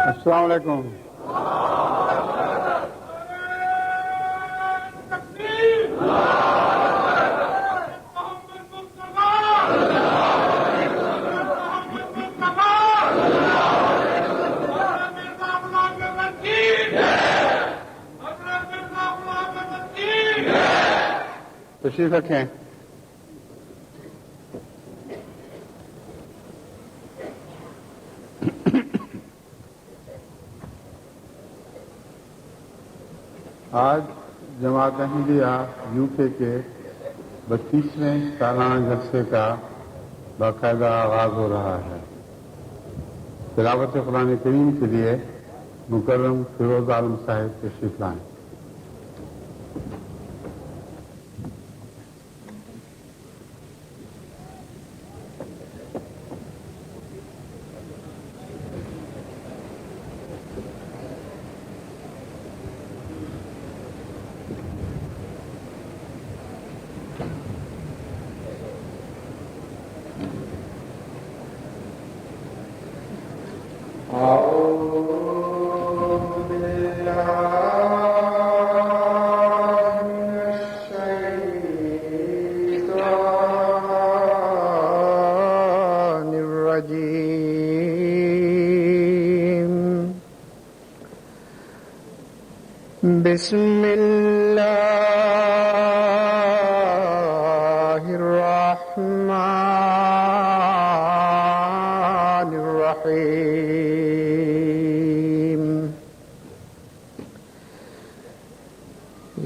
السلام علیکم. تشریف رکھیں. آج جماعت احمدیہ یو کے 32ویں سالانہ جلسے کا باقاعدہ آغاز ہو رہا ہے. تلاوت قرآن کریم کے لیے مکرم فیروز عالم صاحب تشریف لائیں. بسم اللہ الرحمن الرحیم.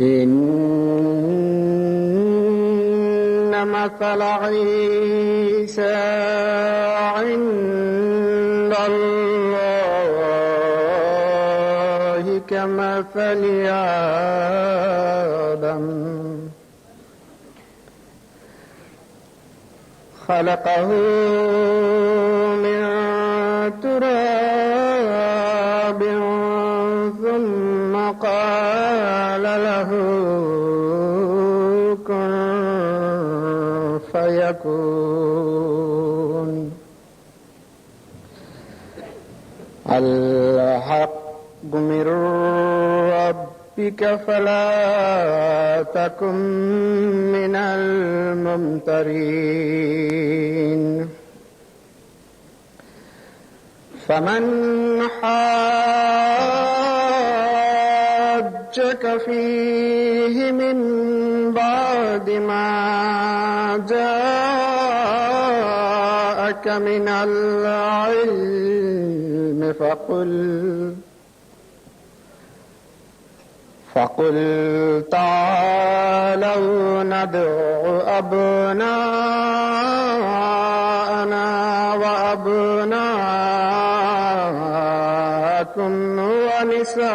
ان مثل عیسی عند اللہ كمثل آدم خلقه من تراب ثم قال له كن فيكون. الحق من ربك فلا تكن من الممترين. فمن حاجك فيه من بعد ما جاءك من العلم فقل تعالوا ندع أبناءنا وأبناءكم ونساءنا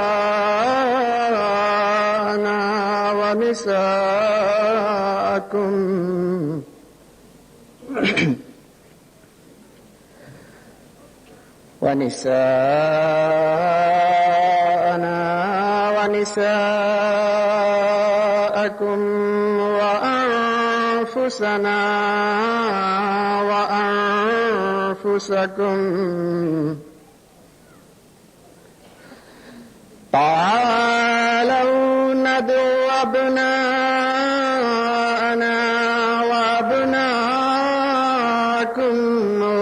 ونساءكم ونساءكم وأنفسنا وأنفسكم. تعالوا ندعو أبناءنا وأبناءكم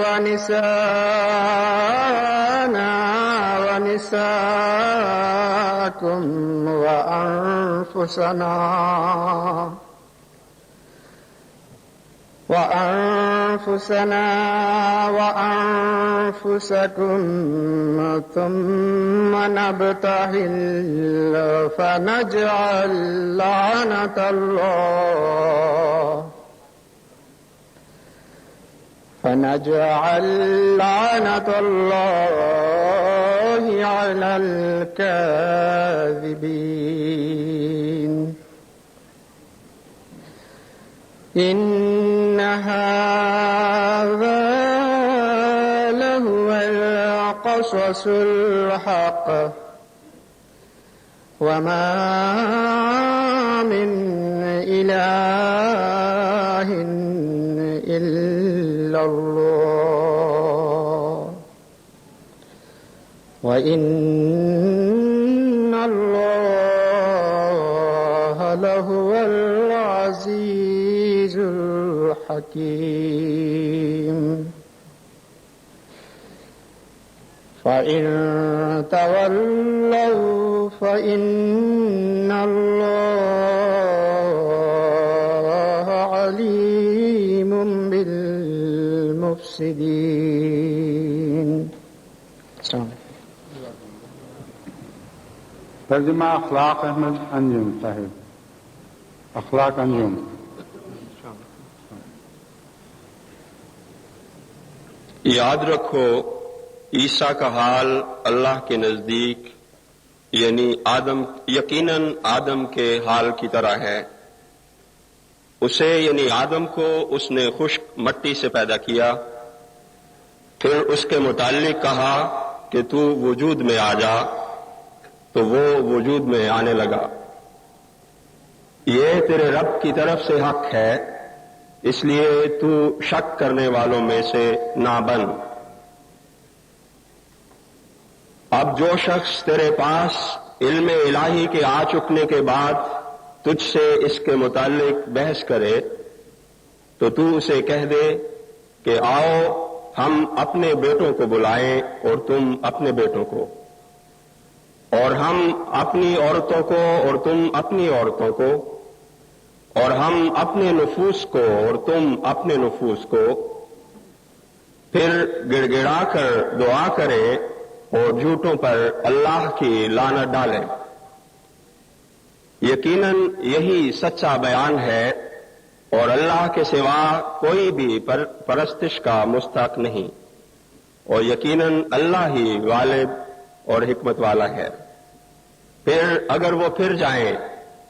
ونساءنا ونساءكم وأنفسنا وأنفسكم ثم نبتهل فنجعل لعنة الله على الكاذبين. إن هذا لهو القصص الحق وما من إله إلا إلا الله وإن الله لهو العزيز الحكيم فإن تولوا فإن الله عليم بالمفسدين. ترجمہ اخلاق احمد انجم صاحب. اخلاق انجم. یاد رکھو عیسیٰ کا حال اللہ کے نزدیک یقیناً آدم کے حال کی طرح ہے. اسے یعنی آدم کو اس نے خشک مٹی سے پیدا کیا، پھر اس کے متعلق کہا کہ تو وجود میں آ جا، تو وہ وجود میں آنے لگا. یہ تیرے رب کی طرف سے حق ہے، اس لیے تو شک کرنے والوں میں سے نہ بن. اب جو شخص تیرے پاس علم الہی کے آ چکنے کے بعد تجھ سے اس کے متعلق بحث کرے تو تو اسے کہہ دے کہ آؤ ہم اپنے بیٹوں کو بلائیں اور تم اپنے بیٹوں کو، اور ہم اپنی عورتوں کو اور تم اپنی عورتوں کو، اور ہم اپنے نفوس کو اور تم اپنے نفوس کو. پھر گڑ گڑا کر دعا کریں اور جھوٹوں پر اللہ کی لعنت ڈالیں. یقیناً یہی سچا بیان ہے اور اللہ کے سوا کوئی بھی پرستش کا مستحق نہیں، اور یقیناً اللہ ہی غالب اور حکمت والا ہے. پھر اگر وہ پھر جائیں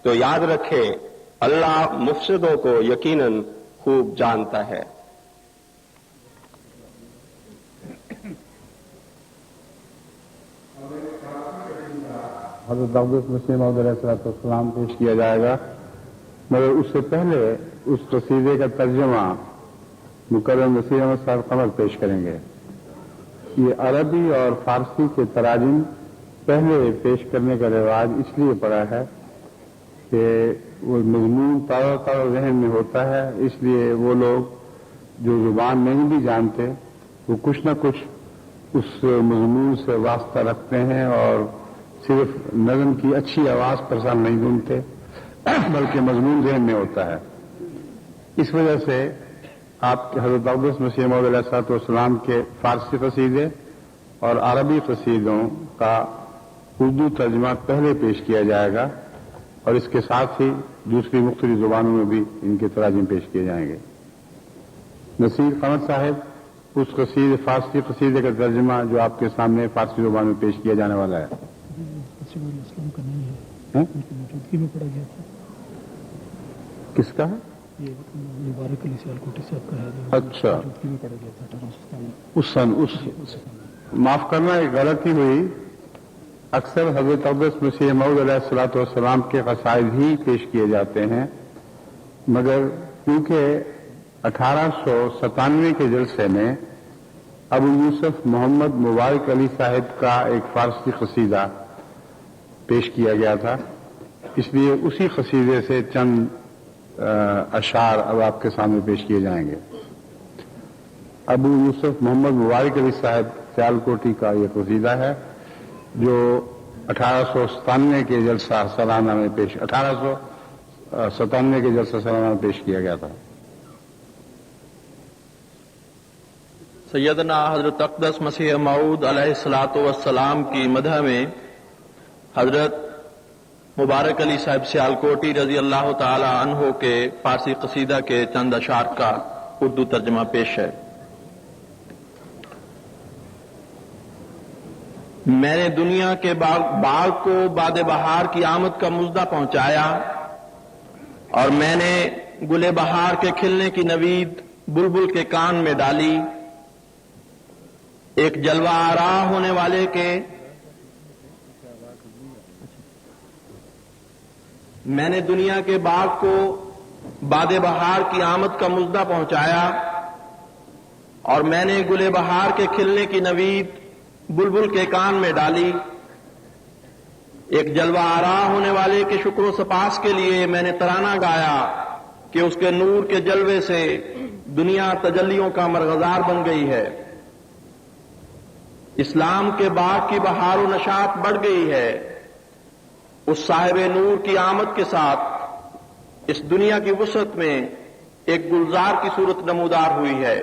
تو یاد رکھیں اللہ مفسدوں کو یقیناً خوب جانتا ہے. حضرت عبدالعزیز مسیح موعود علیہ السلام پیش کیا جائے گا، مگر اس سے پہلے اس قصیدے کا ترجمہ مکرم نصیر احمد صاحب قمر پیش کریں گے. یہ عربی اور فارسی کے تراجم پہلے پیش کرنے کا رواج اس لیے پڑا ہے کہ وہ مضمون تازہ ذہن میں ہوتا ہے، اس لیے وہ لوگ جو زبان نہیں بھی جانتے وہ کچھ نہ کچھ اس مضمون سے واسطہ رکھتے ہیں اور صرف نظم کی اچھی آواز پسند نہیں ڈھونڈتے بلکہ مضمون ذہن میں ہوتا ہے. اس وجہ سے آپ حضرت عبدالعزیز مسیح موعود علیہ السلام کے فارسی قصیدے اور عربی قصیدوں کا اردو ترجمہ پہلے پیش کیا جائے گا، اور اس کے ساتھ ہی دوسری مختلف زبانوں میں بھی ان کے تراجم پیش کیے جائیں گے. نصیر قمر صاحب اس فارسی قصیدے کا ترجمہ جو آپ کے سامنے فارسی زبان میں پیش کیا جانے والا ہے. اسلام کا نہیں ہے، ان کی موجودگی میں پڑا گیا تھا. کس کا ہے؟ یہ مبارک علی سیالکوٹی صاحب کا ہے. اچھا، موجودگی میں پڑا گیا تھا 1897 معاف کرنا، ایک غلطی ہوئی. اکثر حضرت عبدالعزیز مسیح موعود علیہ السلام کے قصائد ہی پیش کیے جاتے ہیں، مگر کیونکہ 1897 کے جلسے میں ابو یوسف محمد مبارک علی صاحب کا ایک فارسی قصیدہ پیش کیا گیا تھا، اس لیے اسی قصیدے سے چند اشعار اب آپ کے سامنے پیش کیے جائیں گے. ابو یوسف محمد مبارک علی صاحب سیالکوٹی کا یہ قصیدہ ہے جو 1897 کے جلسہ سالانہ میں پیش کیا گیا تھا. سیدنا حضرت اقدس مسیح موعود علیہ الصلاۃ والسلام کی مدح میں حضرت مبارک علی صاحب سیالکوٹی رضی اللہ تعالی عنہ کے فارسی قصیدہ کے چند اشعار کا اردو ترجمہ پیش ہے. میں نے دنیا کے باغ کو باد بہار کی آمد کا مژدہ پہنچایا، اور میں نے گل بہار کے کھلنے کی نوید بلبل کے کان میں ڈالی. ایک جلوہ آرا ہونے والے کے میں نے دنیا کے باغ کو باد بہار کی آمد کا مژدہ پہنچایا، اور میں نے گل بہار کے کھلنے کی نوید بلبل کے کان میں ڈالی. ایک جلوہ آرا ہونے والے کے شکر و سپاس کے لیے میں نے ترانہ گایا کہ اس کے نور کے جلوے سے دنیا تجلیوں کا مرغزار بن گئی ہے. اسلام کے باغ کی بہار و نشاط بڑھ گئی ہے. اس صاحب نور کی آمد کے ساتھ اس دنیا کی وسعت میں ایک گلزار کی صورت نمودار ہوئی ہے.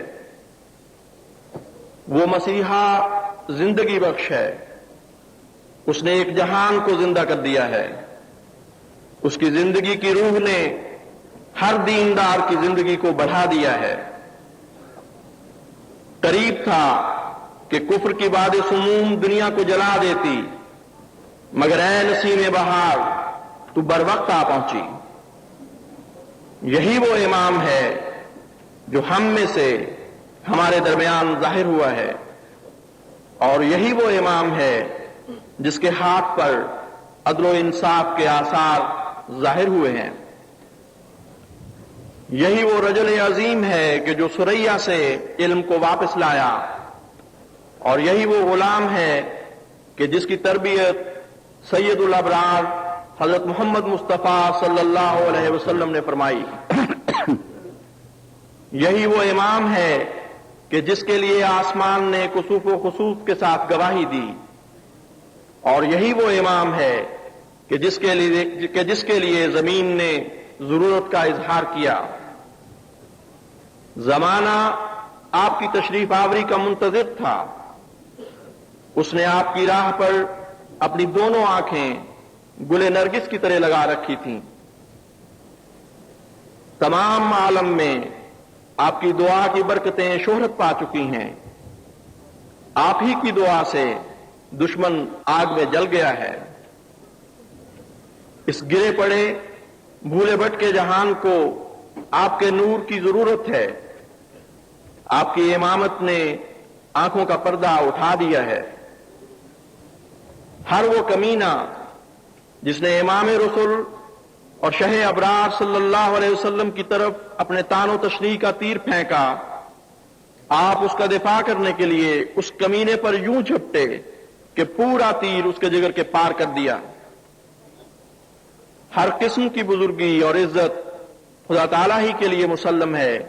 وہ مسیحا زندگی بخش ہے. اس نے ایک جہان کو زندہ کر دیا ہے. اس کی زندگی کی روح نے ہر دیندار کی زندگی کو بڑھا دیا ہے. قریب تھا کہ کفر کی باد سموم دنیا کو جلا دیتی، مگر اے نسیم بہار تو بر وقت آ پہنچی. یہی وہ امام ہے جو ہم میں سے ہمارے درمیان ظاہر ہوا ہے، اور یہی وہ امام ہے جس کے ہاتھ پر عدل و انصاف کے آثار ظاہر ہوئے ہیں. یہی وہ رجل عظیم ہے کہ جو سریا سے علم کو واپس لایا، اور یہی وہ غلام ہے کہ جس کی تربیت سید الابرار حضرت محمد مصطفیٰ صلی اللہ علیہ وسلم نے فرمائی. یہی وہ امام ہے کہ جس کے لیے آسمان نے کسوف و خسوف کے ساتھ گواہی دی، اور یہی وہ امام ہے کہ جس کے لیے زمین نے ضرورت کا اظہار کیا. زمانہ آپ کی تشریف آوری کا منتظر تھا. اس نے آپ کی راہ پر اپنی دونوں آنکھیں گل نرگس کی طرح لگا رکھی تھیں. تمام عالم میں آپ کی دعا کی برکتیں شہرت پا چکی ہیں. آپ ہی کی دعا سے دشمن آگ میں جل گیا ہے. اس گرے پڑے بھولے بھٹکے جہان کو آپ کے نور کی ضرورت ہے. آپ کی امامت نے آنکھوں کا پردہ اٹھا دیا ہے. ہر وہ کمینہ جس نے امام رسول اور شہ ابرار صلی اللہ علیہ وسلم کی طرف اپنے تان و تشریح کا تیر پھینکا، آپ اس کا دفاع کرنے کے لیے اس کمینے پر یوں جھپٹے کہ پورا تیر اس کے جگر کے پار کر دیا. ہر قسم کی بزرگی اور عزت خدا تعالیٰ ہی کے لیے مسلم ہے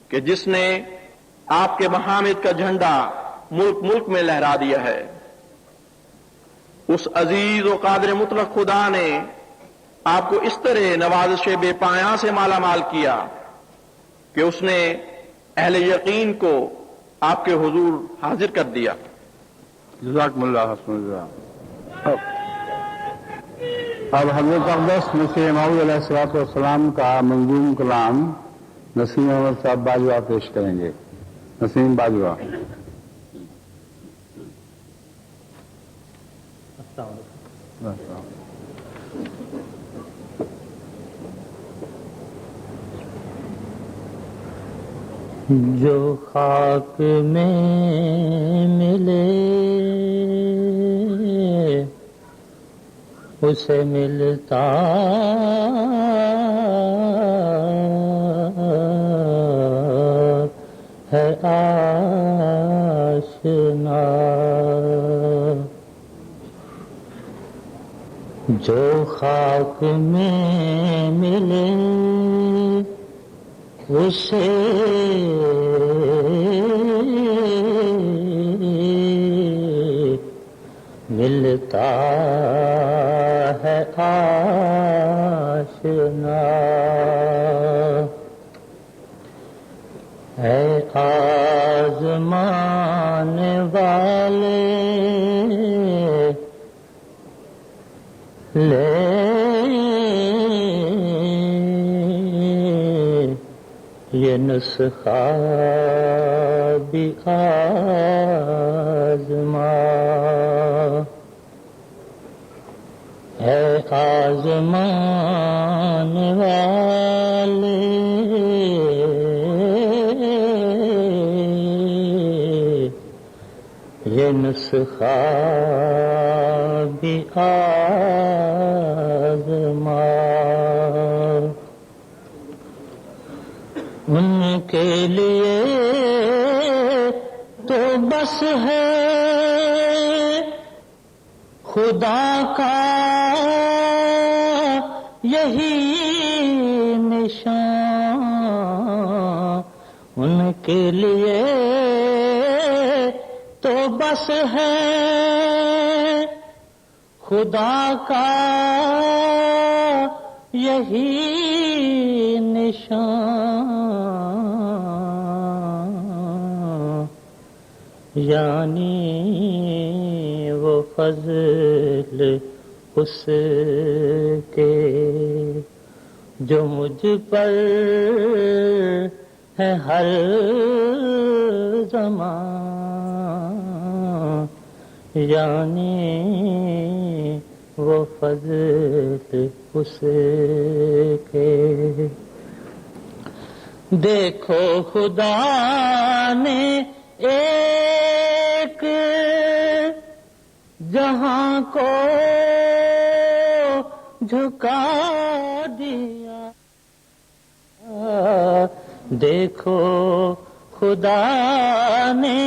کہ جس نے آپ کے محامد کا جھنڈا ملک ملک میں لہرا دیا ہے. اس عزیز و قادر مطلق خدا نے آپ کو اس طرح نوازش بے پایاں سے مالا مال کیا کہ اس نے اہل یقین کو آپ کے حضور حاضر کر دیا. جزاکم اللہ حسن جزا. اب حضرت اقدس مسیح موعود علیہ الصلوۃ والسلام کا منظوم کلام نسیم احمد صاحب باجوہ پیش کریں گے. نسیم باجوہ. جو خاک میں ملے اسے ملتا ہے آشنا. جو خاک میں ملے اسے ملتا ہے آشنا. اے آزمان والے لے یہ نسخہ بھی آزما. اے آزمان والے یہ نسخہ بھی آزما. ان کے لیے بس ہے خدا کا یہی نشان، ان کے لیے تو بس ہے خدا کا یہی نشان، یعنی وہ فضل اس کے جو مجھ پر ہے ہر زمان، یعنی وہ فضل اس کے۔ دیکھو خدا نے ایک جہاں کو جھکا دیا، دیکھو خدا نے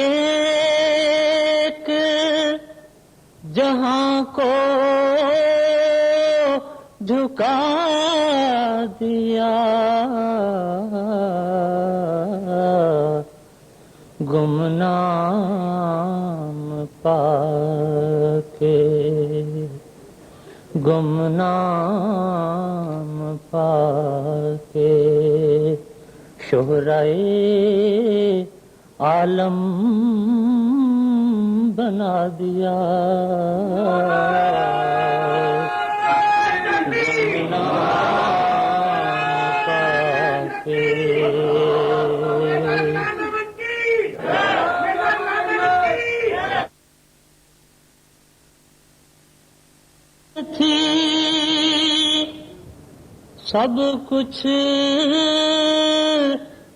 ایک جہاں کو جھکا دیا، گمنام پا کے، گمنام پا کے شہرائے عالم بنا دیا، گمنام پا کے تھی سب کچھ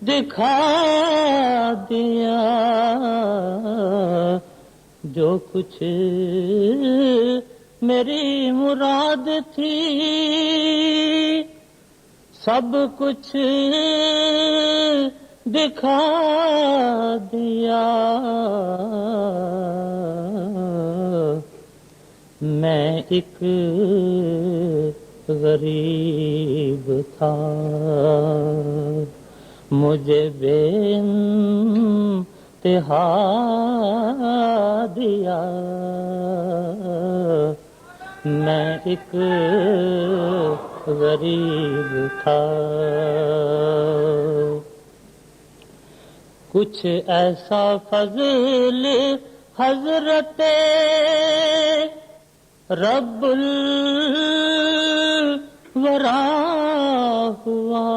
دکھا دیا، جو کچھ میری مراد تھی سب کچھ دکھا دیا، میں ایک غریب تھا مجھے بے انتہا دیا، میں ایک غریب تھا، کچھ ایسا فضل حضرت رب الورا ہوا،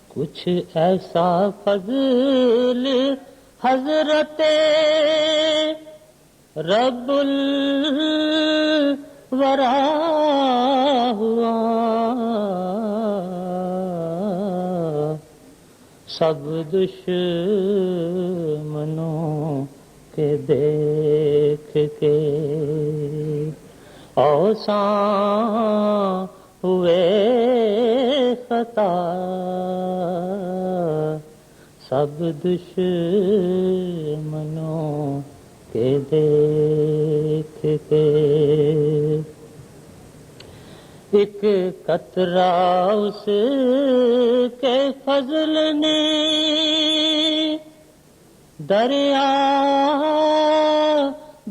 کچھ ایسا فضل حضرت رب الورا ہوا، سب دشمنوں کے دیکھ کے اوساں ہوئے خطا، سب دشمنوں کے دیکھ کے ایک قطرہ اس کے فضل نے دریا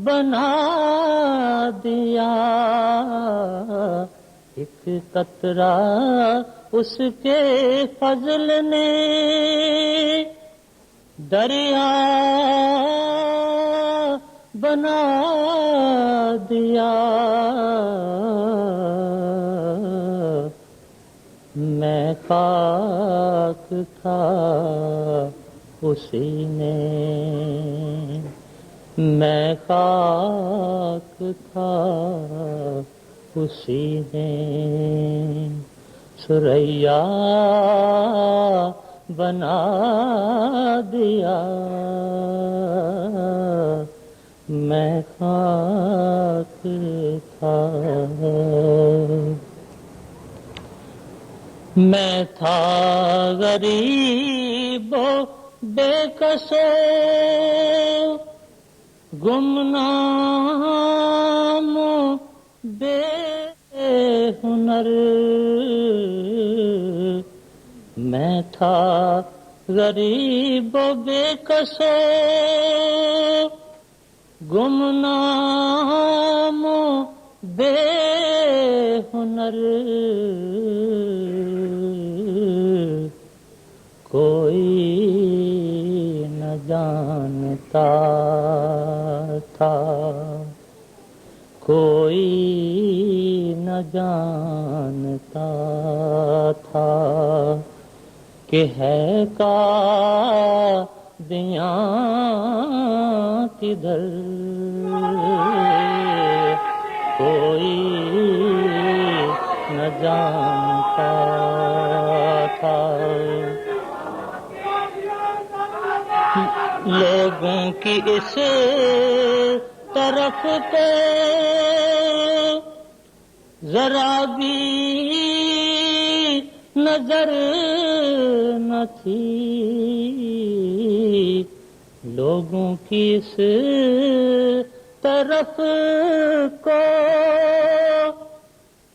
بنا دیا، ایک قطرہ اس کے فضل نے دریا بنا دیا، میں خاک تھا اسی نے، میں خاک تھا اسی نے سریا بنا دیا، میں خاک تھا، میں تھا غریب و بے کسو گمنام بے ہنر میں تھا غریب و بے کسو گمنام بے ہنر کوئی نہ جانتا تھا کوئی نہ جانتا تھا کہ ہے قادیاں کدھر کوئی نہ جانتا تھا لوگوں کی اس طرف کو ذرا بھی نظر نہ تھی لوگوں کی اس طرف کو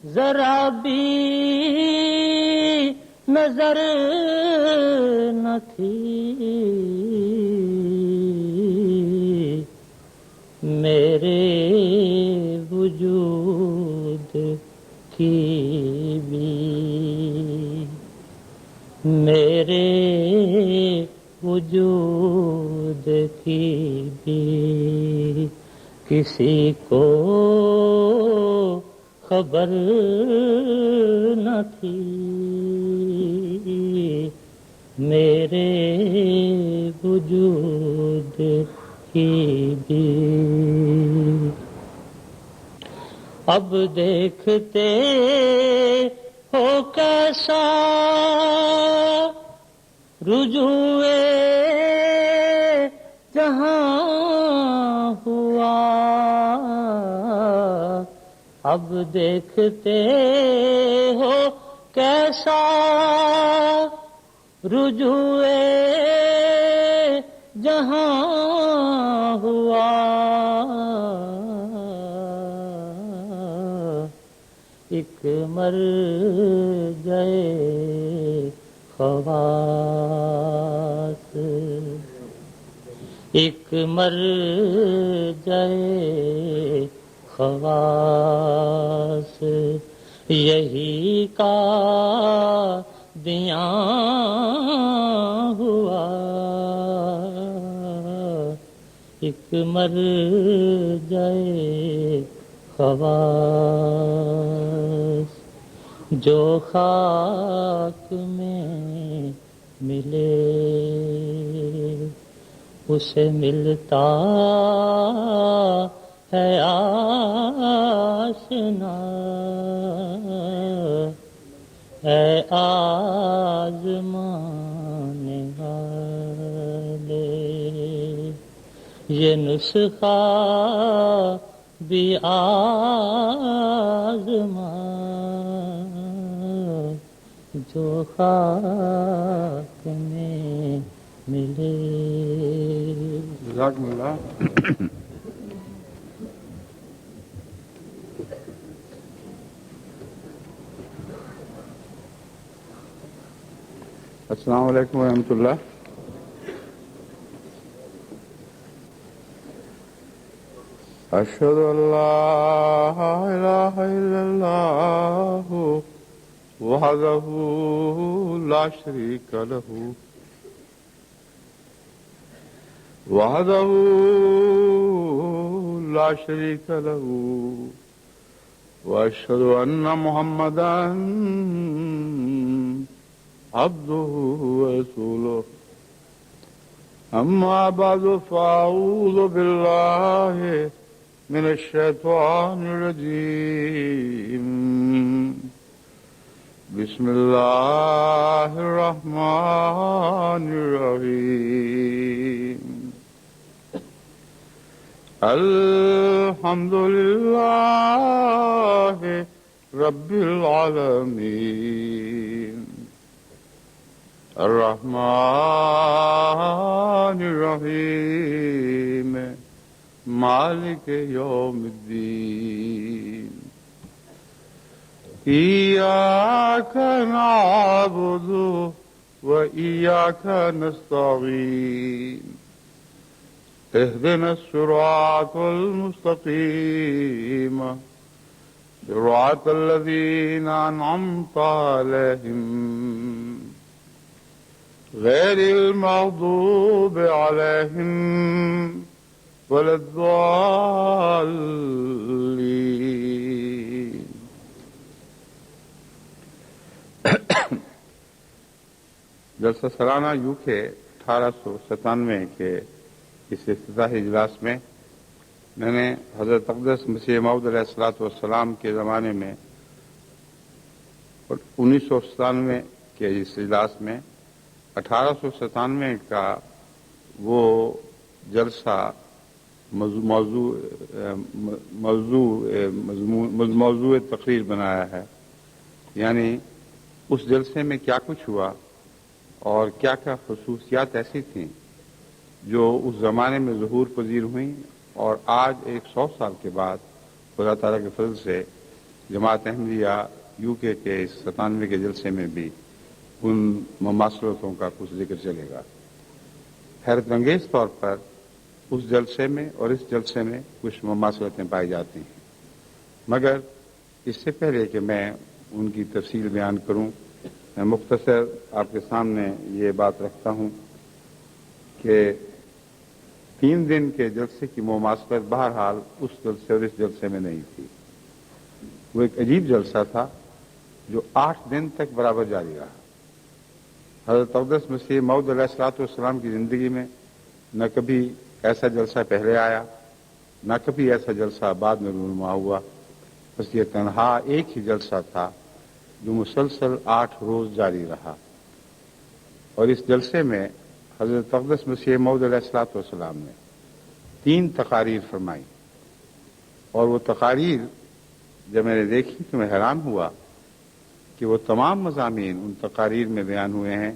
ذرا بھی نظر نہ تھی میرے وجود کی بھی میرے وجود کی بھی کسی کو خبر نہ تھی میرے وجود کی بھی اب دیکھتے ہو کیسا رجوع جہاں ہوا اب دیکھتے ہو کیسا رجوع جہاں ہوا ایک مر گئے خواص ایک مر گئے خواص یہی کا دیاں ہوا ایک مر جائے خواص جو خاک میں ملے اسے ملتا ہے آشنا اے آزمانے والے یہ نسخہ بھی آزما جو خاک میں ملے. جزاکم اللہ. السلام علیکم ورحمۃ اللہ. اشہد ان لا الہ الا اللہ وحدہ لا شریک لہ واشہد ان محمدا عبدہ ورسولہ. اما بعد فاعوذ باللہ من الشیطان الرجیم. بسم اللہ الرحمن الرحیم. الحمد للہ رب العالمین. الرحمن الرحيم مالك يوم الدين إياك نعبد وإياك نستعين اهدنا الصراط المستقيم صراط الذين أنعمت عليهم غير المغضوب عليهم ولا الضالين. جلسہ سالانہ UK 1897 کے اس افتتاحی اجلاس میں میں نے حضرت اقدس مسیح موعود علیہ الصلوۃ والسلام کے زمانے میں اور 1997 کے اس اجلاس میں 1897 کا وہ جلسہ موضوع تقریر بنایا ہے، یعنی اس جلسے میں کیا کچھ ہوا اور کیا کیا خصوصیات ایسی تھیں جو اس زمانے میں ظہور پذیر ہوئیں اور آج 100 سال کے بعد خدا تعالیٰ کے فضل سے جماعت احمدیہ UK کے اس 97 کے جلسے میں بھی ان مماثلتوں کا کچھ ذکر چلے گا۔ حیرت انگیز طور پر اس جلسے میں اور اس جلسے میں کچھ مماثلتیں پائی جاتی ہیں، مگر اس سے پہلے کہ میں ان کی تفصیل بیان کروں، میں مختصر آپ کے سامنے یہ بات رکھتا ہوں کہ 3 دن کے جلسے کی مماثلت بہرحال اس جلسے اور اس جلسے میں نہیں تھی۔ وہ ایک عجیب جلسہ تھا جو 8 دن تک برابر جاری رہا۔ حضرت اقدس مسیح موعود علیہ الصلوۃ والسلام کی زندگی میں نہ کبھی ایسا جلسہ پہلے آیا، نہ کبھی ایسا جلسہ بعد میں رونما ہوا، بس یہ تنہا ایک ہی جلسہ تھا جو مسلسل 8 روز جاری رہا۔ اور اس جلسے میں حضرت اقدس مسیح موعود علیہ الصلوۃ والسلام نے 3 تقاریر فرمائی، اور وہ تقاریر جب میں نے دیکھی تو میں حیران ہوا کہ وہ تمام مضامین ان تقاریر میں بیان ہوئے ہیں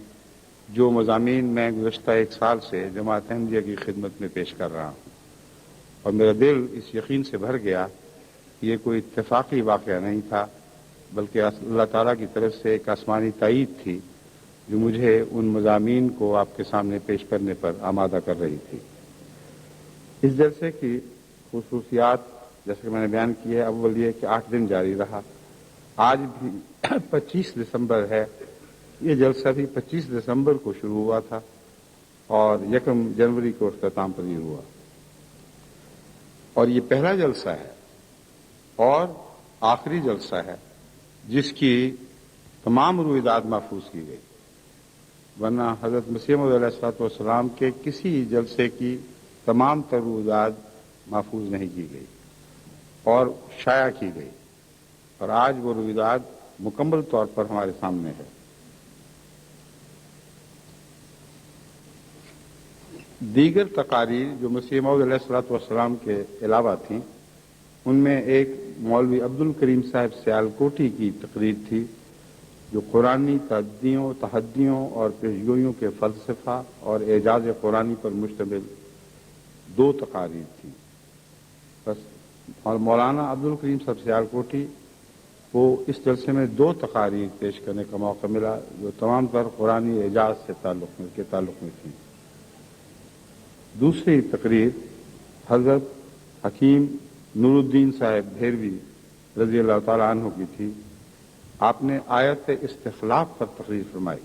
جو مضامین میں گزشتہ 1 سال سے جماعت احمدیہ کی خدمت میں پیش کر رہا ہوں، اور میرا دل اس یقین سے بھر گیا کہ یہ کوئی اتفاقی واقعہ نہیں تھا، بلکہ اللہ تعالیٰ کی طرف سے ایک آسمانی تائید تھی جو مجھے ان مضامین کو آپ کے سامنے پیش کرنے پر آمادہ کر رہی تھی۔ اس جلسے کی خصوصیات جیسے کہ میں نے بیان کی ہے، اول یہ کہ 8 دن جاری رہا۔ آج بھی 25 دسمبر ہے، یہ جلسہ بھی 25 دسمبر کو شروع ہوا تھا اور 1 جنوری کو اختتام پذیر ہوا، اور یہ پہلا جلسہ ہے اور آخری جلسہ ہے جس کی تمام رویداد محفوظ کی گئی، ورنہ حضرت مسیح موعود علیہ الصلوۃ والسلام کے کسی جلسے کی تمام تر رویداد محفوظ نہیں کی گئی اور شائع کی گئی، اور آج وہ رویداد مکمل طور پر ہمارے سامنے ہے۔ دیگر تقاریر جو مسیح موعود علیہ الصلوۃ والسلام کے علاوہ تھیں، ان میں ایک مولوی عبد الکریم صاحب سیالکوٹی کی تقریر تھی جو قرآنی تحدیوں اور پیشگوئیوں کے فلسفہ اور اعجاز قرآنی پر مشتمل 2 تقاریر تھیں۔ بس مولانا عبد الکریم صاحب سیالکوٹی کو اس جلسے میں 2 تقاریر پیش کرنے کا موقع ملا جو تمام تر قرآنی اعجاز سے تعلق میں تھیں۔ دوسری تقریر حضرت حکیم نور الدین صاحب بھیروی رضی اللہ تعالیٰ عنہ کی تھی۔ آپ نے آیت استخلاف پر تقریر فرمائی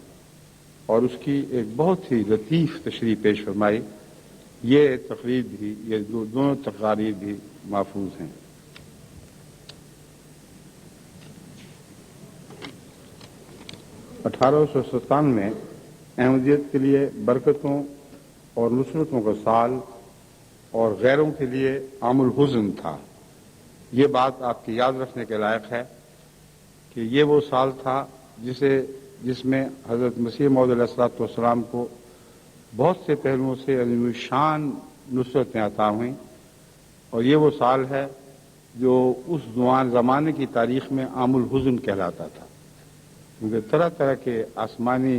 اور اس کی ایک بہت ہی لطیف تشریح پیش فرمائی۔ یہ تقریر بھی، یہ دونوں تقاریر بھی محفوظ ہیں۔ اٹھارہ سو 97 میں احمدیت کے لیے برکتوں اور نصرتوں کا سال اور غیروں کے لیے عام الحزن تھا۔ یہ بات آپ کی یاد رکھنے کے لائق ہے کہ یہ وہ سال تھا جس میں حضرت مسیح موعود علیہ الصلوۃ والسلام کو بہت سے پہلوؤں سے عظیم الشان نصرتیں عطا ہوئیں، اور یہ وہ سال ہے جو اس زمانے کی تاریخ میں عام الحزن کہلاتا تھا، کیونکہ طرح طرح کے آسمانی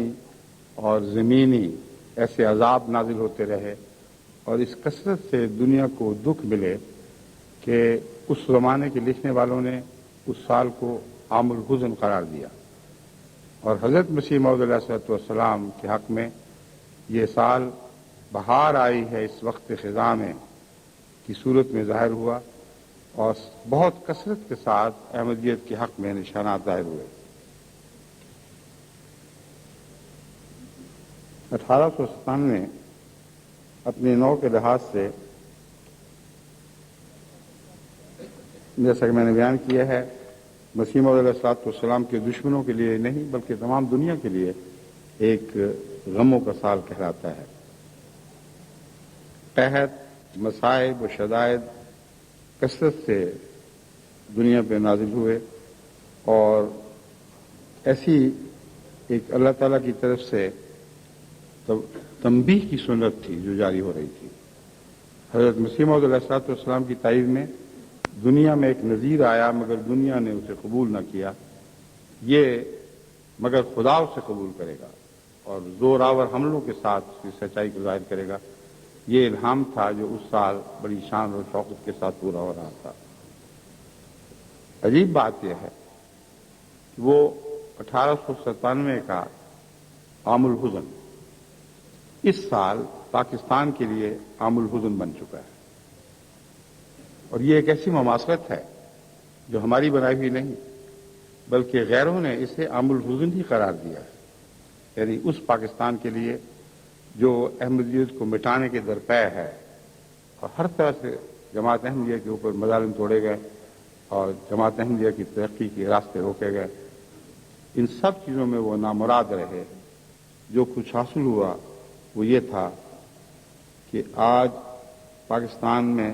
اور زمینی ایسے عذاب نازل ہوتے رہے اور اس کثرت سے دنیا کو دکھ ملے کہ اس زمانے کے لکھنے والوں نے اس سال کو عام الحزن قرار دیا، اور حضرت مسیح موعود علیہ السلام کے حق میں یہ سال بہار آئی ہے اس وقت خزاں میں کی صورت میں ظاہر ہوا، اور بہت کثرت کے ساتھ احمدیت کے حق میں نشانات ظاہر ہوئے۔ 1897 اپنے نو کے لحاظ سے جیسا کہ میں نے بیان کیا ہے مسیح موعود علیہ السلام کے دشمنوں کے لیے نہیں بلکہ تمام دنیا کے لیے ایک غموں کا سال کہلاتا ہے۔ قحط، مصائب و شدائد کثرت سے دنیا پہ نازل ہوئے، اور ایسی ایک اللہ تعالیٰ کی طرف سے تنبیہ کی سنت تھی جو جاری ہو رہی تھی۔ حضرت مسیح موعود علیہ السلام کی تائید میں دنیا میں ایک نذیر آیا مگر دنیا نے اسے قبول نہ کیا، یہ مگر خدا اسے قبول کرے گا اور زور آور حملوں کے ساتھ اس کی سچائی کو ظاہر کرے گا۔ یہ الہام تھا جو اس سال بڑی شان اور شوقت کے ساتھ پورا ہو رہا تھا۔ عجیب بات یہ ہے کہ وہ 1897 کا عام الحزن اس سال پاکستان کے لیے عام الحزن بن چکا ہے، اور یہ ایک ایسی مماثلت ہے جو ہماری بنائی ہوئی نہیں بلکہ غیروں نے اسے عام الحزن ہی قرار دیا ہے، یعنی اس پاکستان کے لیے جو احمدیت کو مٹانے کے درپے ہے، اور ہر طرح سے جماعت احمدیہ کے اوپر مظالم توڑے گئے اور جماعت احمدیہ کی ترقی کے راستے روکے گئے۔ ان سب چیزوں میں وہ نامراد رہے۔ جو کچھ حاصل ہوا وہ یہ تھا کہ آج پاکستان میں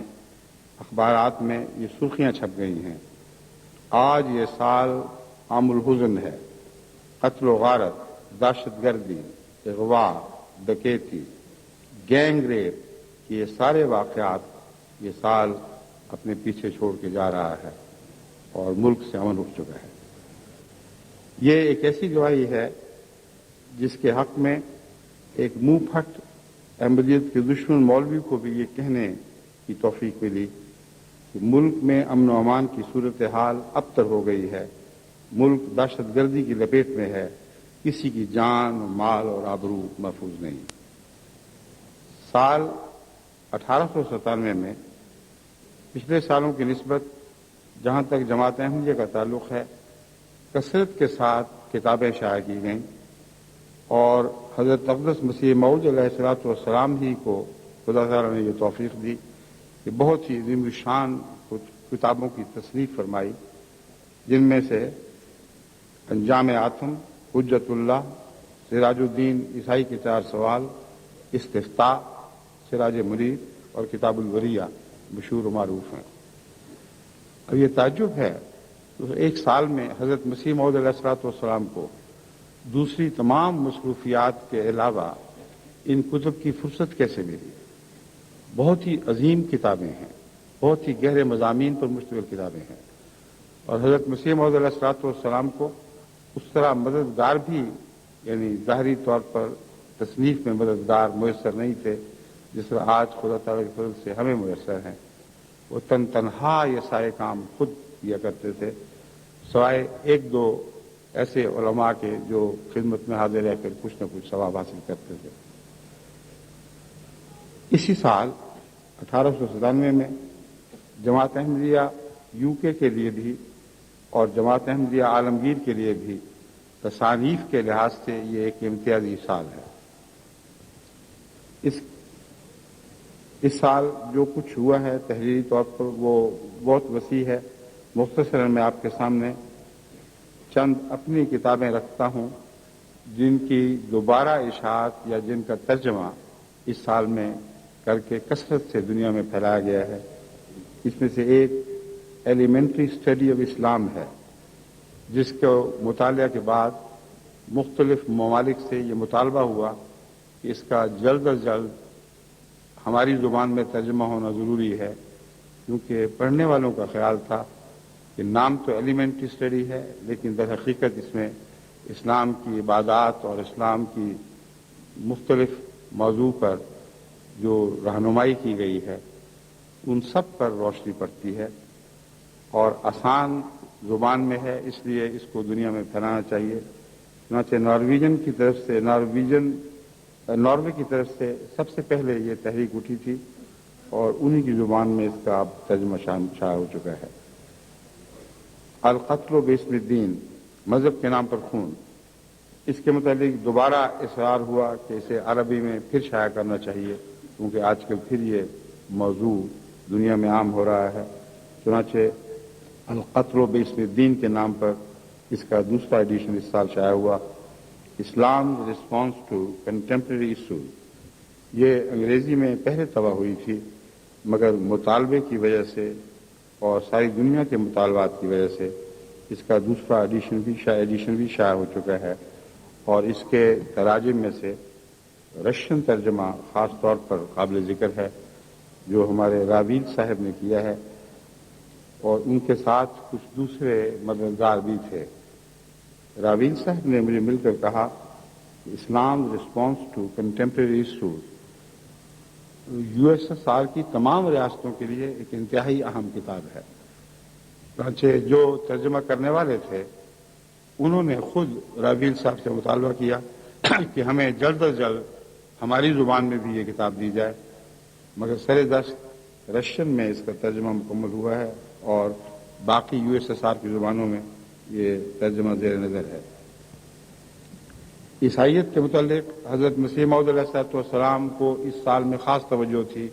اخبارات میں یہ سرخیاں چھپ گئی ہیں، آج یہ سال عام الحزن ہے، قتل و غارت، دہشت گردی، اغوا، ڈکیتی، گینگ ریپ، یہ سارے واقعات یہ سال اپنے پیچھے چھوڑ کے جا رہا ہے اور ملک سے امن اٹھ چکا ہے۔ یہ ایک ایسی گواہی ہے جس کے حق میں ایک منہ پھٹ احمدیت کے دشمن مولوی کو بھی یہ کہنے کی توفیق ملی کہ ملک میں امن و امان کی صورتحال ابتر ہو گئی ہے، ملک دہشت گردی کی لپیٹ میں ہے، کسی کی جان، مال اور آبرو محفوظ نہیں۔ سال 1897 میں پچھلے سالوں کی نسبت جہاں تک جماعت احمدیہ کا تعلق ہے کثرت کے ساتھ کتابیں شائع کی گئیں، اور حضرت اقدس مسیح موعود علیہ السلام ہی کو خدا تعالیٰ نے یہ توفیق دی کہ بہت ہی عظیم الشان کچھ کتابوں کی تصنیف فرمائی، جن میں سے انجام آتم، حجت اللہ، سراج الدین عیسائی کے 4 سوال، استفتاء، سراج منیر اور کتاب الوریہ مشہور و معروف ہیں۔ اب یہ تعجب ہے کہ ایک سال میں حضرت مسیح موعود علیہ السلام کو دوسری تمام مصروفیات کے علاوہ ان کتب کی فرصت کیسے ملی؟ بہت ہی عظیم کتابیں ہیں، بہت ہی گہرے مضامین پر مشتمل کتابیں ہیں، اور حضرت مسیح موعود علیہ السلام کو اس طرح مددگار بھی یعنی ظاہری طور پر تصنیف میں مددگار میسر نہیں تھے جس طرح آج خدا تعالیٰ کے فضل سے ہمیں میسر ہیں۔ وہ تنہا یہ سارے کام خود کیا کرتے تھے، سوائے 1-2 ایسے علماء کے جو خدمت میں حاضر رہ کر کچھ نہ کچھ ثواب حاصل کرتے تھے۔ اسی سال 1897 میں جماعت احمدیہ UK کے لیے بھی اور جماعت احمدیہ عالمگیر کے لیے بھی تصانیف کے لحاظ سے یہ ایک امتیازی سال ہے۔ اس سال جو کچھ ہوا ہے تحریری طور پر وہ بہت وسیع ہے۔ مختصراً میں آپ کے سامنے چند اپنی کتابیں رکھتا ہوں جن کی دوبارہ اشاعت یا جن کا ترجمہ اس سال میں کر کے کثرت سے دنیا میں پھیلایا گیا ہے۔ اس میں سے ایک ایلیمنٹری اسٹڈی آف اسلام ہے، جس کو مطالعہ کے بعد مختلف ممالک سے یہ مطالبہ ہوا کہ اس کا جلد از جلد ہماری زبان میں ترجمہ ہونا ضروری ہے، کیونکہ پڑھنے والوں کا خیال تھا کہ نام تو ایلیمنٹری اسٹڈی ہے لیکن در حقیقت اس میں اسلام کی عبادات اور اسلام کی مختلف موضوع پر جو رہنمائی کی گئی ہے ان سب پر روشنی پڑتی ہے اور آسان زبان میں ہے، اس لیے اس کو دنیا میں پھیلانا چاہیے۔ چنانچہ ناروے کی طرف سے سب سے پہلے یہ تحریک اٹھی تھی اور انہی کی زبان میں اس کا اب ترجمہ شائع ہو چکا ہے۔ القتل باسم الدین، مذہب کے نام پر خون، اس کے متعلق دوبارہ اصرار ہوا کہ اسے عربی میں پھر شائع کرنا چاہیے، کیونکہ آج کل پھر یہ موضوع دنیا میں عام ہو رہا ہے۔ چنانچہ القتل باسم الدین کے نام پر اس کا دوسرا ایڈیشن اس سال شائع ہوا، اسلام ریسپانس ٹو کنٹمپریری ایشوز۔ یہ انگریزی میں پہلے طبع ہوئی تھی، مگر مطالبے کی وجہ سے اور ساری دنیا کے مطالبات کی وجہ سے اس کا دوسرا ایڈیشن بھی شائع ہو چکا ہے، اور اس کے تراجم میں سے رشین ترجمہ خاص طور پر قابل ذکر ہے جو ہمارے راویل صاحب نے کیا ہے، اور ان کے ساتھ کچھ دوسرے مددگار بھی تھے۔ راویل صاحب نے مجھے مل کر کہا کہ Islam response to contemporary issues USSR کی تمام ریاستوں کے لیے ایک انتہائی اہم کتاب ہے۔ چنانچہ جو ترجمہ کرنے والے تھے انہوں نے خود راویل صاحب سے مطالبہ کیا کہ ہمیں جلد از جلد ہماری زبان میں بھی یہ کتاب دی جائے، مگر سر دست رشین میں اس کا ترجمہ مکمل ہوا ہے اور باقی USSR کی زبانوں میں یہ ترجمہ زیر نظر ہے۔ عیسائیت کے متعلق حضرت مسیح موعود علیہ السلام کو اس سال میں خاص توجہ تھی،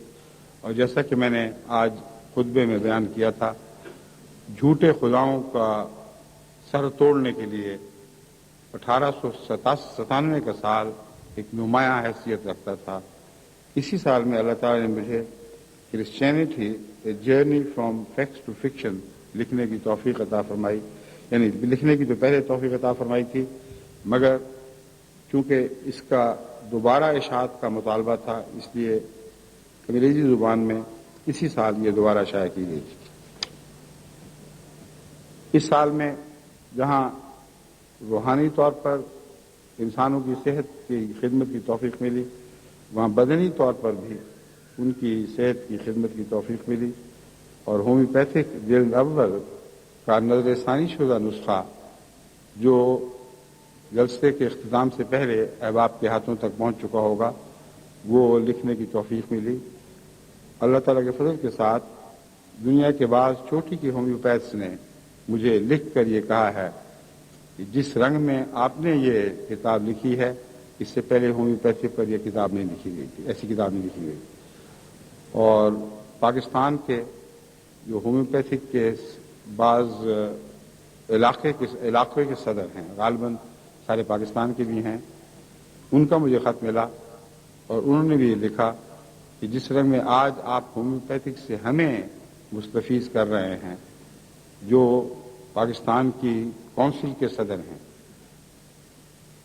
اور جیسا کہ میں نے آج خطبے میں بیان کیا تھا، جھوٹے خداؤں کا سر توڑنے کے لیے 1897 کا سال ایک نمایاں حیثیت رکھتا تھا۔ اسی سال میں اللہ تعالی نے مجھے Christianity a journey from facts to fiction لکھنے کی توفیق عطا فرمائی، یعنی لکھنے کی تو پہلے توفیق عطا فرمائی تھی، مگر چونکہ اس کا دوبارہ اشاعت کا مطالبہ تھا اس لیے انگریزی زبان میں اسی سال یہ دوبارہ شائع کی گئی تھی۔ اس سال میں جہاں روحانی طور پر انسانوں کی صحت کی خدمت کی توفیق ملی، وہاں بدنی طور پر بھی ان کی صحت کی خدمت کی توفیق ملی، اور ہومیوپیتھک جلد اول کا نظر ثانی شدہ نسخہ جو جلسے کے اختتام سے پہلے احباب کے ہاتھوں تک پہنچ چکا ہوگا، وہ لکھنے کی توفیق ملی۔ اللہ تعالیٰ کے فضل کے ساتھ دنیا کے بعض چوٹی کی ہومیوپیتھس نے مجھے لکھ کر یہ کہا ہے کہ جس رنگ میں آپ نے یہ کتاب لکھی ہے اس سے پہلے ہومیوپیتھی پر یہ کتاب نہیں لکھی گئی تھی، ایسی کتاب نہیں لکھی گئی۔ اور پاکستان کے جو ہومیوپیتھک کے بعض علاقے کے صدر ہیں، غالباً سارے پاکستان کے بھی ہیں، ان کا مجھے خط ملا اور انہوں نے بھی یہ لکھا کہ جس رنگ میں آج آپ ہومیوپیتھک سے ہمیں مستفیض کر رہے ہیں، جو پاکستان کی کونسل کے صدر ہیں،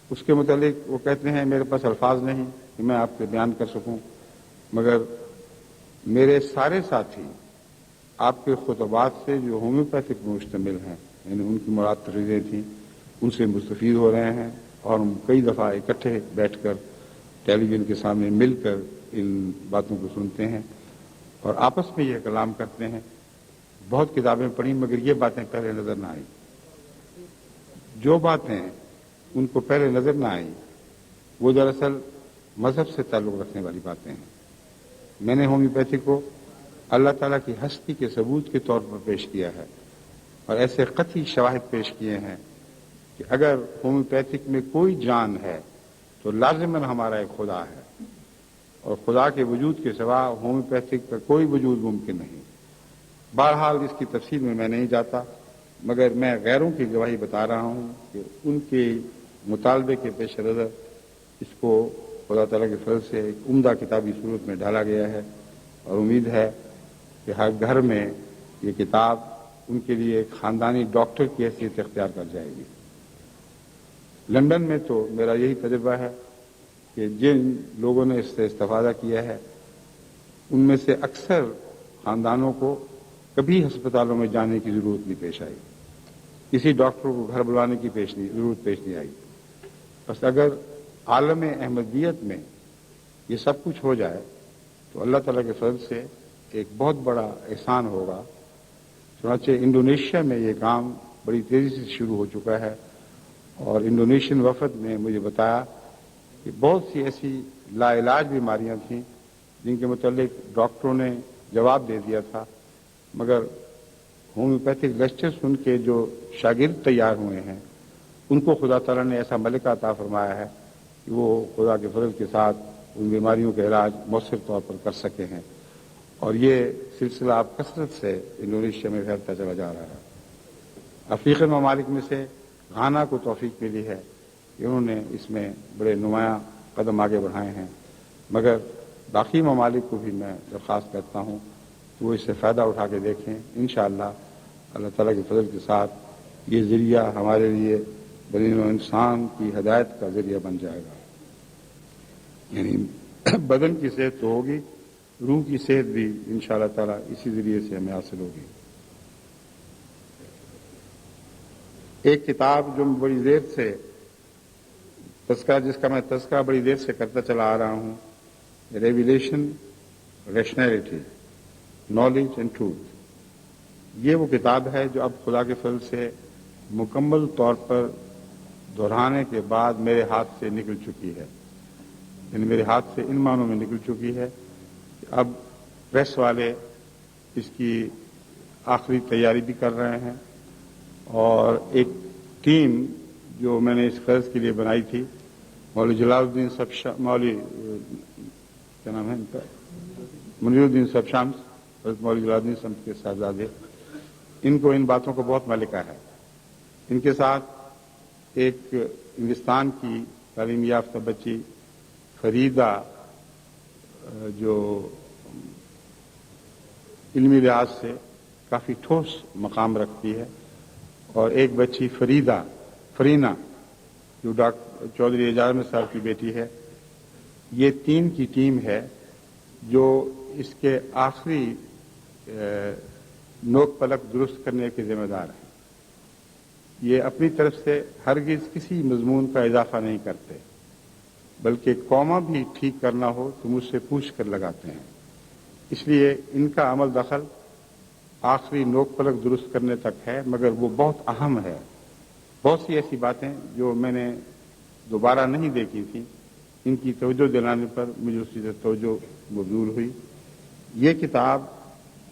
اس کے متعلق وہ کہتے ہیں میرے پاس الفاظ نہیں کہ میں آپ سے بیان کر سکوں، مگر میرے سارے ساتھی آپ کے خطبات سے جو ہومیوپیتھک میں مشتمل ہیں، یعنی ان کی مراد تقریریں تھیں، ان سے مستفید ہو رہے ہیں، اور ہم کئی دفعہ اکٹھے بیٹھ کر ٹیلی ویژن کے سامنے مل کر ان باتوں کو سنتے ہیں اور آپس میں یہ کلام کرتے ہیں۔ بہت کتابیں پڑھی مگر یہ باتیں پہلے نظر نہ آئیں۔ جو باتیں ان کو پہلے نظر نہ آئیں وہ دراصل مذہب سے تعلق رکھنے والی باتیں ہیں۔ میں نے ہومیوپیتھی کو اللہ تعالیٰ کی ہستی کے ثبوت کے طور پر پیش کیا ہے، اور ایسے قطعی شواہد پیش کیے ہیں کہ اگر ہومیوپیتھک میں کوئی جان ہے تو لازماً ہمارا ایک خدا ہے، اور خدا کے وجود کے سوا ہومیوپیتھک کا کوئی وجود ممکن نہیں۔ بہرحال اس کی تفصیل میں نہیں جاتا، مگر میں غیروں کی گواہی بتا رہا ہوں کہ ان کے مطالبے کے پیش نظر اس کو خدا تعالیٰ کے فضل سے ایک عمدہ کتابی صورت میں ڈالا گیا ہے، اور امید ہے کہ ہر گھر میں یہ کتاب ان کے لیے ایک خاندانی ڈاکٹر کی حیثیت اختیار کر جائے گی۔ لندن میں تو میرا یہی تجربہ ہے کہ جن لوگوں نے اس سے استفادہ کیا ہے ان میں سے اکثر خاندانوں کو کبھی ہسپتالوں میں جانے کی ضرورت نہیں پیش آئی، کسی ڈاکٹر کو گھر بلانے کی ضرورت پیش نہیں آئی۔ بس اگر عالم احمدیت میں یہ سب کچھ ہو جائے تو اللہ تعالیٰ کے فضل سے ایک بہت بڑا احسان ہوگا۔ چنانچہ انڈونیشیا میں یہ کام بڑی تیزی سے شروع ہو چکا ہے، اور انڈونیشین وفد نے مجھے بتایا کہ بہت سی ایسی لا علاج بیماریاں تھیں جن کے متعلق ڈاکٹروں نے جواب دے دیا تھا، مگر ہومیوپیتھک لیکچر سن کے جو شاگرد تیار ہوئے ہیں ان کو خدا تعالیٰ نے ایسا ملکہ عطا فرمایا ہے کہ وہ خدا کے فضل کے ساتھ ان بیماریوں کا علاج مؤثر طور پر کر سکے ہیں، اور یہ سلسلہ اب کثرت سے انڈونیشیا میں پھیلتا چلا جا رہا ہے۔ افریقی ممالک میں سے گھانا کو توفیق ملی ہے کہ انہوں نے اس میں بڑے نمایاں قدم آگے بڑھائے ہیں، مگر باقی ممالک کو بھی میں درخواست کرتا ہوں کہ وہ اس سے فائدہ اٹھا کے دیکھیں۔ انشاءاللہ اللہ تعالیٰ کے فضل کے ساتھ یہ ذریعہ ہمارے لیے بنی نوع انسان کی ہدایت کا ذریعہ بن جائے گا۔ یعنی بدن کی صحت تو ہوگی، روح کی صحت بھی انشاءاللہ تعالیٰ اسی ذریعے سے ہمیں حاصل ہوگی۔ ایک کتاب جو بڑی دیر سے جس کا میں تذکرہ بڑی دیر سے کرتا چلا آ رہا ہوں، revelation rationality knowledge and truth, یہ وہ کتاب ہے جو اب خدا کے فضل سے مکمل طور پر دہرانے کے بعد میرے ہاتھ سے نکل چکی ہے، یعنی میرے ہاتھ سے ان معنوں میں نکل چکی ہے کہ اب پریس والے اس کی آخری تیاری بھی کر رہے ہیں، اور ایک ٹیم جو میں نے اس قرض کے لیے بنائی تھی، مولوی جلال الدین مولوی کیا نام ہے ان کا، منیر الدین سب شمس، حضرت مولوی جلال الدین شمس کے صاحبزادے، ان کو ان باتوں کو بہت ملکہ ہے۔ ان کے ساتھ ایک ہندوستان کی تعلیم یافتہ بچی فریدہ جو علمی لحاظ سے کافی ٹھوس مقام رکھتی ہے، اور ایک بچی فرینا جو ڈاکٹر چودھری اعجاز احمد صاحب کی بیٹی ہے، یہ تین کی ٹیم ہے جو اس کے آخری نوک پلک درست کرنے کے ذمہ دار ہیں۔ یہ اپنی طرف سے ہرگز کسی مضمون کا اضافہ نہیں کرتے، بلکہ کوما بھی ٹھیک کرنا ہو تو مجھ سے پوچھ کر لگاتے ہیں۔ اس لیے ان کا عمل دخل آخری نوک پلک درست کرنے تک ہے، مگر وہ بہت اہم ہے۔ بہت سی ایسی باتیں جو میں نے دوبارہ نہیں دیکھی تھیں، ان کی توجہ دلانے پر مجھے اس کی توجہ مبذول ہوئی۔ یہ کتاب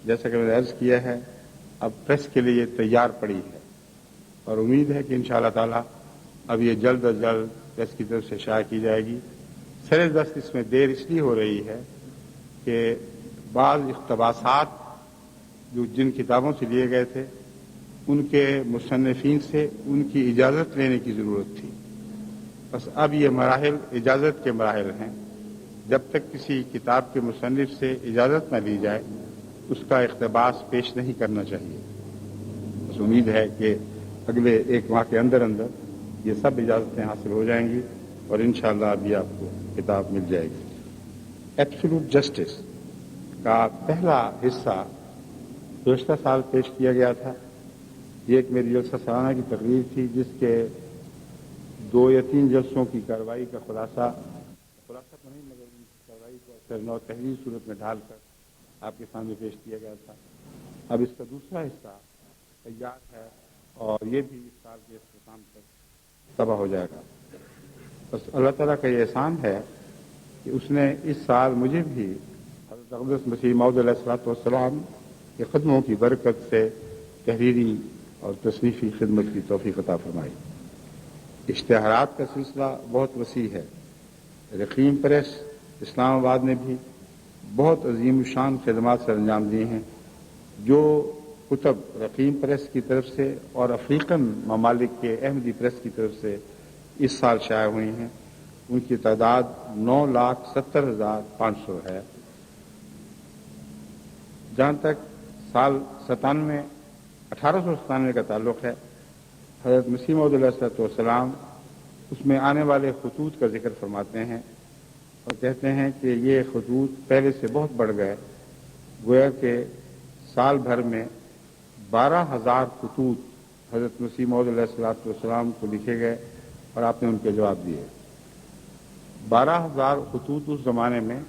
جیسا کہ میں نے عرض کیا ہے اب پریس کے لیے تیار پڑی ہے، اور امید ہے کہ انشاءاللہ تعالی اب یہ جلد از جلد پریس کی طرف سے شائع کی جائے گی۔ سر دست اس میں دیر اس لیے ہو رہی ہے کہ بعض اقتباسات جو جن کتابوں سے لیے گئے تھے ان کے مصنفین سے ان کی اجازت لینے کی ضرورت تھی۔ بس اب یہ مراحل اجازت کے مراحل ہیں، جب تک کسی کتاب کے مصنف سے اجازت نہ لی جائے اس کا اقتباس پیش نہیں کرنا چاہیے۔ بس امید ہے کہ اگلے ایک ماہ کے اندر یہ سب اجازتیں حاصل ہو جائیں گی، اور انشاءاللہ ابھی آپ کو کتاب مل جائے گی۔ ایبسولوٹ جسٹس کا پہلا حصہ گزشتہ سال پیش کیا گیا تھا۔ یہ ایک میری جلسہ سالانہ کی تقریر تھی جس کے 2 یا 3 جلسوں کی کارروائی کا خلاصہ تو نہیں، مگر ان کی کارروائی کو اکثر نو تحریر صورت میں ڈھال کر آپ کے سامنے پیش کیا گیا تھا۔ اب اس کا دوسرا حصہ تیار ہے، اور یہ بھی اس سال کے اختتام تک تباہ ہو جائے گا۔ بس اللہ تعالیٰ کا یہ احسان ہے کہ اس نے اس سال مجھے بھی حضرت اقدس مسیح موعود علیہ الصلوۃ والسلام کے قدموں کی برکت سے تحریری اور تصنیفی خدمت کی توفیق عطا فرمائی۔ اشتہارات کا سلسلہ بہت وسیع ہے۔ رقیم پریس اسلام آباد نے بھی بہت عظیم الشان خدمات سر انجام دیے ہیں۔ جو کتب رقیم پریس کی طرف سے اور افریقن ممالک کے احمدی پریس کی طرف سے اس سال شائع ہوئی ہیں ان کی تعداد 9,70,500 ہے۔ جہاں تک سال 1897 کا تعلق ہے، حضرت مسیح موعود علیہ السلام اس میں آنے والے خطوط کا ذکر فرماتے ہیں اور کہتے ہیں کہ یہ خطوط پہلے سے بہت بڑھ گئے، گویا کہ سال بھر میں 12,000 خطوط حضرت مسیح موعود علیہ السلام کو لکھے گئے اور آپ نے ان کے جواب دیے۔ 12,000 خطوط اس زمانے میں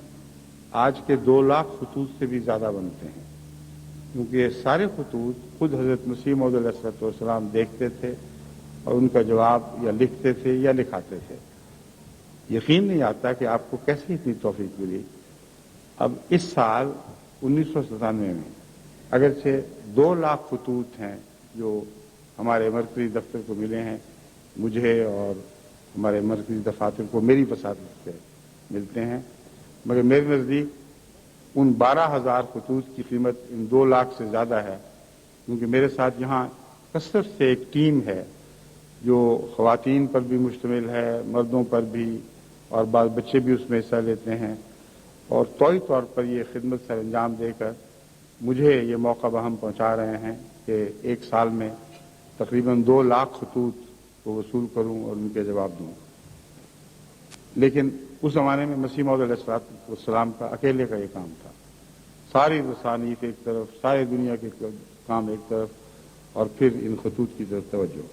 آج کے 2 لاکھ خطوط سے بھی زیادہ بنتے ہیں، کیونکہ یہ سارے خطوط خود حضرت مسیح موعود علیہ السلام دیکھتے تھے اور ان کا جواب یا لکھتے تھے یا لکھاتے تھے۔ یقین نہیں آتا کہ آپ کو کیسے اتنی توفیق ملی۔ اب اس سال 1997 میں اگرچہ 2 لاکھ خطوط ہیں جو ہمارے مرکزی دفتر کو ملے ہیں، مجھے اور ہمارے مرکزی دفاتر کو میری وساطت سے ملتے ہیں، مگر میرے نزدیک ان 12,000 خطوط کی قیمت ان 2 لاکھ سے زیادہ ہے، کیونکہ میرے ساتھ یہاں کثرت سے ایک ٹیم ہے جو خواتین پر بھی مشتمل ہے، مردوں پر بھی، اور بعض بچے بھی اس میں حصہ لیتے ہیں، اور طوعی طور پر یہ خدمت سر انجام دے کر مجھے یہ موقع بہم پہنچا رہے ہیں کہ ایک سال میں تقریباً 2 لاکھ خطوط کو وصول کروں اور ان کے جواب دوں۔ لیکن اس زمانے میں مسیح موعود علیہ السلام کا اکیلے کا یہ کام تھا، ساری تصانیف ایک طرف، ساری دنیا کے کام ایک طرف، اور پھر ان خطوط کی طرف توجہ۔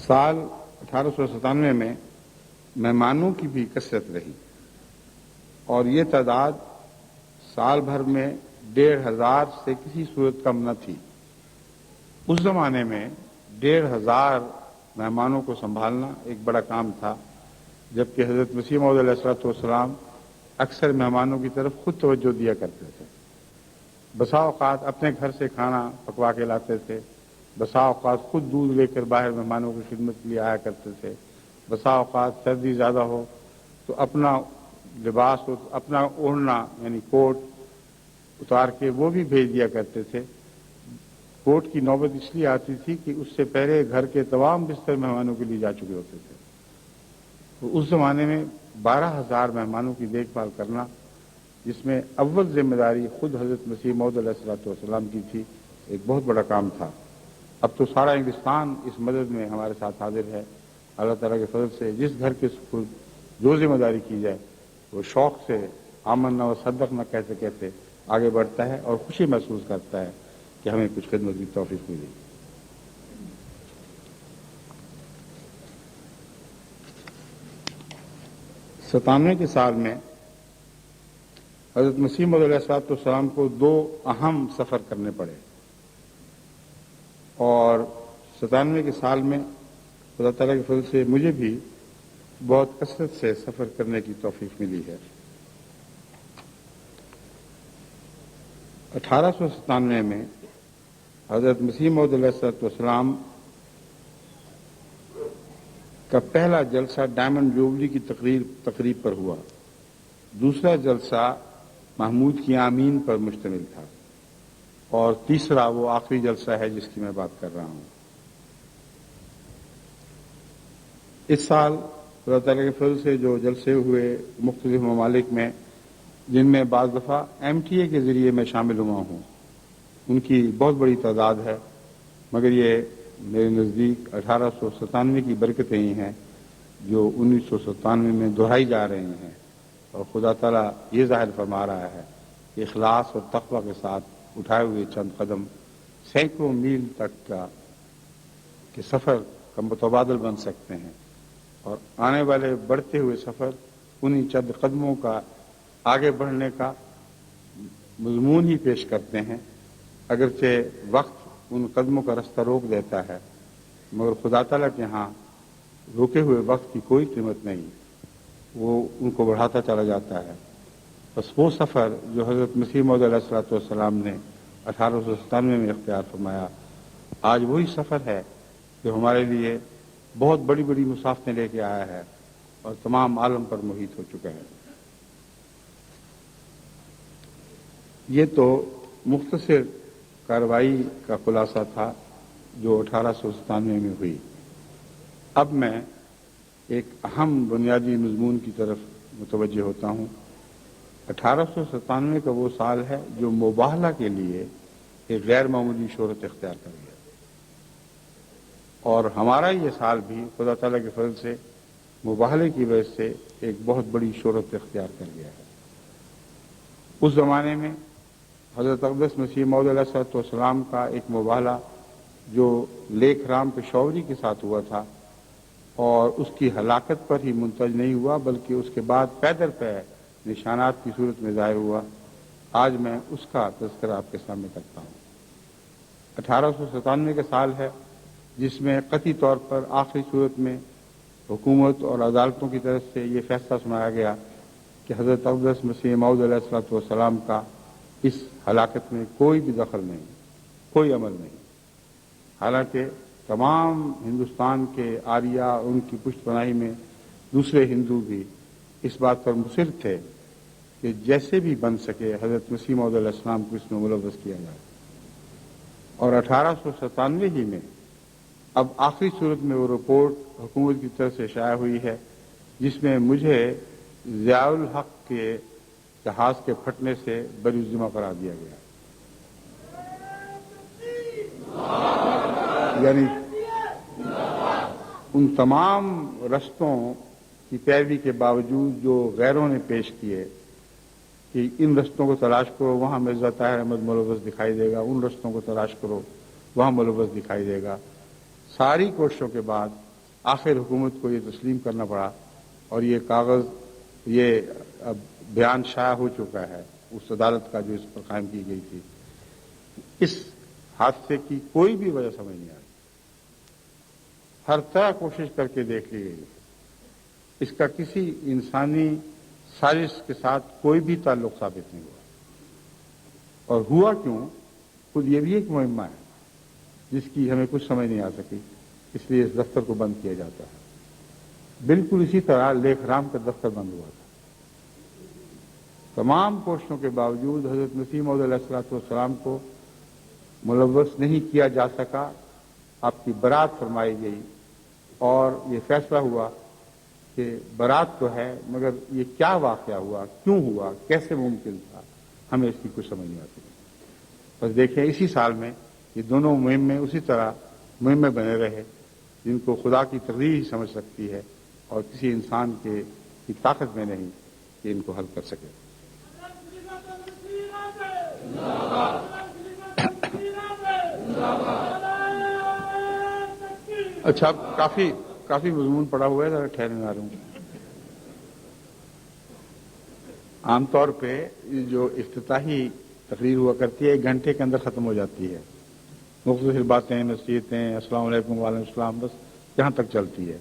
سال 1897 میں مہمانوں کی بھی کثرت رہی اور یہ تعداد سال بھر میں 1,500 سے کسی صورت کم نہ تھی۔ اس زمانے میں 1,500 مہمانوں کو سنبھالنا ایک بڑا کام تھا، جبکہ حضرت مسیح موعود علیہ السلام اکثر مہمانوں کی طرف خود توجہ دیا کرتے تھے۔ بسا اوقات اپنے گھر سے کھانا پکوا کے لاتے تھے، بسا اوقات خود دودھ لے کر باہر مہمانوں کی خدمت کے لیے آیا کرتے تھے، بسا اوقات سردی زیادہ ہو تو اپنا لباس، اپنا اوڑھنا یعنی کوٹ اتار کے وہ بھی بھیج دیا کرتے تھے۔ کوٹ کی نوبت اس لیے آتی تھی کہ اس سے پہلے گھر کے تمام بستر مہمانوں کے لیے جا چکے ہوتے تھے۔ تو اس زمانے میں 12,000 مہمانوں کی دیکھ بھال کرنا، جس میں اول ذمہ داری خود حضرت مسیح موعود علیہ السلام کی تھی، ایک بہت بڑا کام تھا۔ اب تو سارا ہندوستان اس مدد میں ہمارے ساتھ حاضر ہے۔ اللہ تعالیٰ کے فضل سے جس گھر کے سپرد جو ذمہ داری کی جائے وہ شوق سے آمنا و صدق نہ کہتے کہتے آگے بڑھتا ہے اور خوشی محسوس کرتا ہے کہ ہمیں کچھ خدمت کی توفیق ملی۔ ستانوے کے سال میں حضرت مسیح موعود علیہ السلام کو 2 اہم سفر کرنے پڑے، اور 97 کے سال میں خدا تعالیٰ کے فضل سے مجھے بھی بہت کثرت سے سفر کرنے کی توفیق ملی ہے۔ 1897 میں حضرت مسیح موعود علیہ السلام کا پہلا جلسہ ڈائمنڈ جوبلی کی تقریب پر ہوا، دوسرا جلسہ محمود کی آمین پر مشتمل تھا، اور تیسرا وہ آخری جلسہ ہے جس کی میں بات کر رہا ہوں۔ اس سال خدا تعالیٰ کے فضل سے جو جلسے ہوئے مختلف ممالک میں، جن میں بعض دفعہ MTA کے ذریعے میں شامل ہوا ہوں، ان کی بہت بڑی تعداد ہے، مگر یہ میرے نزدیک 1897 کی برکتیں ہی ہیں جو 1997 میں دہرائی جا رہی ہیں، اور خدا تعالیٰ یہ ظاہر فرما رہا ہے کہ اخلاص اور تقوی کے ساتھ اٹھائے ہوئے چند قدم سینکڑوں میل تک کا کہ سفر کا متبادل بن سکتے ہیں، اور آنے والے بڑھتے ہوئے سفر انہی چند قدموں کا آگے بڑھنے کا مضمون ہی پیش کرتے ہیں۔ اگرچہ وقت ان قدموں کا رستہ روک دیتا ہے، مگر خدا تعالیٰ کے ہاں روکے ہوئے وقت کی کوئی قیمت نہیں، وہ ان کو بڑھاتا چلا جاتا ہے۔ بس وہ سفر جو حضرت مسیح موعود علیہ السلام نے 1897 میں اختیار فرمایا، آج وہی سفر ہے جو ہمارے لیے بہت بڑی بڑی مسافتیں لے کے آیا ہے اور تمام عالم پر محیط ہو چکا ہے۔ یہ تو مختصر کارروائی کا خلاصہ تھا جو 1897 میں ہوئی۔ اب میں ایک اہم بنیادی مضمون کی طرف متوجہ ہوتا ہوں۔ 1897 کا وہ سال ہے جو مباہلہ کے لیے ایک غیر معمولی شہرت اختیار کر گیا، اور ہمارا یہ سال بھی خدا تعالیٰ کے فضل سے مباہلے کی وجہ سے ایک بہت بڑی شہرت اختیار کر گیا ہے۔ اس زمانے میں حضرت اقدس مسیح موعود علیہ السلام کا ایک مباہلہ جو لیکھ رام پشاوری کے ساتھ ہوا تھا اور اس کی ہلاکت پر ہی منتج نہیں ہوا بلکہ اس کے بعد پے در پے نشانات کی صورت میں ظاہر ہوا، آج میں اس کا تذکرہ آپ کے سامنے کرتا ہوں۔ 1897 کا سال ہے جس میں قطعی طور پر آخری صورت میں حکومت اور عدالتوں کی طرف سے یہ فیصلہ سنایا گیا کہ حضرت اقدس مسیح موعود علیہ الصلوۃ والسلام کا اس ہلاکت میں کوئی بھی دخل نہیں، کوئی عمل نہیں، حالانکہ تمام ہندوستان کے آریہ ان کی پشت پناہی میں دوسرے ہندو بھی اس بات پر مصر تھے کہ جیسے بھی بن سکے حضرت مسیح موعود علیہ السلام کو اس میں ملوث کیا جائے۔ اور 1897 ہی میں اب آخری صورت میں وہ رپورٹ حکومت کی طرف سے شائع ہوئی ہے جس میں مجھے ضیاء الحق کے جہاز کے پھٹنے سے بری ذمہ قرار دیا گیا، یعنی ان تمام رستوں کی پیروی کے باوجود جو غیروں نے پیش کیے کہ ان رستوں کو تلاش کرو وہاں مرزا طاہر احمد ملوث دکھائی دے گا، ان رستوں کو تلاش کرو وہاں ملوث دکھائی دے گا، ساری کوششوں کے بعد آخر حکومت کو یہ تسلیم کرنا پڑا اور یہ کاغذ، یہ بیان شائع ہو چکا ہے اس عدالت کا جو اس پر قائم کی گئی تھی۔ اس حادثے کی کوئی بھی وجہ سمجھ نہیں آئی، ہر طرح کوشش کر کے دیکھ لی گئی، اس کا کسی انسانی سازش کے ساتھ کوئی بھی تعلق ثابت نہیں ہوا، اور ہوا کیوں خود یہ بھی ایک مہمہ ہے جس کی ہمیں کچھ سمجھ نہیں آ سکی، اس لیے اس دفتر کو بند کیا جاتا ہے۔ بالکل اسی طرح لیکھ رام کا دفتر بند ہوا تھا، تمام کوششوں کے باوجود حضرت مسیح موعود علیہ الصلوۃ والسلام کو ملوث نہیں کیا جا سکا، آپ کی برات فرمائی گئی اور یہ فیصلہ ہوا کہ برات تو ہے مگر یہ کیا واقعہ ہوا، کیوں ہوا، کیسے ممکن تھا، ہمیں اس کی کچھ سمجھ نہیں آتی۔ بس دیکھیں اسی سال میں یہ دونوں مہمیں اسی طرح مہمیں بنے رہے جن کو خدا کی تقدیر ہی سمجھ سکتی ہے اور کسی انسان کی طاقت میں نہیں کہ ان کو حل کر سکے۔ اچھا، کافی مضمون پڑا ہوا ہے، ذرا ٹھہرنے آ رہا ہوں۔ عام طور پہ جو افتتاحی تقریر ہوا کرتی ہے 1 گھنٹے کے اندر ختم ہو جاتی ہے، مختصر باتیں، نصیحتیں، السلام علیکم وعلیکم السلام، بس یہاں تک چلتی ہے۔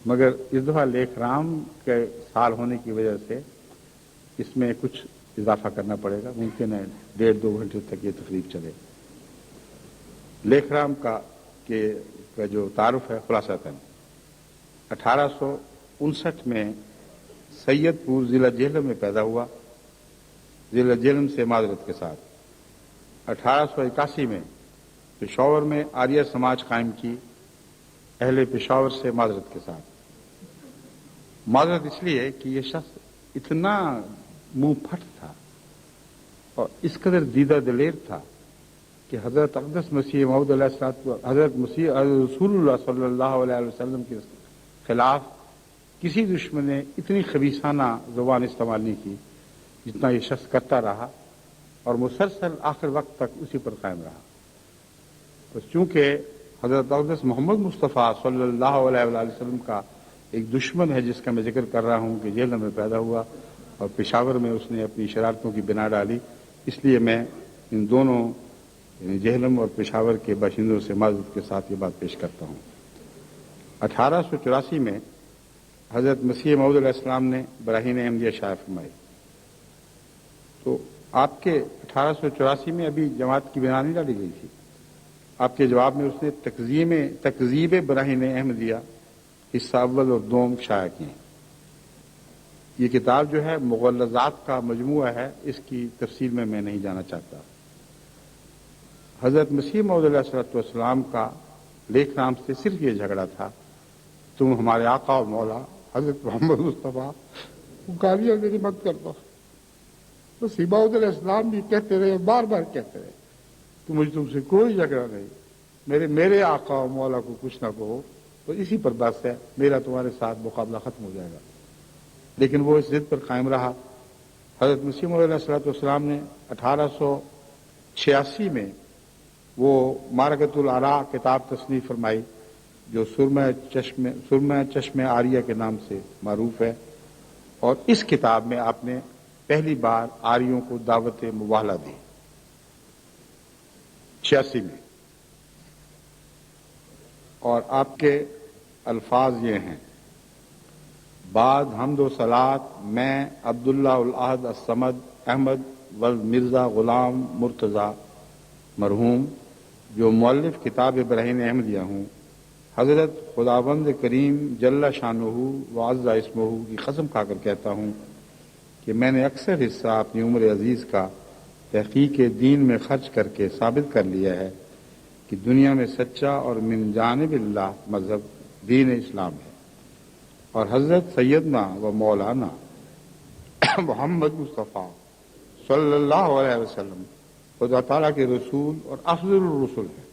مگر اس دفعہ لیکھ رام کے سال ہونے کی وجہ سے اس میں کچھ اضافہ کرنا پڑے گا، ممکن ہے 1.5-2 گھنٹے تک یہ تقریب چلے۔ لیکھ رام کا جو تعارف ہے خلاصتاً 1859 میں سید پور ضلع جہلم میں پیدا ہوا، ضلع جہلم سے معذرت کے ساتھ۔ 1881 میں پشاور میں آریہ سماج قائم کی، اہل پشاور سے معذرت کے ساتھ۔ معذرت اس لیے کہ یہ شخص اتنا منہ پھٹ تھا اور اس قدر دیدہ دلیر تھا کہ حضرت اقدس مسیح موعود علیہ الصلوۃ حضرت رسول اللہ صلی اللہ علیہ وسلم کے خلاف کسی دشمن نے اتنی خبیثانہ زبان استعمال نہیں کی جتنا یہ شخص کرتا رہا، اور مسلسل آخر وقت تک اسی پر قائم رہا۔ بس چونکہ حضرت اقدس محمد مصطفیٰ صلی اللہ علیہ وسلم کا ایک دشمن ہے جس کا میں ذکر کر رہا ہوں کہ جہلم میں پیدا ہوا اور پشاور میں اس نے اپنی شرارتوں کی بنا ڈالی، اس لیے میں ان دونوں یعنی جہلم اور پشاور کے باشندوں سے معذرت کے ساتھ یہ بات پیش کرتا ہوں۔ 1884 میں حضرت مسیح موعود علیہ السلام نے براہین احمدیہ شائع فرمائی، تو آپ کے 1884 میں ابھی جماعت کی بنا نہیں ڈالی گئی تھی، آپ کے جواب میں اس نے تکذیب براہین احمدیہ حصہ اول اور دوم شائع کیے۔ یہ کتاب جو ہے مغلظات کا مجموعہ ہے، اس کی تفصیل میں نہیں جانا چاہتا۔ حضرت مسیح موعود علیہ الصلوۃ والسلام کا لیکھ رام سے صرف یہ جھگڑا تھا، تم ہمارے آقا اور مولا حضرت محمد مصطفیٰ کو گالیاں میری مت کر دو۔ مسیح موعود علیہ السلام بھی کہتے رہے، بار بار کہتے رہے تو مجھے تم سے کوئی جھگڑا نہیں، میرے آقا اور مولا کو کچھ نہ کہو، تو اسی پر بس ہے، میرا تمہارے ساتھ مقابلہ ختم ہو جائے گا۔ لیکن وہ اس ضد پر قائم رہا۔ حضرت مسیح موعود علیہ الصلوۃ والسلام نے 1886 میں وہ معرکۃ العراء کتاب تصنیف فرمائی جو سرمہ چشم آریہ کے نام سے معروف ہے، اور اس کتاب میں آپ نے پہلی بار آریوں کو دعوت مباہلہ دی 86 میں، اور آپ کے الفاظ یہ ہیں: بعد حمد و صلات میں عبداللہ الاحد الصمد احمد ولد مرزا غلام مرتضی مرحوم، جو مؤلف کتاب براہین احمدیہ ہوں، حضرت خداوند کریم جل شانہ وعز اسمہ کی قسم کھا کر کہتا ہوں کہ میں نے اکثر حصہ اپنی عمر عزیز کا تحقیق دین میں خرچ کر کے ثابت کر لیا ہے کہ دنیا میں سچا اور من جانب اللہ مذہب دین اسلام ہے، اور حضرت سیدنا و مولانا محمد مصطفیٰ صلی اللہ علیہ وسلم خدا تعالیٰ کے رسول اور افضل الرسل ہے،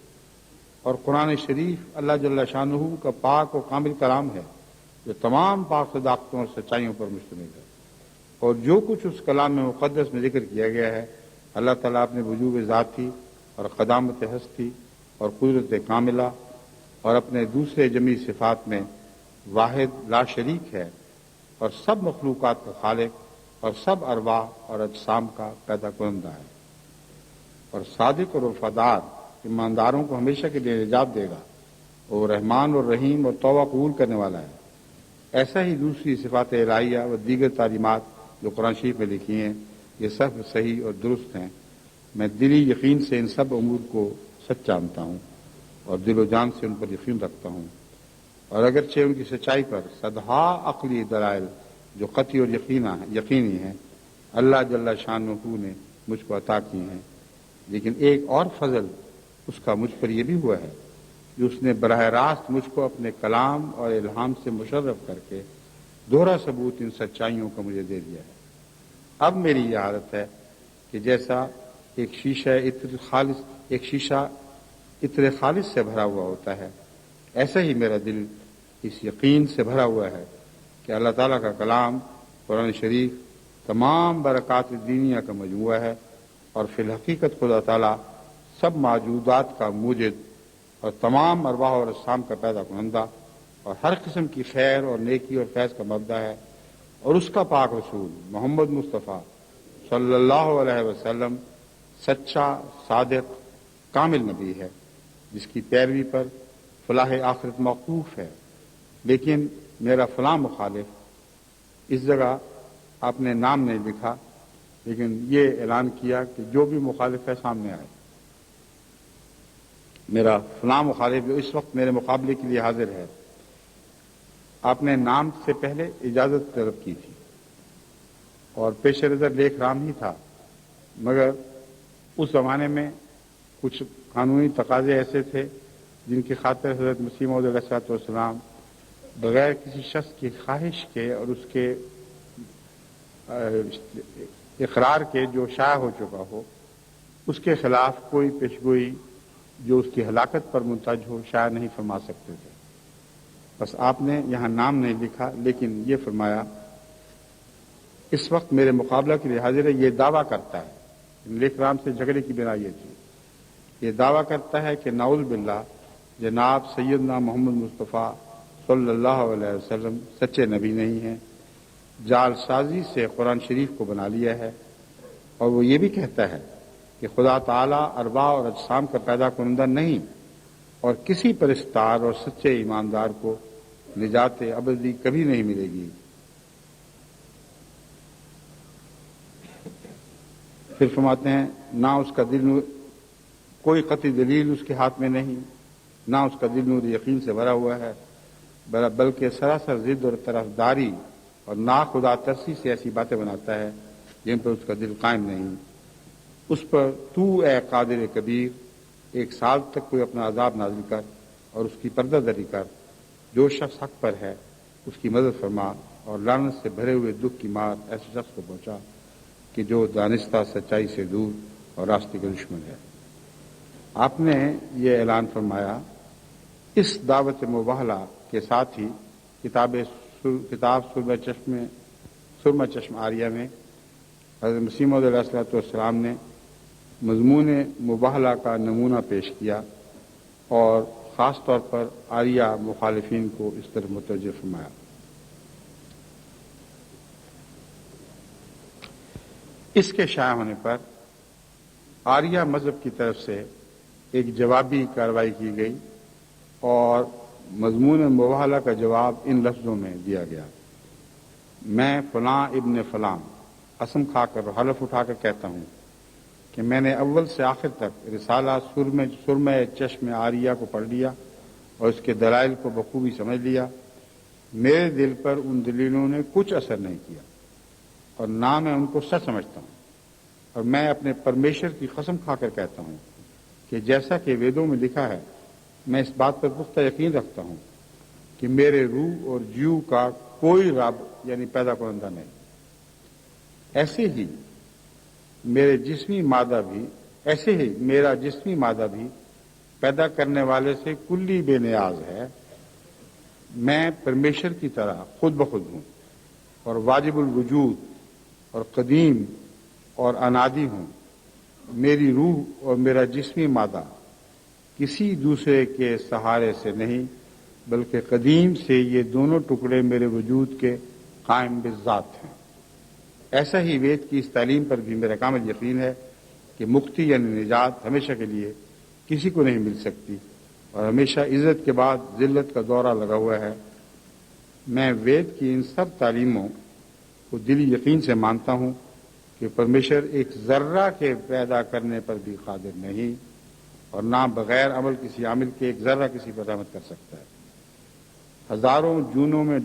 اور قرآن شریف اللہ جل شانہ کا پاک و کامل کلام ہے جو تمام پاک صداقتوں اور سچائیوں پر مشتمل ہے، اور جو کچھ اس کلام میں مقدس میں ذکر کیا گیا ہے اللہ تعالیٰ اپنے وجوب ذاتی اور قدامت ہستی اور قدرت کاملہ اور اپنے دوسرے جمی صفات میں واحد لا شریک ہے، اور سب مخلوقات کا خالق اور سب ارواح اور اجسام کا پیدا کنندہ ہے، اور صادق اور وفادار ایمانداروں کو ہمیشہ کے لیے نجات دے گا، وہ رحمان اور رحیم اور توبہ قبول کرنے والا ہے۔ ایسا ہی دوسری صفات الہیہ و دیگر تعلیمات جو قرآن شریف میں لکھی ہیں یہ سب صحیح اور درست ہیں۔ میں دلی یقین سے ان سب امور کو سچ جانتا ہوں اور دل و جان سے ان پر یقین رکھتا ہوں، اور اگرچہ ان کی سچائی پر صدہا عقلی دلائل جو قطعی اور یقینی ہیں اللہ جل شانہ نے مجھ کو عطا کی ہیں، لیکن ایک اور فضل اس کا مجھ پر یہ بھی ہوا ہے کہ اس نے براہ راست مجھ کو اپنے کلام اور الہام سے مشرف کر کے دوہرا ثبوت ان سچائیوں کا مجھے دے دیا ہے۔ اب میری یہ حالت ہے کہ جیسا ایک شیشہ عطر خالص سے بھرا ہوا ہوتا ہے، ایسا ہی میرا دل اس یقین سے بھرا ہوا ہے کہ اللہ تعالیٰ کا کلام قرآن شریف تمام برکات دینیہ کا مجموعہ ہے، اور فی الحقیقت خدا تعالیٰ سب موجودات کا موجد اور تمام ارواح اور اجسام کا پیدا کنندہ اور ہر قسم کی خیر اور نیکی اور فیض کا مبدأ ہے، اور اس کا پاک رسول محمد مصطفیٰ صلی اللہ علیہ وسلم سچا صادق کامل نبی ہے جس کی پیروی پر فلاح آخرت موقوف ہے۔ لیکن میرا فلاں مخالف، اس جگہ آپ نے نام نہیں لکھا لیکن یہ اعلان کیا کہ جو بھی مخالف ہے سامنے آئے، میرا فلاں مخالف جو اس وقت میرے مقابلے کے لیے حاضر ہے، آپ نے نام سے پہلے اجازت طلب کی تھی اور پیش نظر لکھ رہا نہیں تھا، مگر اس زمانے میں کچھ قانونی تقاضے ایسے تھے جن کی خاطر حضرت مسیح موعود علیہ الصلوۃ والسلام بغیر کسی شخص کی خواہش کے اور اس کے اقرار کے جو شائع ہو چکا ہو اس کے خلاف کوئی پیشگوئی جو اس کی ہلاکت پر منتج ہو شائع نہیں فرما سکتے تھے۔ بس آپ نے یہاں نام نہیں لکھا لیکن یہ فرمایا اس وقت میرے مقابلہ کے لیے حاضر ہے، یہ دعویٰ کرتا ہے، لکھ رام سے جھگڑے کی بنا یہ تھی، یہ دعویٰ کرتا ہے کہ نعوذ باللہ جناب سیدنا محمد مصطفیٰ صلی اللہ علیہ وسلم سچے نبی نہیں ہیں، جال سازی سے قرآن شریف کو بنا لیا ہے، اور وہ یہ بھی کہتا ہے کہ خدا تعالیٰ ارواح اور اجسام کا پیدا کنندہ نہیں، اور کسی پرستار اور سچے ایماندار کو نجات ابدی کبھی نہیں ملے گی۔ پھر فرماتے ہیں نہ اس کا دل کوئی قطعی دلیل اس کے ہاتھ میں نہیں، نہ اس کا دل نور یقین سے بھرا ہوا ہے، بلکہ سراسر ضد اور طرفداری اور نا خدا ترسی سے ایسی باتیں بناتا ہے جن پر اس کا دل قائم نہیں۔ اس پر تو اے قادر کبیر 1 سال تک کوئی اپنا عذاب نازل کر اور اس کی پردہ دری کر، جو شخص حق پر ہے اس کی مدد فرما، اور لعنت سے بھرے ہوئے دکھ کی مار ایسے شخص کو پہنچا کہ جو دانستہ سچائی سے دور اور راستے کے دشمن ہے۔ آپ نے یہ اعلان فرمایا۔ اس دعوت مباہلہ کے ساتھ ہی کتاب سرمہ چشم آریہ میں حضرت مسیح موعود علیہ الصلوۃ والسلام نے مضمون مباہلہ کا نمونہ پیش کیا اور خاص طور پر آریہ مخالفین کو اس طرح متوجہ فرمایا۔ اس کے شائع ہونے پر آریہ مذہب کی طرف سے ایک جوابی کارروائی کی گئی اور مضمون مباہلہ کا جواب ان لفظوں میں دیا گیا: میں فلاں ابن فلاں قسم کھا کر حلف اٹھا کر کہتا ہوں کہ میں نے اول سے آخر تک رسالہ سرمہ چشم آریہ کو پڑھ لیا اور اس کے دلائل کو بخوبی سمجھ لیا۔ میرے دل پر ان دلیلوں نے کچھ اثر نہیں کیا اور نہ میں ان کو سچ سمجھتا ہوں، اور میں اپنے پرمیشر کی قسم کھا کر کہتا ہوں کہ جیسا کہ ویدوں میں لکھا ہے، میں اس بات پر پختہ یقین رکھتا ہوں کہ میرے روح اور جیو کا کوئی رب یعنی پیدا کنندہ نہیں، ایسے ہی میرا جسمی مادہ بھی پیدا کرنے والے سے کلی بے نیاز ہے۔ میں پرمیشر کی طرح خود بخود ہوں اور واجب الوجود اور قدیم اور انادی ہوں۔ میری روح اور میرا جسمی مادہ کسی دوسرے کے سہارے سے نہیں، بلکہ قدیم سے یہ دونوں ٹکڑے میرے وجود کے قائم بذات ہیں۔ ایسا ہی وید کی اس تعلیم پر بھی میرا کامل یقین ہے کہ مکتی یعنی نجات ہمیشہ کے لیے کسی کو نہیں مل سکتی اور ہمیشہ عزت کے بعد ذلت کا دورہ لگا ہوا ہے۔ میں وید کی ان سب تعلیموں کو دلی یقین سے مانتا ہوں کہ پرمیشر ایک ذرہ کے پیدا کرنے پر بھی قادر نہیں اور نہ بغیر عمل کسی عامل کے ایک ذرہ کسی پر رحمت کر سکتا ہے۔ بغیر ہزاروں جونوں میں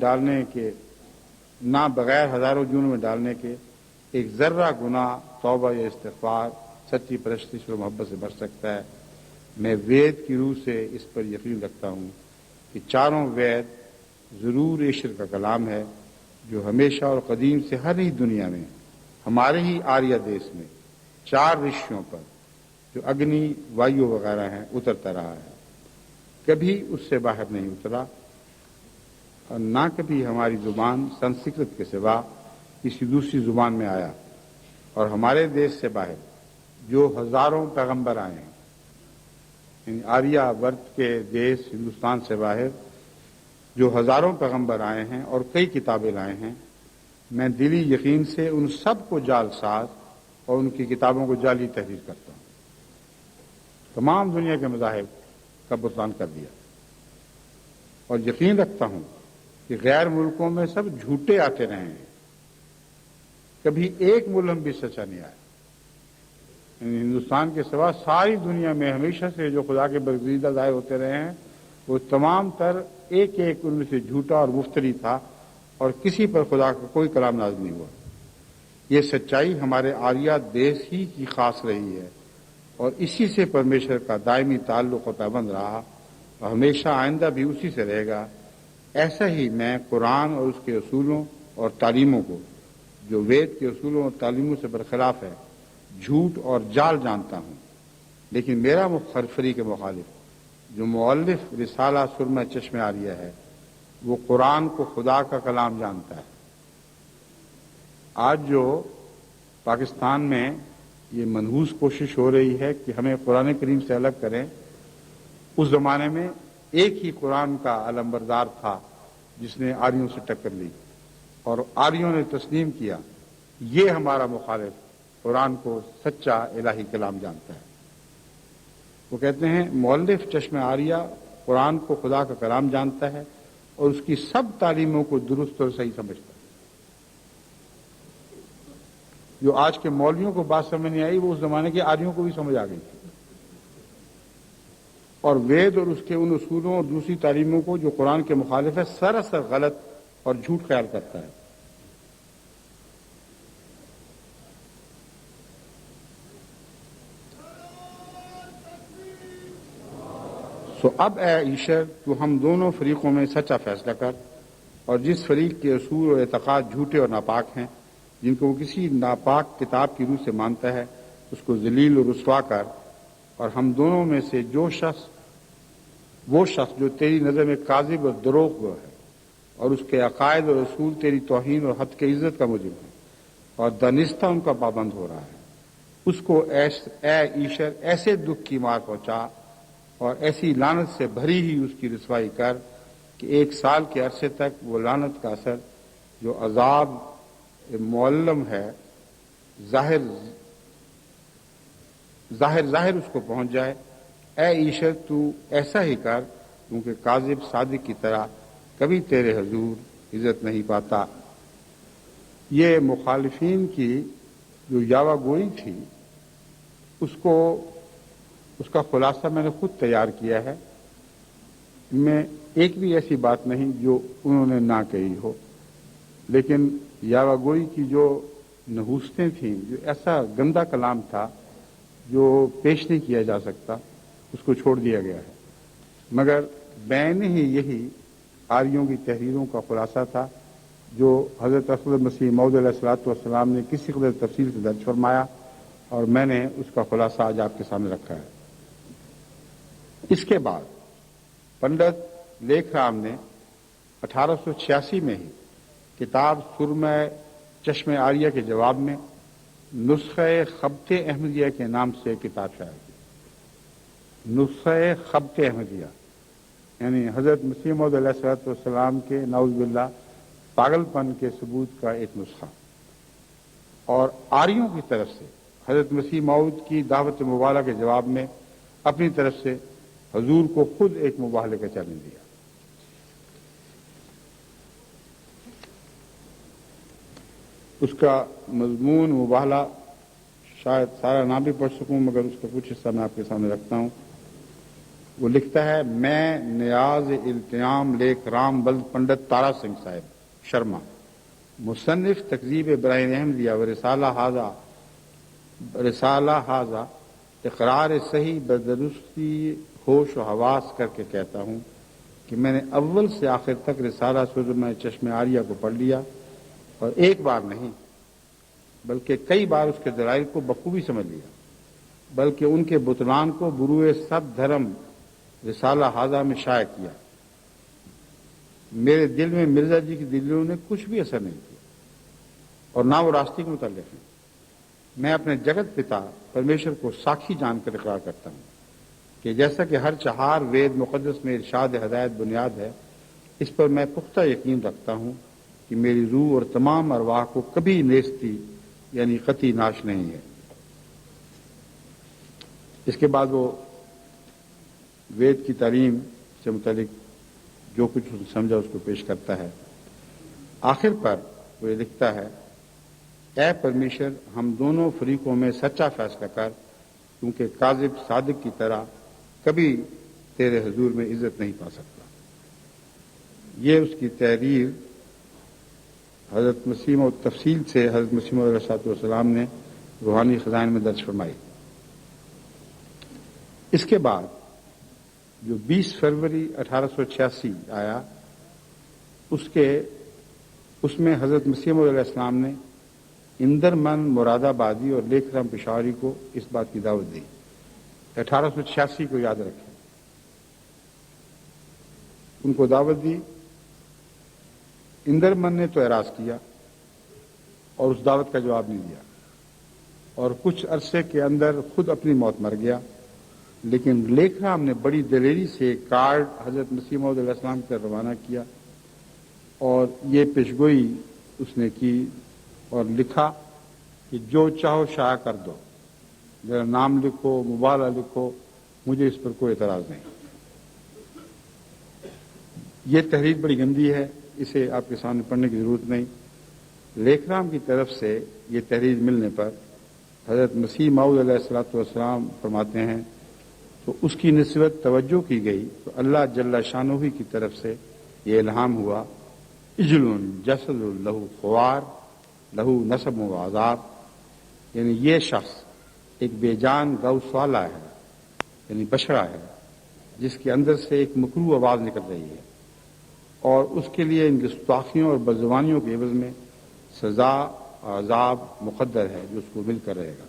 ڈالنے کے ایک ذرہ گناہ توبہ یا استغفار سچی پرستش اور محبت سے بچ سکتا ہے۔ میں وید کی روح سے اس پر یقین رکھتا ہوں کہ چاروں وید ضرور ایشور کا کلام ہے، جو ہمیشہ اور قدیم سے ہر ہی دنیا میں ہمارے ہی آریہ دیش میں 4 رشیوں پر جو اگنی، وایو وغیرہ ہیں اترتا رہا ہے، کبھی اس سے باہر نہیں اترا اور نہ کبھی ہماری زبان سنسکرت کے سوا کسی دوسری زبان میں آیا، اور ہمارے دیش سے باہر جو ہزاروں پیغمبر آئے ہیں، یعنی آریہ ورت کے دیش ہندوستان سے باہر جو ہزاروں پیغمبر آئے ہیں اور کئی کتابیں لائے ہیں، میں دلی یقین سے ان سب کو جال ساز اور ان کی کتابوں کو جعلی تحریر کرتا ہوں۔ تمام دنیا کے مذاہب کا بطلان کر دیا اور یقین رکھتا ہوں کہ غیر ملکوں میں سب جھوٹے آتے رہے ہیں، کبھی ایک ملہم بھی سچا نہیں آیا۔ یعنی ہندوستان کے سوا ساری دنیا میں ہمیشہ سے جو خدا کے برگزیدہ ظاہر ہوتے رہے ہیں، وہ تمام تر ایک ان میں سے جھوٹا اور مفتری تھا اور کسی پر خدا کا کوئی کلام نازل نہیں ہوا۔ یہ سچائی ہمارے آریہ دیش ہی کی خاص رہی ہے اور اسی سے پرمیشر کا دائمی تعلق و پیوند رہا اور ہمیشہ آئندہ بھی اسی سے رہے گا۔ ایسا ہی میں قرآن اور اس کے اصولوں اور تعلیموں کو، جو وید کے اصولوں اور تعلیموں سے برخلاف ہے، جھوٹ اور جال جانتا ہوں، لیکن میرا فریق مخالف جو مؤلف رسالہ سرمہ چشم آریہ ہے، وہ قرآن کو خدا کا کلام جانتا ہے۔ آج جو پاکستان میں یہ منحوس کوشش ہو رہی ہے کہ ہمیں قرآن کریم سے الگ کریں، اس زمانے میں ایک ہی قرآن کا علمبردار تھا جس نے آریوں سے ٹکر لی اور آریوں نے تسلیم کیا یہ ہمارا مخالف قرآن کو سچا الہی کلام جانتا ہے۔ وہ کہتے ہیں مؤلف چشم آریہ قرآن کو خدا کا کلام جانتا ہے اور اس کی سب تعلیموں کو درست اور صحیح سمجھتا ہے۔ جو آج کے مولویوں کو بات سمجھ نہیں آئی، وہ اس زمانے کے آریوں کو بھی سمجھ آ گئی تھی، اور وید اور اس کے ان اصولوں اور دوسری تعلیموں کو جو قرآن کے مخالف ہے سراسر غلط اور جھوٹ خیال کرتا ہے۔ اب اے ایشور، تو ہم دونوں فریقوں میں سچا فیصلہ کر، اور جس فریق کے اصول اور اعتقاد جھوٹے اور ناپاک ہیں، جن کو وہ کسی ناپاک کتاب کی روح سے مانتا ہے، اس کو ذلیل اور رسوا کر، اور ہم دونوں میں سے وہ شخص جو تیری نظر میں کاذب اور دروغ گو ہے اور اس کے عقائد اور اصول تیری توہین اور حد کے عزت کا موجب ہے اور دانستہ ان کا پابند ہو رہا ہے، اس کو اے ایشر ایسے دکھ کی مار پہنچا اور ایسی لعنت سے بھری ہی اس کی رسوائی کر کہ 1 سال کے عرصے تک وہ لعنت کا اثر جو عذاب معلم ہے ظاہر اس کو پہنچ جائے۔ اے ایشر تو ایسا ہی کر، کیونکہ کاذب صادق کی طرح کبھی تیرے حضور عزت نہیں پاتا۔ یہ مخالفین کی جو یاوہ گوئی تھی اس کا خلاصہ میں نے خود تیار کیا ہے۔ ان میں ایک بھی ایسی بات نہیں جو انہوں نے نہ کہی ہو، لیکن یاوہ گوئی کی جو نحوستیں تھیں، جو ایسا گندا کلام تھا جو پیش نہیں کیا جا سکتا، اس کو چھوڑ دیا گیا ہے۔ مگر بین ہی یہی آریوں کی تحریروں کا خلاصہ تھا جو حضرت اقدس مسیح موعود علیہ الصلوۃ والسلام نے کسی قدر تفصیل سے درج فرمایا، اور میں نے اس کا خلاصہ آج آپ کے سامنے رکھا ہے۔ اس کے بعد پنڈت لیکھ رام نے 1886 میں ہی کتاب سرمہ چشم آریہ کے جواب میں نسخہ خبط احمدیہ کے نام سے کتاب شائع کی۔ نسخہ خبط احمدیہ یعنی حضرت مسیح موعود علیہ الصلوۃ والسلام کے نعوذ باللہ پاگل پن کے ثبوت کا ایک نسخہ، اور آریوں کی طرف سے حضرت مسیح موعود کی دعوت مبالغہ کے جواب میں اپنی طرف سے حضور کو خود ایک مباہلے کا چیلنج دیا۔ اس کا مضمون مباہلہ شاید سارا نہ بھی پڑھ سکوں، مگر اس کا کچھ حصہ میں آپ کے سامنے رکھتا ہوں۔ وہ لکھتا ہے، میں نیاز التیام لیک رام بلد پنڈت تارا سنگھ صاحب شرما، مصنف تکذیب ابراہیم احمدیہ و رسالہ حاضہ اقرار صحیح بدرستی ہوش و حواس کر کے کہتا ہوں کہ میں نے اول سے آخر تک رسالہ سرمہ چشم آریہ کو پڑھ لیا، اور ایک بار نہیں بلکہ کئی بار اس کے دلائل کو بخوبی سمجھ لیا، بلکہ ان کے بطلان کو بروئے سب دھرم رسالہ حاضہ میں شائع کیا۔ میرے دل میں مرزا جی کی دلیلوں نے کچھ بھی اثر نہیں کیا، اور نہ وہ راستے کے متعلق ہیں۔ میں اپنے جگت پتا پرمیشور کو ساکھی جان کر اقرار کرتا ہوں کہ جیسا کہ ہر چہار وید مقدس میں ارشاد ہدایت بنیاد ہے، اس پر میں پختہ یقین رکھتا ہوں کہ میری روح اور تمام ارواح کو کبھی نیستی یعنی قطعی ناش نہیں ہے۔ اس کے بعد وہ وید کی تعلیم سے متعلق جو کچھ سمجھا اس کو پیش کرتا ہے۔ آخر پر وہ یہ لکھتا ہے، اے پرمیشور، ہم دونوں فریقوں میں سچا فیصلہ کر، کیونکہ کاذب صادق کی طرح کبھی تیرے حضور میں عزت نہیں پا سکتا۔ یہ اس کی تحریر حضرت مسیح موعود تفصیل سے حضرت مسیح موعود علیہ الصلوۃ والسلام نے روحانی خزائن میں درج فرمائی۔ اس کے بعد جو 20 فروری 1886 آیا، اس میں حضرت مسیح موعود علیہ السلام نے اندر من مراد آبادی اور لیکھ رام پشاوری کو اس بات کی دعوت دی۔ 1886 کو یاد رکھیں، ان کو دعوت دی۔ اندر من نے تو اعراض کیا اور اس دعوت کا جواب نہیں دیا، اور کچھ عرصے کے اندر خود اپنی موت مر گیا۔ لیکن لیکھ رام نے بڑی دلیری سے کارڈ حضرت مسیح موعود علیہ السلام کا روانہ کیا، اور یہ پیشگوئی اس نے کی اور لکھا کہ جو چاہو شائع کر دو، میرا نام لکھو، مبالغہ لکھو، مجھے اس پر کوئی اعتراض نہیں۔ یہ تحریر بڑی گندی ہے، اسے آپ کے سامنے پڑھنے کی ضرورت نہیں۔ لیکھ رام کی طرف سے یہ تحریر ملنے پر حضرت مسیح موعود علیہ الصلوۃ والسلام فرماتے ہیں تو اس کی نسبت توجہ کی گئی تو اللہ جل شانہ کی طرف سے یہ الہام ہوا، اجلن جسد لہو خوار لہو نسب و عذاب، یعنی یہ شخص ایک بے جان گوسالہ ہے، یعنی بشرا ہے جس کے اندر سے ایک مکروہ آواز نکل رہی ہے، اور اس کے لیے ان گستاخیوں اور بدزبانیوں کے عوض میں سزا عذاب مقدر ہے جو اس کو مل کر رہے گا۔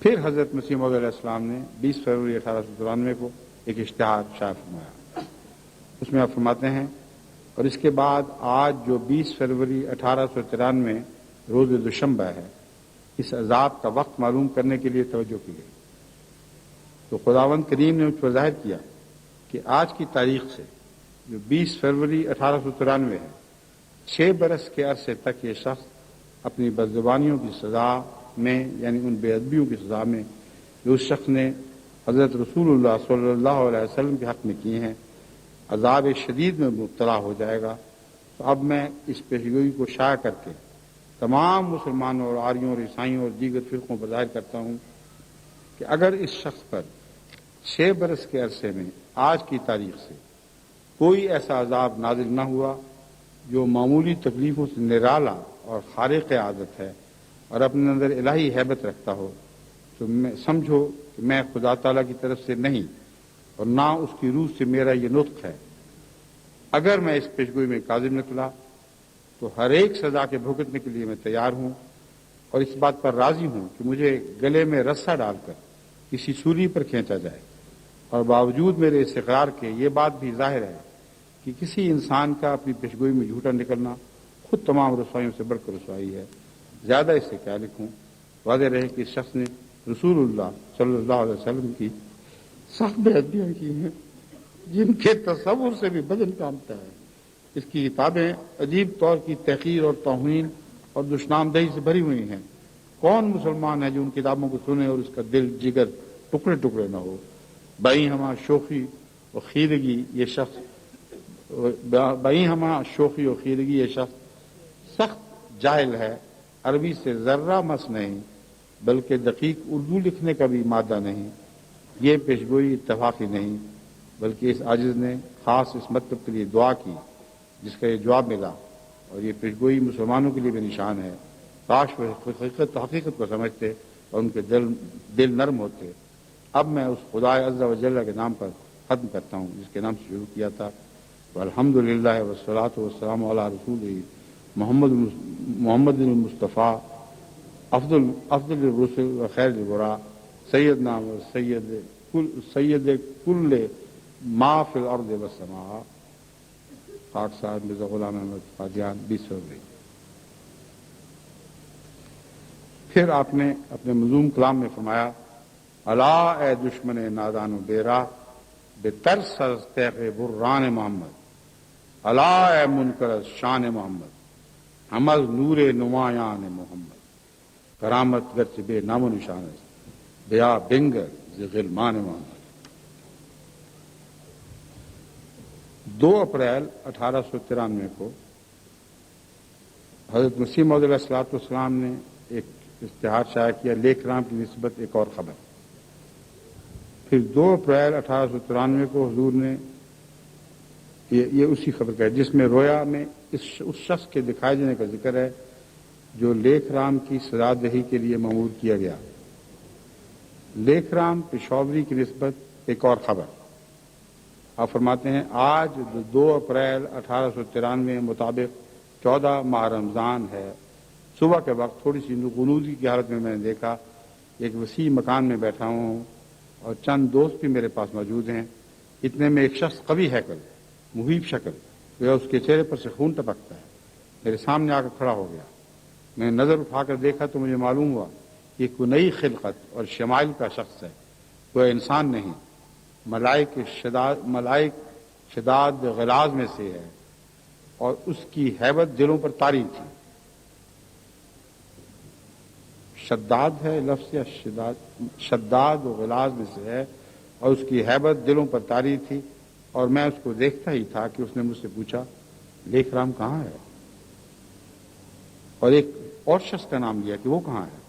پھر حضرت مسیح موعود علیہ السلام نے 20 فروری 1893 کو ایک اشتہار شائع فرمایا۔ اس میں آپ فرماتے ہیں، اور اس کے بعد آج جو 20 فروری 1893 روز دوشنبہ ہے، اس عذاب کا وقت معلوم کرنے کے لیے توجہ کی گئی۔ تو خداوند کریم نے مجھ پر ظاہر کیا کہ آج کی تاریخ سے جو 20 فروری 1893 ہے، 6 برس کے عرصے تک یہ شخص اپنی بدزبانیوں کی سزا میں، یعنی ان بے ادبیوں کی سزا میں جو اس شخص نے حضرت رسول اللہ صلی اللہ علیہ وسلم کے حق میں کیے ہیں، عذاب شدید میں مبتلا ہو جائے گا۔ تو اب میں اس پیشگوئی کو شائع کر کے تمام مسلمانوں اور آریوں اور عیسائیوں اور دیگر فرقوں پر ظاہر کرتا ہوں کہ اگر اس شخص پر 6 برس کے عرصے میں آج کی تاریخ سے کوئی ایسا عذاب نازل نہ ہوا جو معمولی تکلیفوں سے نرالا اور خارق عادت ہے اور اپنے اندر الہی ہیبت رکھتا ہو، تو میں سمجھو کہ میں خدا تعالیٰ کی طرف سے نہیں اور نہ اس کی روح سے میرا یہ نطق ہے۔ اگر میں اس پیشگوئی میں کاذب نکلا تو ہر ایک سزا کے بھگتنے کے لیے میں تیار ہوں اور اس بات پر راضی ہوں کہ مجھے گلے میں رسا ڈال کر کسی سولی پر کھینچا جائے، اور باوجود میرے اس اقرار کے یہ بات بھی ظاہر ہے کہ کسی انسان کا اپنی پیشگوئی میں جھوٹا نکلنا خود تمام رسوائیوں سے بڑھ کر رسوائی ہے۔ زیادہ اس سے کیا لکھوں، واضح رہے کہ اس شخص نے رسول اللہ صلی اللہ علیہ وسلم کی سخت بے ادبیاں کی ہیں جن کے تصور سے بھی بدن کامتا ہے۔ اس کی کتابیں عجیب طور کی تحقیر اور توہین اور دشنامدہی سے بھری ہوئی ہیں۔ کون مسلمان ہے جو ان کتابوں کو سنے اور اس کا دل جگر ٹکڑے ٹکڑے نہ ہو؟ بئی ہما شوخی اور خیرگی یہ شخص سخت جاہل ہے، عربی سے ذرہ مس نہیں بلکہ دقیق اردو لکھنے کا بھی مادہ نہیں۔ یہ پیشگوئی اتفاقی نہیں بلکہ اس عاجز نے خاص اس مطلب کے لیے دعا کی جس کا یہ جواب ملا، اور یہ پیشگوئی مسلمانوں کے لیے بھی نشان ہے۔ کاش وہ حقیقت کو سمجھتے اور ان کے دل نرم ہوتے۔ اب میں اس خدا عز و جل کے نام پر ختم کرتا ہوں جس کے نام سے شروع کیا تھا۔ الحمدللہ والصلاۃ والسلام علی رسول محمد المصطفیٰ افضل الرسل و خیر الورا سیدنا و سید کل ما فی الارض والسماء۔ خاک صاحب مرزا غلام احمد قادیان 20 فروری۔ پھر آپ نے اپنے مظلوم کلام میں فرمایا، الا اے دشمن نادان و بیرا بے ترس از تیغ بران محمد، الا اے منکر از شان محمد، ہم از نور نمایان محمد، کرامت گرچہ بے نام و نشان است، بیا بنگر ز غلمان محمد۔ 2 اپریل 1893 کو حضرت مسیح موعود علیہ الصلوۃ والسلام نے ایک اشتہار شائع کیا، لیکھ رام کی نسبت ایک اور خبر۔ پھر 2 اپریل 1893 کو حضور نے یہ اسی خبر کا ہے جس میں رویا میں اس شخص کے دکھائے جانے کا ذکر ہے جو لیکھ رام کی سزا دہی کے لیے مأمور کیا گیا۔ لیکھ رام پشاوری کی نسبت ایک اور خبر۔ آپ فرماتے ہیں، آج 2 اپریل 1893 مطابق 14 ماہ رمضان ہے۔ صبح کے وقت تھوڑی سی غنودگی کی حالت میں نے دیکھا ایک وسیع مکان میں بیٹھا ہوں اور چند دوست بھی میرے پاس موجود ہیں۔ اتنے میں ایک شخص قوی ہیکل، محیب شکل، اس کے چہرے پر سے خون ٹپکتا ہے، میرے سامنے آ کر کھڑا ہو گیا۔ میں نے نظر اٹھا کر دیکھا تو مجھے معلوم ہوا کہ کوئی نئی خلقت اور شمائل کا شخص ہے، کوئی انسان نہیں، ملائک شداد غلاظ میں سے ہے، اور اس کی ہیبت دلوں پر طاری تھی۔ شداد ہے لفظ، یا شداد و غلاظ میں سے ہے، اور اس کی ہیبت دلوں پر طاری تھی، اور میں اس کو دیکھتا ہی تھا کہ اس نے مجھ سے پوچھا، لیکھ رام کہاں ہے؟ اور ایک اور شخص کا نام لیا کہ وہ کہاں ہے۔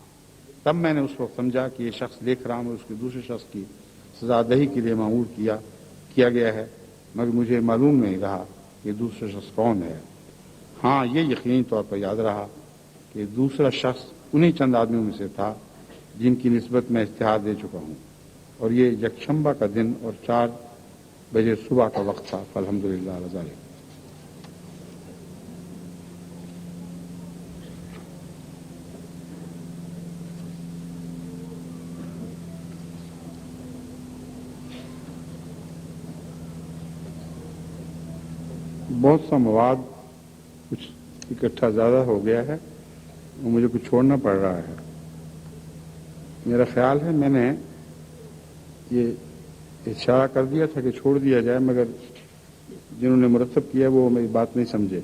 تب میں نے اس وقت سمجھا کہ یہ شخص لیکھ رام اور اس کے دوسرے شخص کی سزا دہی کے لیے مأمور کیا گیا ہے، مگر مجھے معلوم نہیں رہا کہ دوسرا شخص کون ہے۔ ہاں، یہ یقینی طور پر یاد رہا کہ دوسرا شخص انہی چند آدمیوں میں سے تھا جن کی نسبت میں اشتہار دے چکا ہوں، اور یہ یکشنبہ کا دن اور 4 بجے صبح کا وقت تھا۔ الحمدللہ علی ذالک۔ بہت سا مواد کچھ اکٹھا زیادہ ہو گیا ہے اور مجھے کچھ چھوڑنا پڑ رہا ہے۔ میرا خیال ہے میں نے یہ اشارہ کر دیا تھا کہ چھوڑ دیا جائے، مگر جنہوں نے مرتب کیا وہ میری بات نہیں سمجھے۔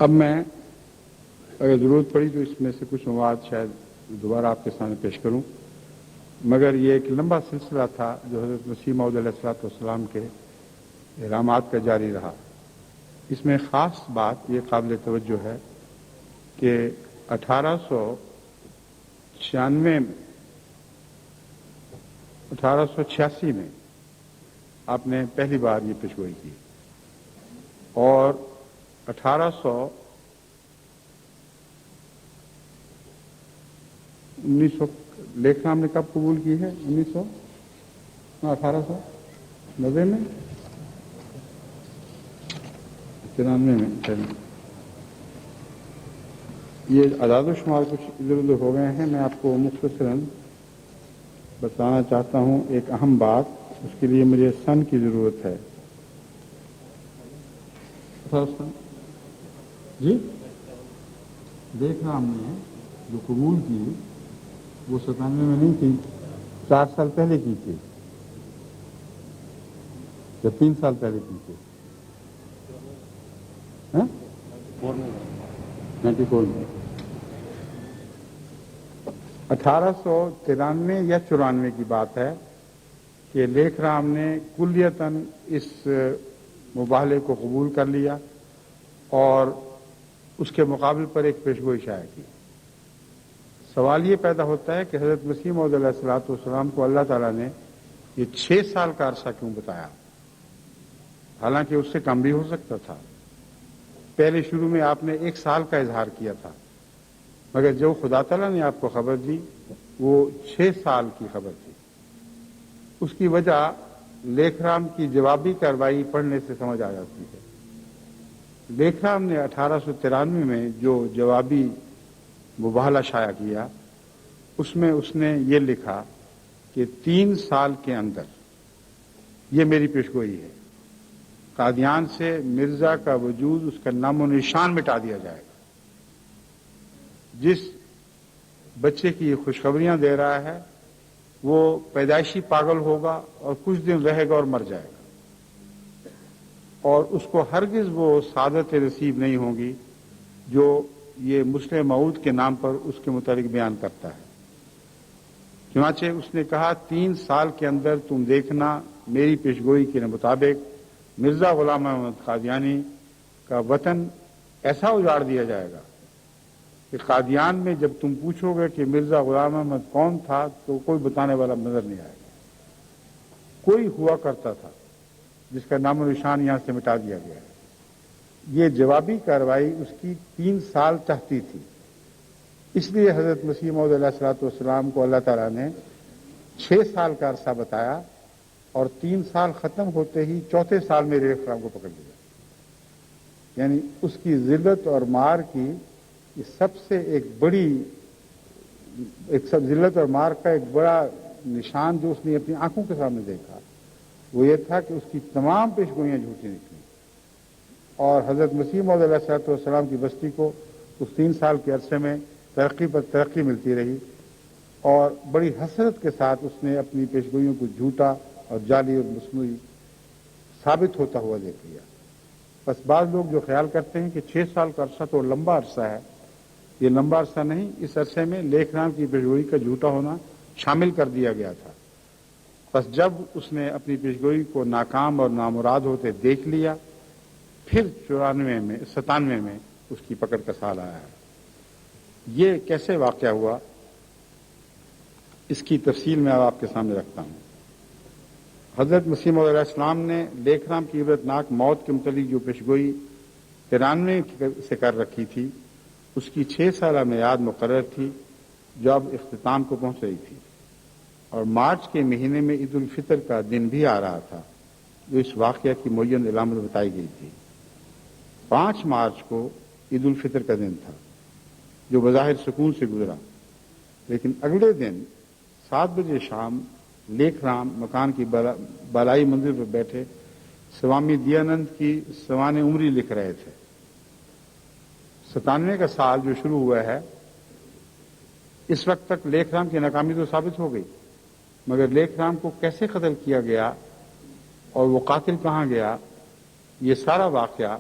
اب میں اگر ضرورت پڑی تو اس میں سے کچھ مواد شاید دوبارہ آپ کے سامنے پیش کروں، مگر یہ ایک لمبا سلسلہ تھا جو حضرت مسیح موعود علیہ الصلوۃ والسلام کے احرامات کا جاری رہا۔ اس میں خاص بات یہ قابل توجہ ہے کہ 1886 میں آپ نے پہلی بار یہ پیشگوئی کی، اور 1900 لیکھ رام نے کب قبول کی ہے؟ 1890 میں، 93 میں۔ یہ اعداد و شمار کچھ ادھر ادھر ہو گئے ہیں، میں آپ کو مختصراً بتانا چاہتا ہوں ایک اہم بات، اس کے لیے مجھے سن کی ضرورت ہے۔ جی دیکھ رام نے جو قبول کی وہ 97 میں نہیں کی، 4 سال پہلے کی تھی یا 3 سال پہلے کی تھی، 94 میں۔ 1893 یا 94 کی بات ہے کہ لیکھ رام نے کلیتاً اس مباہلے کو قبول کر لیا اور اس کے مقابل پر ایک پیشگوئی شائع کی۔ سوال یہ پیدا ہوتا ہے کہ حضرت مسیح موعود علیہ الصلوۃ والسلام کو اللہ تعالیٰ نے یہ 6 سال کا عرصہ کیوں بتایا، حالانکہ اس سے کم بھی ہو سکتا تھا۔ پہلے شروع میں آپ نے 1 سال کا اظہار کیا تھا، مگر جو خدا تعالیٰ نے آپ کو خبر دی وہ 6 سال کی خبر تھی۔ اس کی وجہ لیکھ رام کی جوابی کارروائی پڑھنے سے سمجھ آ جاتی ہے۔ لیکھ رام نے 1893 میں جو جوابی مباہلہ شائع کیا، اس میں اس نے یہ لکھا کہ 3 سال کے اندر، یہ میری پیشگوئی ہے، قادیان سے مرزا کا وجود، اس کا نام و نشان مٹا دیا جائے گا۔ جس بچے کی یہ خوشخبریاں دے رہا ہے وہ پیدائشی پاگل ہوگا اور کچھ دن رہے گا اور مر جائے گا، اور اس کو ہرگز وہ سعادت نصیب نہیں ہوگی جو یہ مسلم موعود کے نام پر اس کے متعلق بیان کرتا ہے۔ چنانچہ اس نے کہا 3 سال کے اندر تم دیکھنا میری پیشگوئی کے مطابق مرزا غلام احمد قادیانی کا وطن ایسا اجاڑ دیا جائے گا کہ قادیان میں جب تم پوچھو گے کہ مرزا غلام احمد کون تھا تو کوئی بتانے والا نظر نہیں آئے گا۔ کوئی ہوا کرتا تھا جس کا نام و نشان یہاں سے مٹا دیا گیا ہے۔ یہ جوابی کارروائی اس کی 3 سال چاہتی تھی، اس لیے حضرت مسیح موعود علیہ الصلوۃ والسلام کو اللہ تعالیٰ نے 6 سال کا عرصہ بتایا، اور 3 سال ختم ہوتے ہی 4تھے سال میں لیکھ رام کو پکڑ لیا۔ یعنی اس کی ذلت اور مار کی یہ سب سے ذلت اور مار کا ایک بڑا نشان جو اس نے اپنی آنکھوں کے سامنے دیکھا وہ یہ تھا کہ اس کی تمام پیشگوئیاں جھوٹی نکلیں، اور حضرت مسیح موعود علیہ الصلوۃ والسلام کی بستی کو اس 3 سال کے عرصے میں ترقی پر ترقی ملتی رہی، اور بڑی حسرت کے ساتھ اس نے اپنی پیشگوئیوں کو جھوٹا اور جعلی اور مصنوعی ثابت ہوتا ہوا دیکھ لیا۔ بس بعض لوگ جو خیال کرتے ہیں کہ 6 سال کا عرصہ تو لمبا عرصہ ہے، یہ لمبا عرصہ نہیں، اس عرصے میں لیکھ رام کی پیشگوئی کا جھوٹا ہونا شامل کر دیا گیا تھا۔ بس جب اس نے اپنی پیشگوئی کو ناکام اور نامراد ہوتے دیکھ لیا، پھر 97 میں اس کی پکڑ کا سال آیا ہے۔ یہ کیسے واقعہ ہوا اس کی تفصیل میں آپ کے سامنے رکھتا ہوں۔ حضرت مسیح موعود علیہ السلام نے لیکھ رام کی عبرتناک موت کے متعلق جو پیشگوئی 93 سے کر رکھی تھی، اس کی 6 سالہ میعاد مقرر تھی جو اب اختتام کو پہنچ رہی تھی، اور مارچ کے مہینے میں عید الفطر کا دن بھی آ رہا تھا جو اس واقعہ کی معین علامت بتائی گئی تھی۔ 5 مارچ کو عید الفطر کا دن تھا، جو بظاہر سکون سے گزرا، لیکن اگلے دن 7 بجے شام لیکھ رام مکان کی بالائی منزل پر بیٹھے سوامی دیانند کی سوانح عمری لکھ رہے تھے۔ 97 کا سال جو شروع ہوا ہے، اس وقت تک لیکھ رام کی ناکامی تو ثابت ہو گئی، مگر لیکھ رام کو کیسے قتل کیا گیا اور وہ قاتل کہاں گیا، یہ سارا واقعہ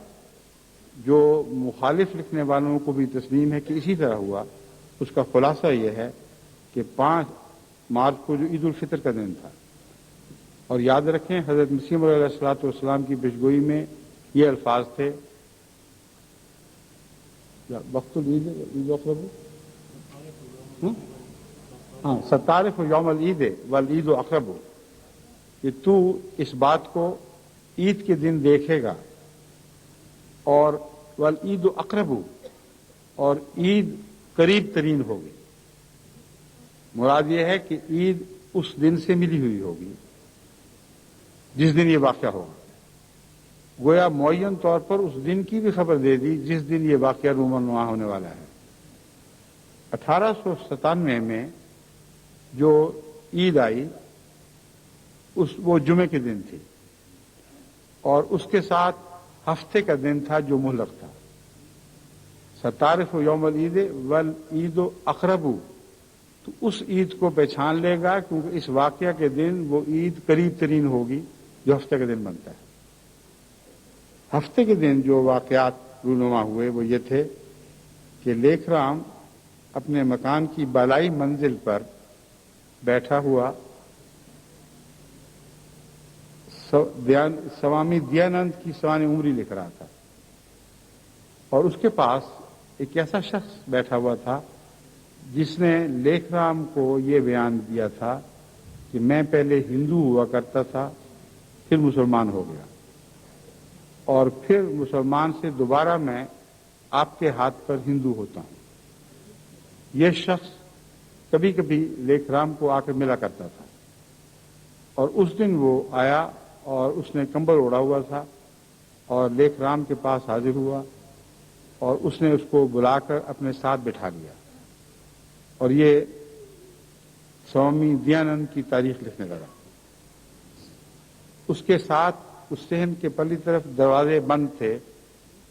جو مخالف لکھنے والوں کو بھی تسلیم ہے کہ اسی طرح ہوا، اس کا خلاصہ یہ ہے کہ 5 مارچ کو جو عید الفطر کا دن تھا، اور یاد رکھیں حضرت مسیح علیہ الصلوۃ والسلام کی پیشگوئی میں یہ الفاظ تھے، وقت العید عید اقرب، ہاں ستارف یوم العید والعید اقرب، کہ تو اس بات کو عید کے دن دیکھے گا، اور والعید اقرب، اور عید قریب ترین ہوگی۔ مراد یہ ہے کہ عید اس دن سے ملی ہوئی ہوگی جس دن یہ واقعہ ہوگا، گویا معین طور پر اس دن کی بھی خبر دے دی جس دن یہ واقعہ رونما ہونے والا ہے۔ 1897 میں جو عید آئی وہ جمعے کے دن تھی، اور اس کے ساتھ ہفتے کا دن تھا جو مہلک تھا، ستارف یوم العید والعید اقرب، تو اس عید کو پہچان لے گا کیونکہ اس واقعہ کے دن وہ عید قریب ترین ہوگی جو ہفتے کا دن بنتا ہے۔ ہفتے کے دن جو واقعات رونما ہوئے وہ یہ تھے کہ لیکھ رام اپنے مکان کی بالائی منزل پر بیٹھا ہوا سوامی دیانند کی سوانح عمری لکھ رہا تھا، اور اس کے پاس ایک ایسا شخص بیٹھا ہوا تھا جس نے لیکھ رام کو یہ بیان دیا تھا کہ میں پہلے ہندو ہوا کرتا تھا، پھر مسلمان ہو گیا، اور پھر مسلمان سے دوبارہ میں آپ کے ہاتھ پر ہندو ہوتا ہوں۔ یہ شخص کبھی کبھی لیکھ رام کو آ کر ملا کرتا تھا، اور اس دن وہ آیا اور اس نے کمبل اوڑھا ہوا تھا اور لیکھ رام کے پاس حاضر ہوا، اور اس نے اس کو بلا کر اپنے ساتھ بٹھا لیا، اور یہ سوامی دیانند کی تاریخ لکھنے لگا۔ اس کے ساتھ اس صحن کے پرلی طرف دروازے بند تھے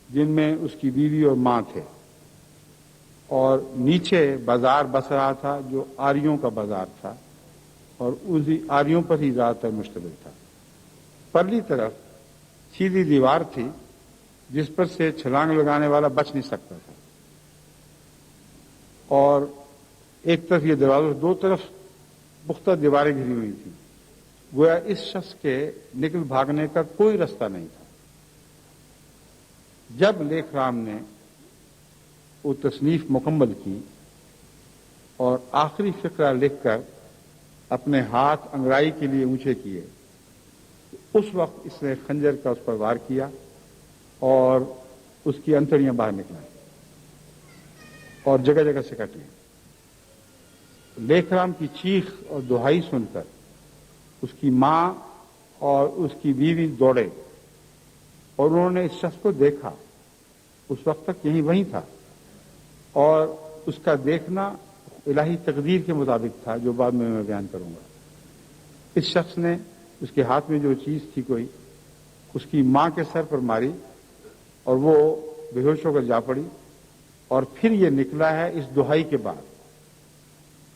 جن میں اس کی بیوی اور ماں تھے، اور نیچے بازار بس رہا تھا جو آریوں کا بازار تھا، اور اسی آریوں پر ہی زیادہ تر مشتمل تھا۔ پرلی طرف سیدھی دیوار تھی جس پر سے چھلانگ لگانے والا بچ نہیں سکتا تھا، اور ایک طرف یہ دروازہ، دو طرف پختہ دیواریں گھری ہوئی تھیں، گویا اس شخص کے نکل بھاگنے کا کوئی رستہ نہیں تھا۔ جب لیکھ رام نے وہ تصنیف مکمل کی اور آخری فقرہ لکھ کر اپنے ہاتھ انگڑائی کے لیے اونچے کیے، اس وقت اس نے خنجر کا اس پر وار کیا اور اس کی انتڑیاں باہر نکلیں اور جگہ جگہ سے کٹ لیں۔ لیکھ رام کی چیخ اور دہائی سن کر اس کی ماں اور اس کی بیوی دوڑے، اور انہوں نے اس شخص کو دیکھا، اس وقت تک یہیں وہیں تھا، اور اس کا دیکھنا الہی تقدیر کے مطابق تھا جو بعد میں بیان کروں گا۔ اس شخص نے اس کے ہاتھ میں جو چیز تھی کوئی، اس کی ماں کے سر پر ماری اور وہ بے ہوش ہو کر جا پڑی، اور پھر یہ نکلا ہے اس دہائی کے بعد۔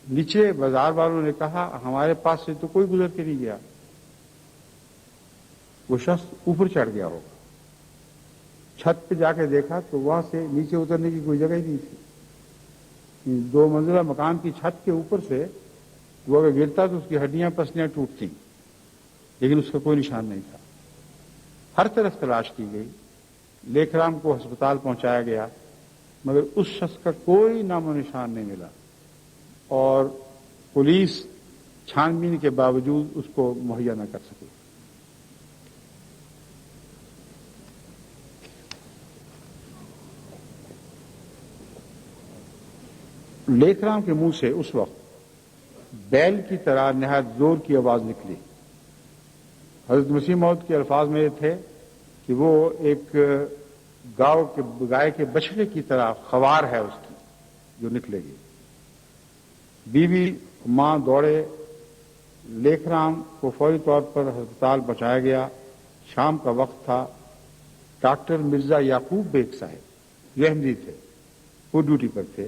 نیچے بازار والوں نے کہا ہمارے پاس سے تو کوئی گزر کے نہیں گیا، وہ شخص اوپر چڑھ گیا ہوگا۔ چھت پہ جا کے دیکھا تو وہاں سے نیچے اترنے کی کوئی جگہ ہی نہیں تھی۔ 2 منزلہ مکان کی چھت کے اوپر سے وہ اگر گرتا تو اس کی ہڈیاں پسلیاں ٹوٹتی، لیکن اس کا کوئی نشان نہیں تھا۔ ہر طرف تلاش کی گئی، لیکھ رام کو ہسپتال پہنچایا گیا، مگر اس شخص کا کوئی نام و نشان نہیں ملا، اور پولیس چھان بین کے باوجود اس کو مہیا نہ کر سکی۔ لیکھ رام کے منہ سے اس وقت بیل کی طرح نہایت زور کی آواز نکلی۔ حضرت مسیح موعود کے الفاظ میں یہ تھے کہ وہ ایک گائے کے بچڑے کی طرح خوار ہے اس کی، جو نکلے گی۔ بیوی ماں دوڑے، لیکھ رام کو فوری طور پر ہسپتال پہنچایا گیا۔ شام کا وقت تھا۔ ڈاکٹر مرزا یعقوب بیگ صاحب جو احمدی تھے وہ ڈیوٹی پر تھے،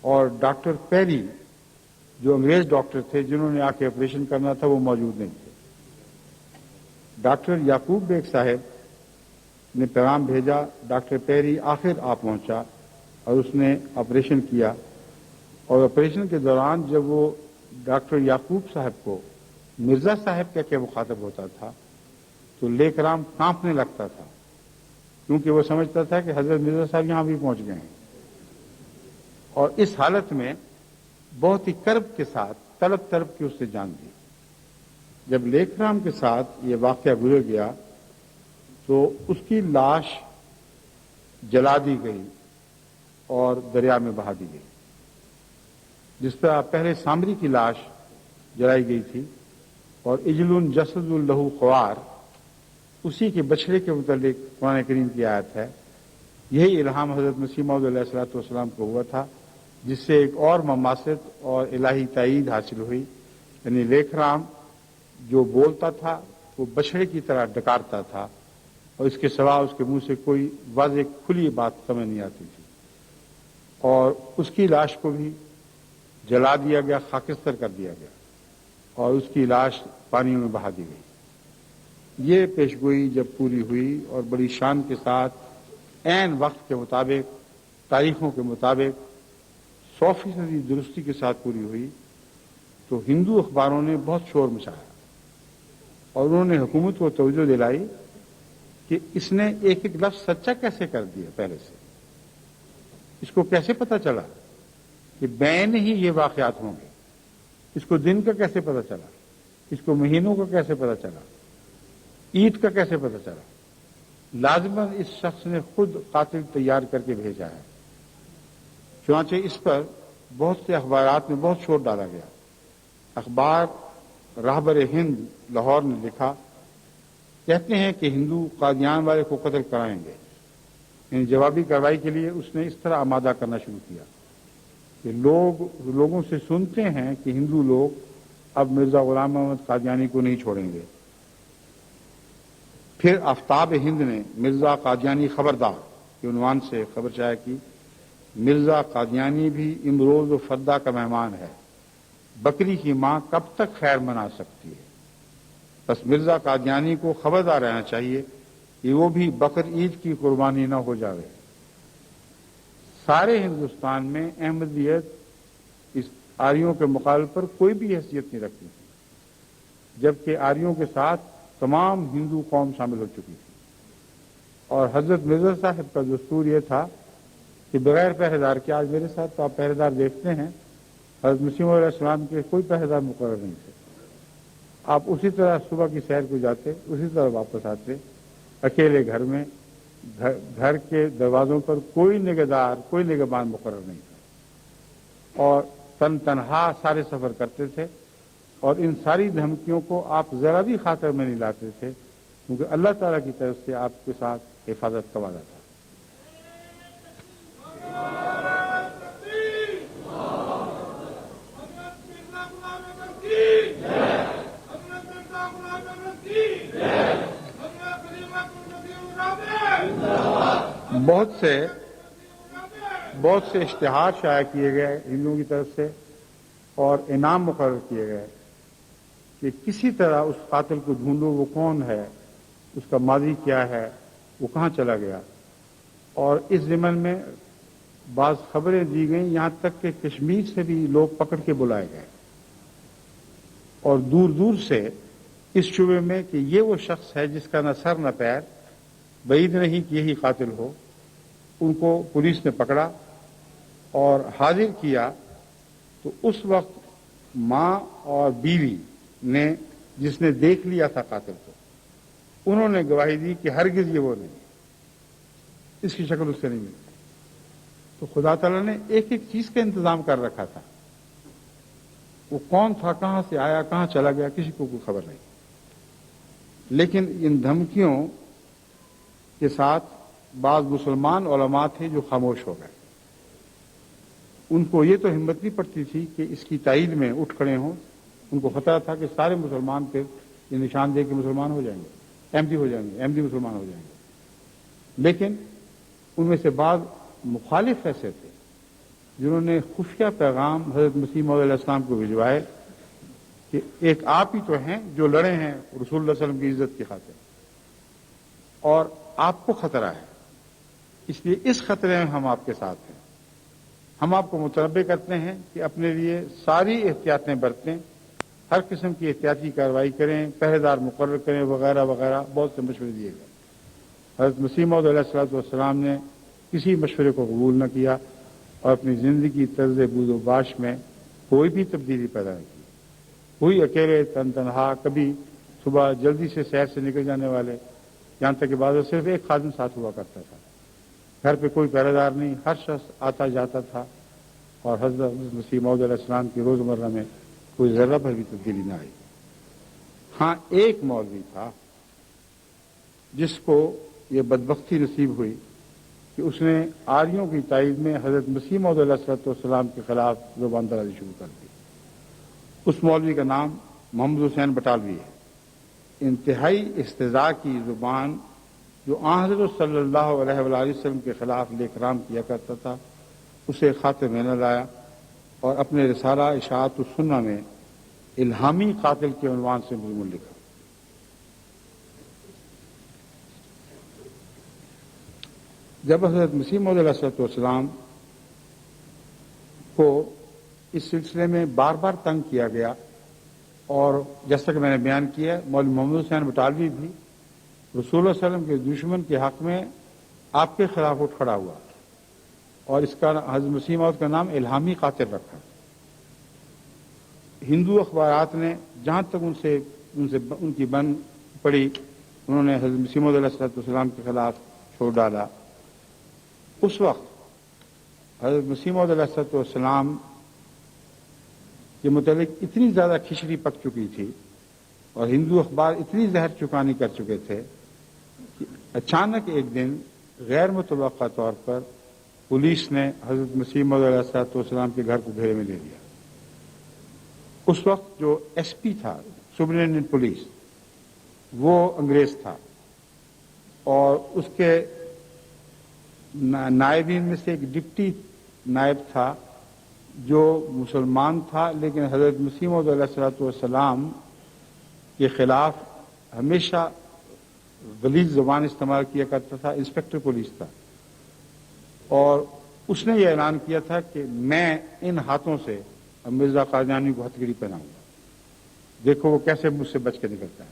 اور ڈاکٹر پیری جو انگریز ڈاکٹر تھے جنہوں نے آ کے آپریشن کرنا تھا وہ موجود نہیں تھے۔ ڈاکٹر یعقوب بیگ صاحب نے پیغام بھیجا، ڈاکٹر پیری آخر آ پہنچا اور اس نے آپریشن کیا، اور آپریشن کے دوران جب وہ ڈاکٹر یعقوب صاحب کو مرزا صاحب کہہ کے مخاطب ہوتا تھا تو لیک رام کانپنے لگتا تھا، کیونکہ وہ سمجھتا تھا کہ حضرت مرزا صاحب یہاں بھی پہنچ گئے ہیں۔ اور اس حالت میں بہت ہی کرب کے ساتھ تڑپ تڑپ کے اس نے جان دی۔ جب لیک رام کے ساتھ یہ واقعہ گزر گیا تو اس کی لاش جلا دی گئی اور دریا میں بہا دی گئی۔ جس طرح پہلے سامری کی لاش جلائی گئی تھی اور اجلن جسد لہو خوار، اسی کے بچھڑے کے متعلق قرآن کریم کی آیت ہے۔ یہی الہام حضرت مسیح موعود علیہ الصلوۃ والسلام کو ہوا تھا، جس سے ایک اور مماثلت اور الہی تائید حاصل ہوئی، یعنی لیک رام جو بولتا تھا وہ بچھڑے کی طرح ڈکارتا تھا، اور اس کے سوا اس کے منہ سے کوئی واضح کھلی بات سمجھ نہیں آتی تھی۔ اور اس کی لاش کو بھی جلا دیا گیا، خاکستر کر دیا گیا، اور اس کی لاش پانیوں میں بہا دی گئی۔ یہ پیشگوئی جب پوری ہوئی اور بڑی شان کے ساتھ عین وقت کے مطابق، تاریخوں کے مطابق 100% درستی کے ساتھ پوری ہوئی تو ہندو اخباروں نے بہت شور مچایا، اور انہوں نے حکومت کو توجہ دلائی کہ اس نے ایک ایک لفظ سچا کیسے کر دیا پہلے سے، اس کو کیسے پتا چلا کہ بین ہی یہ واقعات ہوں گے، اس کو دن کا کیسے پتا چلا، اس کو مہینوں کا کیسے پتا چلا، عید کا کیسے پتا چلا۔ لازماً اس شخص نے خود قاتل تیار کر کے بھیجا ہے۔ چنانچہ اس پر بہت سے اخبارات میں بہت شور ڈالا گیا۔ اخبار راہبر ہند لاہور نے لکھا، کہتے ہیں کہ ہندو قادیان والے کو قتل کرائیں گے۔ یعنی جوابی کارروائی کے لیے اس نے اس طرح آمادہ کرنا شروع کیا کہ لوگوں سے سنتے ہیں کہ ہندو لوگ اب مرزا غلام محمد قادیانی کو نہیں چھوڑیں گے۔ پھر آفتاب ہند نے مرزا قادیانی خبردار کے عنوان سے خبر شائع کی، مرزا قادیانی بھی امروز و فردا کا مہمان ہے، بکری کی ماں کب تک خیر منا سکتی ہے، بس مرزا قادیانی کو خبردار رہنا چاہیے کہ وہ بھی بقر عید کی قربانی نہ ہو جاوے۔ سارے ہندوستان میں احمدیت اس آریوں کے مقابلے پر کوئی بھی حیثیت نہیں رکھتی تھی، جبکہ آریوں کے ساتھ تمام ہندو قوم شامل ہو چکی تھی۔ اور حضرت مرزا صاحب کا دستور یہ تھا کہ بغیر پہرے دار کے، آج میرے ساتھ تو آپ پہرے دار دیکھتے ہیں، حضرت مسیح علیہ السلام کے کوئی پہرے دار مقرر نہیں تھے۔ آپ اسی طرح صبح کی سیر کو جاتے، اسی طرح واپس آتے، اکیلے گھر میں، گھر کے دروازوں پر کوئی نگہدار، کوئی نگہبان مقرر نہیں تھا، اور تنہا سارے سفر کرتے تھے۔ اور ان ساری دھمکیوں کو آپ ذرا بھی خاطر میں نہیں لاتے تھے، کیونکہ اللہ تعالیٰ کی طرف سے آپ کے ساتھ حفاظت کا وعدہ تھا۔ بہت سے اشتہار شائع کیے گئے ہندوؤں کی طرف سے، اور انعام مقرر کیے گئے کہ کسی طرح اس قاتل کو ڈھونڈو، وہ کون ہے، اس کا ماضی کیا ہے، وہ کہاں چلا گیا۔ اور اس ضمن میں بعض خبریں دی گئیں، یہاں تک کہ کشمیر سے بھی لوگ پکڑ کے بلائے گئے، اور دور دور سے اس شبے میں کہ یہ وہ شخص ہے جس کا نہ سر نہ پیر، بعید نہیں کہ یہی قاتل ہو۔ ان کو پولیس نے پکڑا اور حاضر کیا، تو اس وقت ماں اور بیوی نے، جس نے دیکھ لیا تھا قاتل کو، انہوں نے گواہی دی کہ ہرگز یہ وہ نہیں، اس کی شکل اس سے نہیں ملتی۔ تو خدا تعالیٰ نے ایک ایک چیز کا انتظام کر رکھا تھا، وہ کون تھا، کہاں سے آیا، کہاں چلا گیا، کسی کو کوئی خبر نہیں۔ لیکن ان دھمکیوں کے ساتھ بعض مسلمان علماء تھے جو خاموش ہو گئے، ان کو یہ تو ہمت نہیں پڑتی تھی کہ اس کی تائید میں اٹھ کھڑے ہوں. ان کو خطرہ تھا کہ سارے مسلمان پھر یہ نشان دے کے مسلمان ہو جائیں گے، احمدی ہو جائیں گے، احمدی مسلمان ہو جائیں گے. لیکن ان میں سے بعض مخالف ایسے تھے جنہوں نے خفیہ پیغام حضرت مسیح موعود علیہ السلام کو بھجوائے کہ ایک آپ ہی تو ہیں جو لڑے ہیں رسول اللہ صلی اللہ علیہ وسلم کی عزت کی خاطر، اور آپ کو خطرہ ہے، اس لیے اس خطرے میں ہم آپ کے ساتھ ہیں. ہم آپ کو متنبع کرتے ہیں کہ اپنے لیے ساری احتیاطیں برتیں، ہر قسم کی احتیاطی کارروائی کریں، پہرے دار مقرر کریں وغیرہ وغیرہ، بہت سے مشورے دیے گئے. حضرت مسیح موعود علیہ السلام نے کسی مشورے کو قبول نہ کیا اور اپنی زندگی طرز بود و باش میں کوئی بھی تبدیلی پیدا نہیں کی. وہی اکیلے تنہا، کبھی صبح جلدی سے سیر سے نکل جانے والے، یہاں تک کہ بعض صرف ایک خادم ساتھ ہوا کرتا تھا. گھر پہ کوئی پہرے دار نہیں، ہر شخص آتا جاتا تھا، اور حضرت مسیح موعود علیہ السلام کی روزمرہ میں کوئی ذرہ پر بھی تبدیلی نہ آئی. ہاں ایک مولوی تھا جس کو یہ بدبختی نصیب ہوئی کہ اس نے آریوں کی تائید میں حضرت مسیح موعود علیہ السلام کے خلاف زبان درازی شروع کر دی. اس مولوی کا نام محمد حسین بٹالوی ہے. انتہائی استضاء کی زبان جو حضرت صلی اللہ علیہ وآلہ وسلم کے خلاف لیکرام کیا کرتا تھا، اسے خاطر میں نہ لایا اور اپنے رسالہ اشاعت السنہ میں الہامی قاتل کے عنوان سے مضمون لکھا. جب حضرت مسیح موعود علیہ السلام کو اس سلسلے میں بار بار تنگ کیا گیا، اور جیسا کہ میں نے بیان کیا، مولوی محمد حسین بٹالوی بھی رسول اللہ صلی اللہ علیہ وسلم کے دشمن کے حق میں آپ کے خلاف اٹھ کھڑا ہوا، اور اس کا حضرت مسیح موعود کا نام الہامی قاتل رکھا. ہندو اخبارات نے جہاں تک ان کی بن پڑی، انہوں نے حضرت مسیح موعود علیہ السلام کے خلاف چھوڑ ڈالا. اس وقت حضرت مسیح موعود علیہ السلام کے متعلق اتنی زیادہ کھچڑی پک چکی تھی اور ہندو اخبار اتنی زہر چکانی کر چکے تھے کہ اچانک ایک دن غیر متوقع طور پر پولیس نے حضرت مسیح موعود علیہ السلام کے گھر کو گھیرے میں لے لیا. اس وقت جو ایس پی تھا، سپرنٹینڈنٹ پولیس، وہ انگریز تھا، اور اس کے نائبین میں سے ایک ڈپٹی نائب تھا جو مسلمان تھا، لیکن حضرت مسیح موعود علیہ السلام کے خلاف ہمیشہ غلیظ زبان استعمال کیا کرتا تھا. انسپکٹر پولیس تھا، اور اس نے یہ اعلان کیا تھا کہ میں ان ہاتھوں سے مرزا قادیانی کو ہتھکڑی پہناؤں گا، دیکھو وہ کیسے مجھ سے بچ کے نکلتا ہے.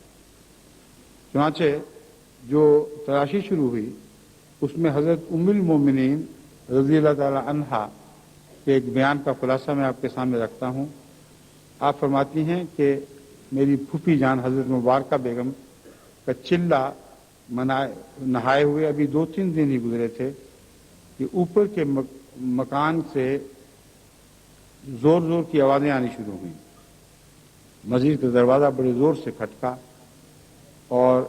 چنانچہ جو تلاشی شروع ہوئی اس میں حضرت ام المومنین رضی اللہ تعالی عنہا کے ایک بیان کا خلاصہ میں آپ کے سامنے رکھتا ہوں. آپ فرماتی ہیں کہ میری پھوپھی جان حضرت مبارکہ بیگم کا چلہ نہائے ہوئے ابھی 2-3 دن ہی گزرے تھے کہ اوپر کے مکان سے زور زور کی آوازیں آنی شروع ہوئیں. مسجد کا دروازہ بڑے زور سے کھٹکا، اور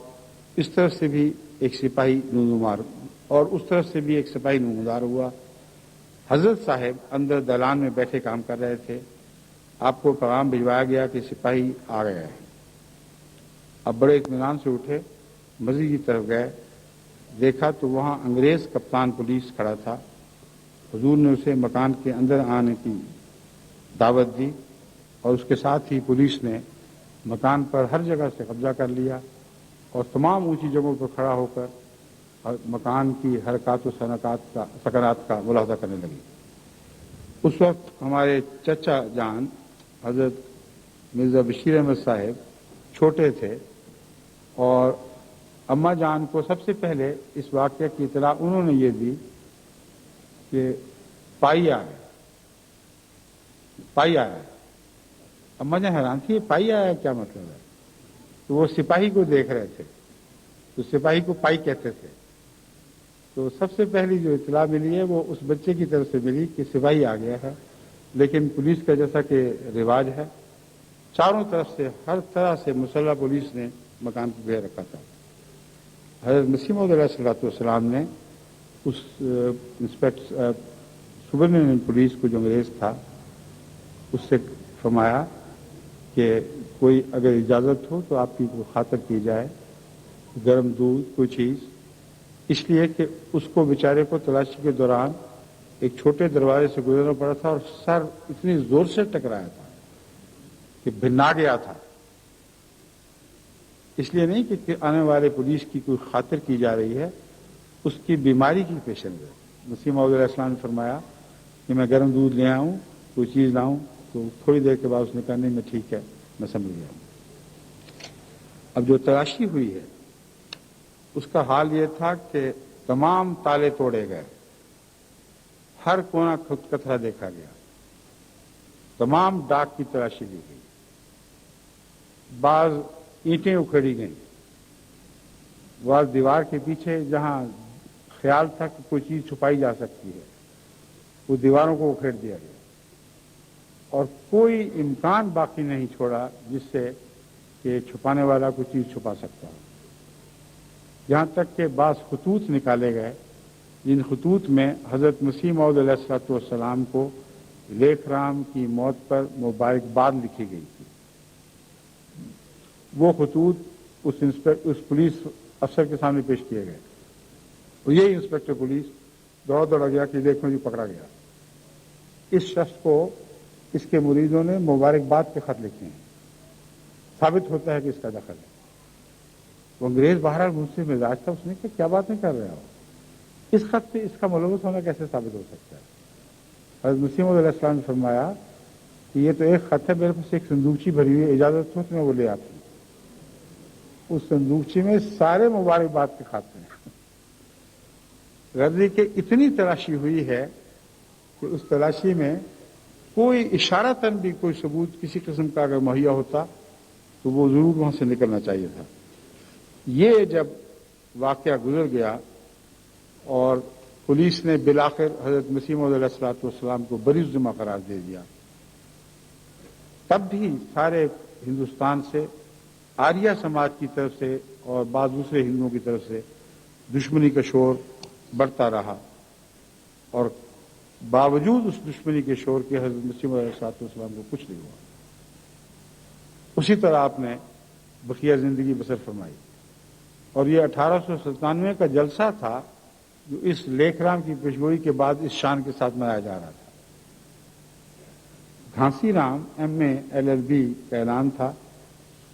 اس طرف سے بھی ایک سپاہی نمودار اور اس طرف سے بھی ایک سپاہی نمودار ہوا. حضرت صاحب اندر دالان میں بیٹھے کام کر رہے تھے. آپ کو پیغام بھجوایا گیا کہ سپاہی آ گیا ہے. اب بڑے اطمینان سے اٹھے، مسجد کی طرف گئے، دیکھا تو وہاں انگریز کپتان پولیس کھڑا تھا. حضور نے اسے مکان کے اندر آنے کی دعوت دی، اور اس کے ساتھ ہی پولیس نے مکان پر ہر جگہ سے قبضہ کر لیا اور تمام اونچی جگہوں پر کھڑا ہو کر مکان کی حرکات و سکنات کا ملاحظہ کرنے لگی. اس وقت ہمارے چچا جان حضرت مرزا بشیر احمد صاحب چھوٹے تھے، اور اماں جان کو سب سے پہلے اس واقعے کی اطلاع انہوں نے یہ دی کہ پائی آیا ہے. اماں جان حیران تھی، پائی آیا کیا مطلب ہے؟ تو وہ سپاہی کو دیکھ رہے تھے، تو سپاہی کو پائی کہتے تھے. تو سب سے پہلی جو اطلاع ملی ہے وہ اس بچے کی طرف سے ملی کہ سپاہی آ گیا ہے. لیکن پولیس کا جیسا کہ رواج ہے، چاروں طرف سے ہر طرح سے مسلح پولیس نے مکان کو گھیر رکھا تھا. حضرت مسیح موعود علیہ السلام نے اس سبرڈینٹ پولیس کو جو انگریز تھا اس سے فرمایا کہ کوئی اگر اجازت ہو تو آپ کی کوئی خاطر کی جائے، گرم دودھ کوئی چیز، اس لیے کہ اس کو بیچارے کو تلاشی کے دوران ایک چھوٹے دروازے سے گزرنا پڑا تھا اور سر اتنی زور سے ٹکرایا تھا کہ بھنا گیا تھا. اس لیے نہیں کہ آنے والے پولیس کی کوئی خاطر کی جا رہی ہے، اس کی بیماری کی پیش نظر. مسیح موعود علیہ السلام نے فرمایا کہ میں گرم دودھ لے آؤں، کوئی چیز لاؤں، تو تھوڑی دیر کے بعد اس نے کہا نہیں میں ٹھیک ہے، میں سمجھ گیا. اب جو تلاشی ہوئی ہے اس کا حال یہ تھا کہ تمام تالے توڑے گئے، ہر کونا کترا دیکھا گیا، تمام ڈاک کی تلاشی لی گئی، بعض اینٹیں اکھڑی گئیں، بعض دیوار کے پیچھے جہاں خیال تھا کہ کوئی چیز چھپائی جا سکتی ہے وہ دیواروں کو اکھیڑ دیا گیا، اور کوئی امکان باقی نہیں چھوڑا جس سے کہ چھپانے والا کوئی چیز چھپا سکتا ہو. یہاں تک کہ بعض خطوط نکالے گئے جن خطوط میں حضرت مسیح موعود علیہ الصلوۃ والسلام کو لیکھ رام کی موت پر مبارکباد لکھی گئی تھی. وہ خطوط اس پولیس افسر کے سامنے پیش کیے گئے، اور یہی انسپکٹر پولیس دوڑا گیا کہ دیکھو جی پکڑا گیا. اس شخص کو اس کے مریدوں نے مبارکباد کے خط لکھے ہیں، ثابت ہوتا ہے کہ اس کا دخل ہے. وہ انگریز بہرحال غصے میں مزاج تھا، اس نے کہا کیا باتیں کر رہے ہو، اس خط پہ اس کا ملوث ہونا کیسے ثابت ہو سکتا ہے. حضرت مسیح موعود علیہ السلام نے فرمایا کہ یہ تو ایک خط ہے، میرے پاس ایک صندوقچی بھری ہوئی ہے، اجازت ہو تو میں وہ لے آتی ہوں. اس صندوقچی میں سارے مبارکباد کے خط ہیں. غرضی کہ اتنی تلاشی ہوئی ہے کہ اس تلاشی میں کوئی اشارتاً بھی کوئی ثبوت کسی قسم کا اگر مہیا ہوتا تو وہ ضرور وہاں سے نکلنا چاہیے تھا. یہ جب واقعہ گزر گیا اور پولیس نے بالآخر حضرت مسیح موعود علیہ الصلوۃ والسلام کو بری ذمہ قرار دے دیا، تب بھی سارے ہندوستان سے آریہ سماج کی طرف سے اور بعض دوسرے ہندوؤں کی طرف سے دشمنی کا شور بڑھتا رہا، اور باوجود اس دشمنی کے شور کے حضرت مسیح موعود علیہ الصلوۃ والسلام کو کچھ نہیں ہوا. اسی طرح آپ نے بقیہ زندگی بسر فرمائی. اور یہ 1897 کا جلسہ تھا جو اس لیکھ رام کی پیشگوئی کے بعد اس شان کے ساتھ منایا جا رہا تھا. گھانسی رام MA LLB کا اعلان تھا.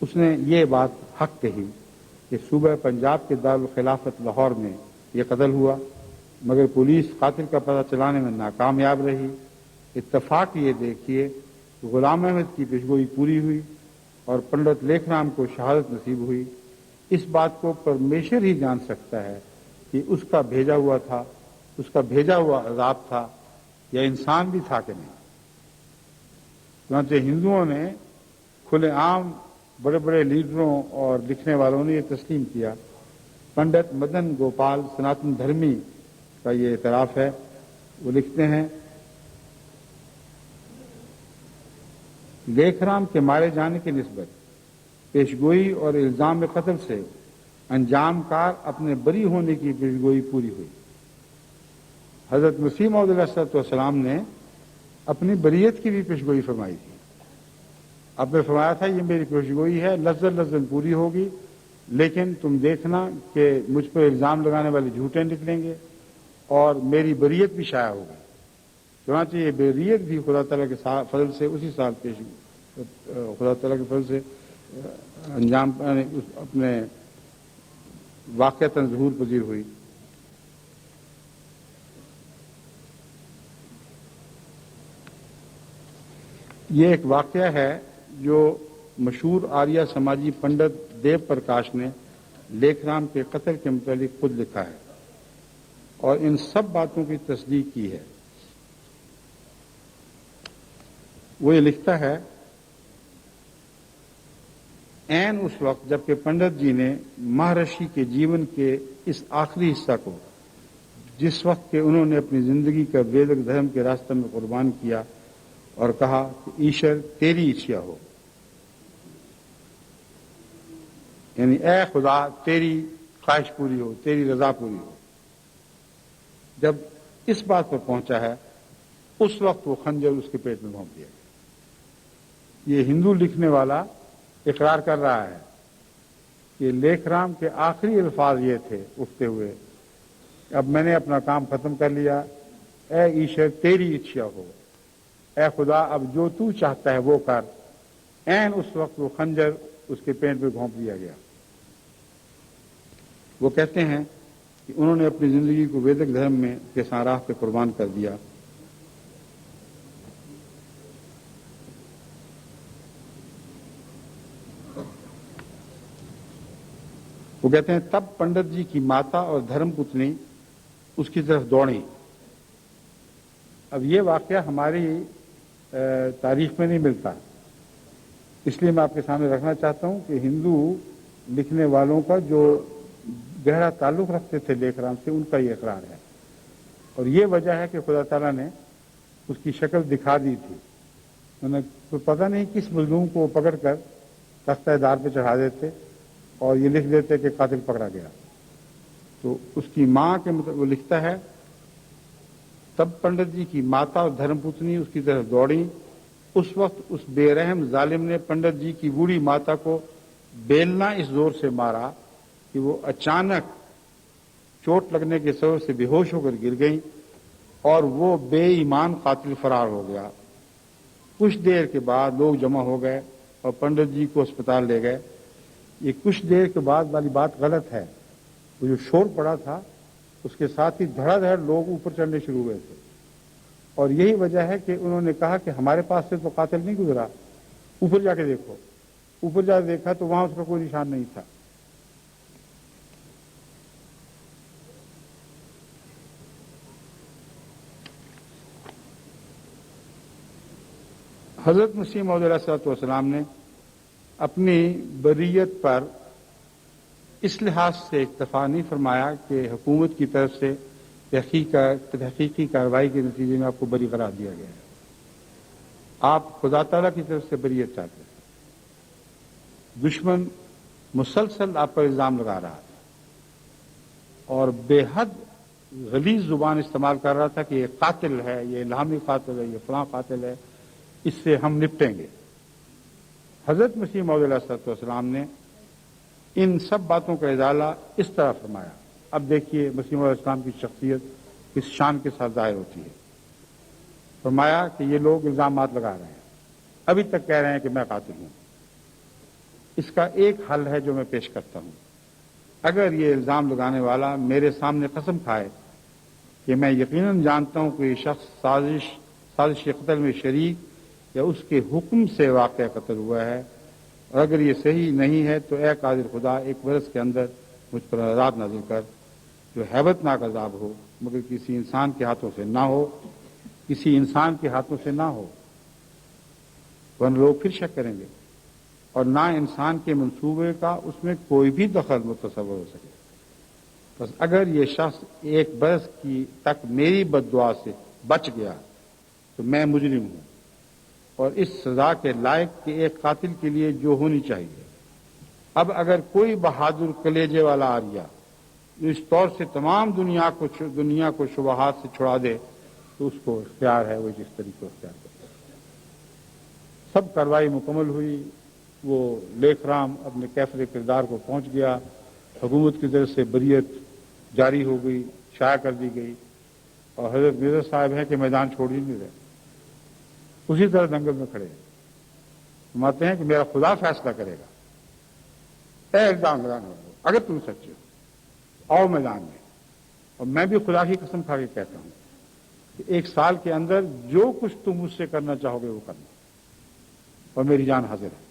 اس نے یہ بات حق کہی کہ صوبہ پنجاب کے دارالخلافت لاہور میں یہ قتل ہوا، مگر پولیس قاتل کا پتہ چلانے میں ناکامیاب رہی. اتفاق یہ دیکھیے کہ غلام احمد کی پیشگوئی پوری ہوئی اور پنڈت لیکھ رام کو شہادت نصیب ہوئی. اس بات کو پرمیشر ہی جان سکتا ہے کہ اس کا بھیجا ہوا تھا، اس کا بھیجا ہوا عذاب تھا یا انسان بھی تھا کہ نہیں. چنانچہ ہندوؤں نے کھلے عام بڑے بڑے لیڈروں اور لکھنے والوں نے یہ تسلیم کیا. پنڈت مدن گوپال سناتن دھرمی کا یہ اعتراف ہے. وہ لکھتے ہیں لیکھ رام کے مارے جانے کی نسبت پیشگوئی اور الزام قتل سے انجام کار اپنے بری ہونے کی پیشگوئی پوری ہوئی. حضرت مسیح موعود علیہ الصلوۃ والسلام نے اپنی بریت کی بھی پیشگوئی فرمائی تھی. اب نے فرمایا تھا یہ میری پیشگوئی ہے، لفظاً پوری ہوگی، لیکن تم دیکھنا کہ مجھ پر الزام لگانے والے جھوٹے نکلیں گے اور میری بریت بھی شائع ہوگی. چنانچہ یہ بریت بھی خدا تعالیٰ کے فضل سے اسی سال خدا تعالیٰ کے فضل سے انجام اپنے واقعتاً ظہور پذیر ہوئی. یہ ایک واقعہ ہے جو مشہور آریہ سماجی پنڈت دیو پرکاش نے لیکھ رام کے قتل کے متعلق خود لکھا ہے اور ان سب باتوں کی تصدیق کی ہے. وہ یہ لکھتا ہے عین اس وقت جبکہ پنڈت جی نے مہارشی کے جیون کے اس آخری حصہ کو، جس وقت کہ انہوں نے اپنی زندگی کا ویدک دھرم کے راستہ میں قربان کیا اور کہا کہ ایشور تیری اچھا ہو، یعنی اے خدا تیری خواہش پوری ہو، تیری رضا پوری ہو. جب اس بات پر پہنچا ہے اس وقت وہ خنجر اس کے پیٹ میں گھونپ دیا گیا۔ یہ ہندو لکھنے والا اقرار کر رہا ہے کہ لیکھ رام کے آخری الفاظ یہ تھے اٹھتے ہوئے، اب میں نے اپنا کام ختم کر لیا، اے ایشور تیری اچھا ہو، اے خدا اب جو تو چاہتا ہے وہ کر۔ عین اس وقت وہ خنجر اس کے پیٹ میں گھونپ دیا گیا۔ وہ کہتے ہیں کہ انہوں نے اپنی زندگی کو ویدک دھرم میں کے راہ پہ قربان کر دیا۔ وہ کہتے ہیں تب پنڈت جی کی ماتا اور دھرم پتنی اس کی طرف دوڑی۔ اب یہ واقعہ ہماری تاریخ میں نہیں ملتا، اس لیے میں آپ کے سامنے رکھنا چاہتا ہوں کہ ہندو لکھنے والوں کا جو گہرا تعلق رکھتے تھے لیکھ رام سے، ان کا یہ اقرار ہے، اور یہ وجہ ہے کہ خدا تعالیٰ نے اس کی شکل دکھا دی تھی۔ کوئی پتہ نہیں کس مظلوم کو پکڑ کر تختہ دار پہ چڑھا دیتے اور یہ لکھ دیتے کہ قاتل پکڑا گیا۔ تو اس کی ماں کے وہ لکھتا ہے تب پنڈت جی کی ماتا اور دھرم پتنی اس کی طرف دوڑی، اس وقت اس بے رحم ظالم نے پنڈت جی کی بوڑھی ماتا کو بیلنا اس زور سے مارا کہ وہ اچانک چوٹ لگنے کے سبب سے بے ہوش ہو کر گر گئی اور وہ بے ایمان قاتل فرار ہو گیا۔ کچھ دیر کے بعد لوگ جمع ہو گئے اور پنڈت جی کو اسپتال لے گئے۔ یہ کچھ دیر کے بعد والی بات غلط ہے، وہ جو شور پڑا تھا اس کے ساتھ ہی دھڑا دھڑ لوگ اوپر چڑھنے شروع ہوئے تھے، اور یہی وجہ ہے کہ انہوں نے کہا کہ ہمارے پاس سے تو قاتل نہیں گزرا، اوپر جا کے دیکھو۔ اوپر جا کے دیکھا تو وہاں اس کا کوئی نشان نہیں تھا۔ حضرت مسیح موعود علیہ الصلوۃ والسلام نے اپنی بریت پر اس لحاظ سے اکتفا نہیں فرمایا کہ حکومت کی طرف سے تحقیقی کارروائی کے نتیجے میں آپ کو بری قرار دیا گیا ہے۔ آپ خدا تعالیٰ کی طرف سے بریت چاہتے ہیں۔ دشمن مسلسل آپ پر الزام لگا رہا تھا اور بے حد غلیظ زبان استعمال کر رہا تھا کہ یہ قاتل ہے، یہ الہامی قاتل ہے، یہ فلاں قاتل ہے، اس سے ہم نپٹیں گے۔ حضرت مسیح موعود علیہ الصلوۃ والسلام نے ان سب باتوں کا ازالہ اس طرح فرمایا۔ اب دیکھیے مسیح موعود علیہ السلام کی شخصیت کس شان کے ساتھ ظاہر ہوتی ہے۔ فرمایا کہ یہ لوگ الزامات لگا رہے ہیں، ابھی تک کہہ رہے ہیں کہ میں قاتل ہوں۔ اس کا ایک حل ہے جو میں پیش کرتا ہوں۔ اگر یہ الزام لگانے والا میرے سامنے قسم کھائے کہ میں یقیناً جانتا ہوں کہ یہ شخص سازش قتل میں شریک یا اس کے حکم سے واقع قتل ہوا ہے، اور اگر یہ صحیح نہیں ہے تو اے قادر خدا 1 برس کے اندر مجھ پر عذاب نازل کر جو ہیبت ناک عذاب ہو، مگر کسی انسان کے ہاتھوں سے نہ ہو، کسی انسان کے ہاتھوں سے نہ ہو، ورنہ لوگ پھر شک کریں گے اور نہ انسان کے منصوبے کا اس میں کوئی بھی دخل متصور ہو سکے۔ بس اگر یہ شخص 1 برس کی تک میری بد دعا سے بچ گیا تو میں مجرم ہوں اور اس سزا کے لائق کہ ایک قاتل کے لیے جو ہونی چاہیے۔ اب اگر کوئی بہادر کلیجے والا آریا جو اس طور سے تمام دنیا کو شبہات سے چھڑا دے تو اس کو اختیار ہے وہ جس طریقے اختیار کرے۔ سب کارروائی مکمل ہوئی، وہ لیکھ رام اپنے کیفر کردار کو پہنچ گیا، حکومت کی طرف سے بریت جاری ہو گئی، شائع کر دی گئی، اور حضرت مرزا صاحب ہیں کہ میدان چھوڑ ہی نہیں رہے، اسی طرح دنگل میں کھڑے ہیں۔ فرماتے ہیں کہ میرا خدا فیصلہ کرے گا، اے الزام لگانے والوں اگر تم سچے ہو آؤ میدان میں، اور میں بھی خدا کی قسم کھا کے کہتا ہوں کہ 1 سال کے اندر جو کچھ تم مجھ سے کرنا چاہو گے وہ کرنا، اور میری جان حاضر ہے۔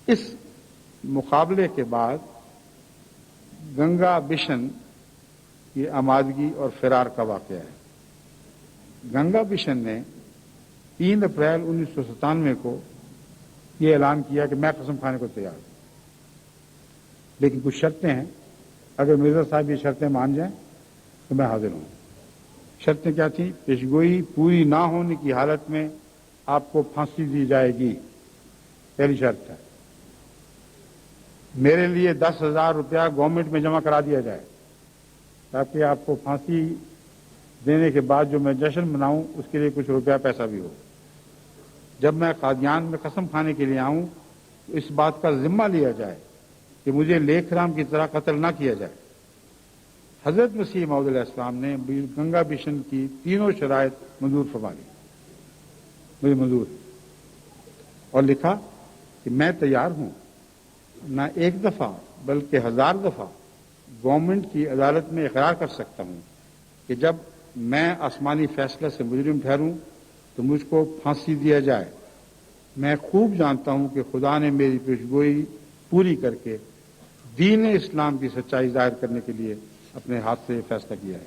اس مقابلے کے بعد گنگا بشن کی آمادگی اور فرار کا واقعہ ہے۔ گنگا بشن نے 3 اپریل 1997 کو یہ اعلان کیا کہ میں قسم کھانے کو تیار ہوں، لیکن کچھ شرطیں ہیں، اگر مرزا صاحب یہ شرطیں مان جائیں تو میں حاضر ہوں۔ شرطیں کیا تھیں؟ پیشگوئی پوری نہ ہونے کی حالت میں آپ کو پھانسی دی جائے گی، پہلی شرط ہے۔ میرے لیے 10,000 روپیہ گورنمنٹ میں جمع کرا دیا جائے تاکہ آپ کو پھانسی دینے کے بعد جو میں جشن مناؤں اس کے لیے کچھ روپیہ پیسہ بھی ہو. جب میں قادیان میں قسم کھانے کے لیے آؤں تو اس بات کا ذمہ لیا جائے کہ مجھے لیکھ رام کی طرح قتل نہ کیا جائے. حضرت مسیح موعود علیہ السلام نے گنگا مشن کی تینوں شرائط منظور فرما لی، مجھے منظور، اور لکھا کہ میں تیار ہوں نہ ایک دفعہ بلکہ 1000 دفعہ گورنمنٹ کی عدالت میں اقرار کر سکتا ہوں کہ جب میں آسمانی فیصلہ سے مجرم ٹھہروں تو مجھ کو پھانسی دیا جائے. میں خوب جانتا ہوں کہ خدا نے میری پیشگوئی پوری کر کے دین اسلام کی سچائی ظاہر کرنے کے لیے اپنے ہاتھ سے فیصلہ کیا ہے.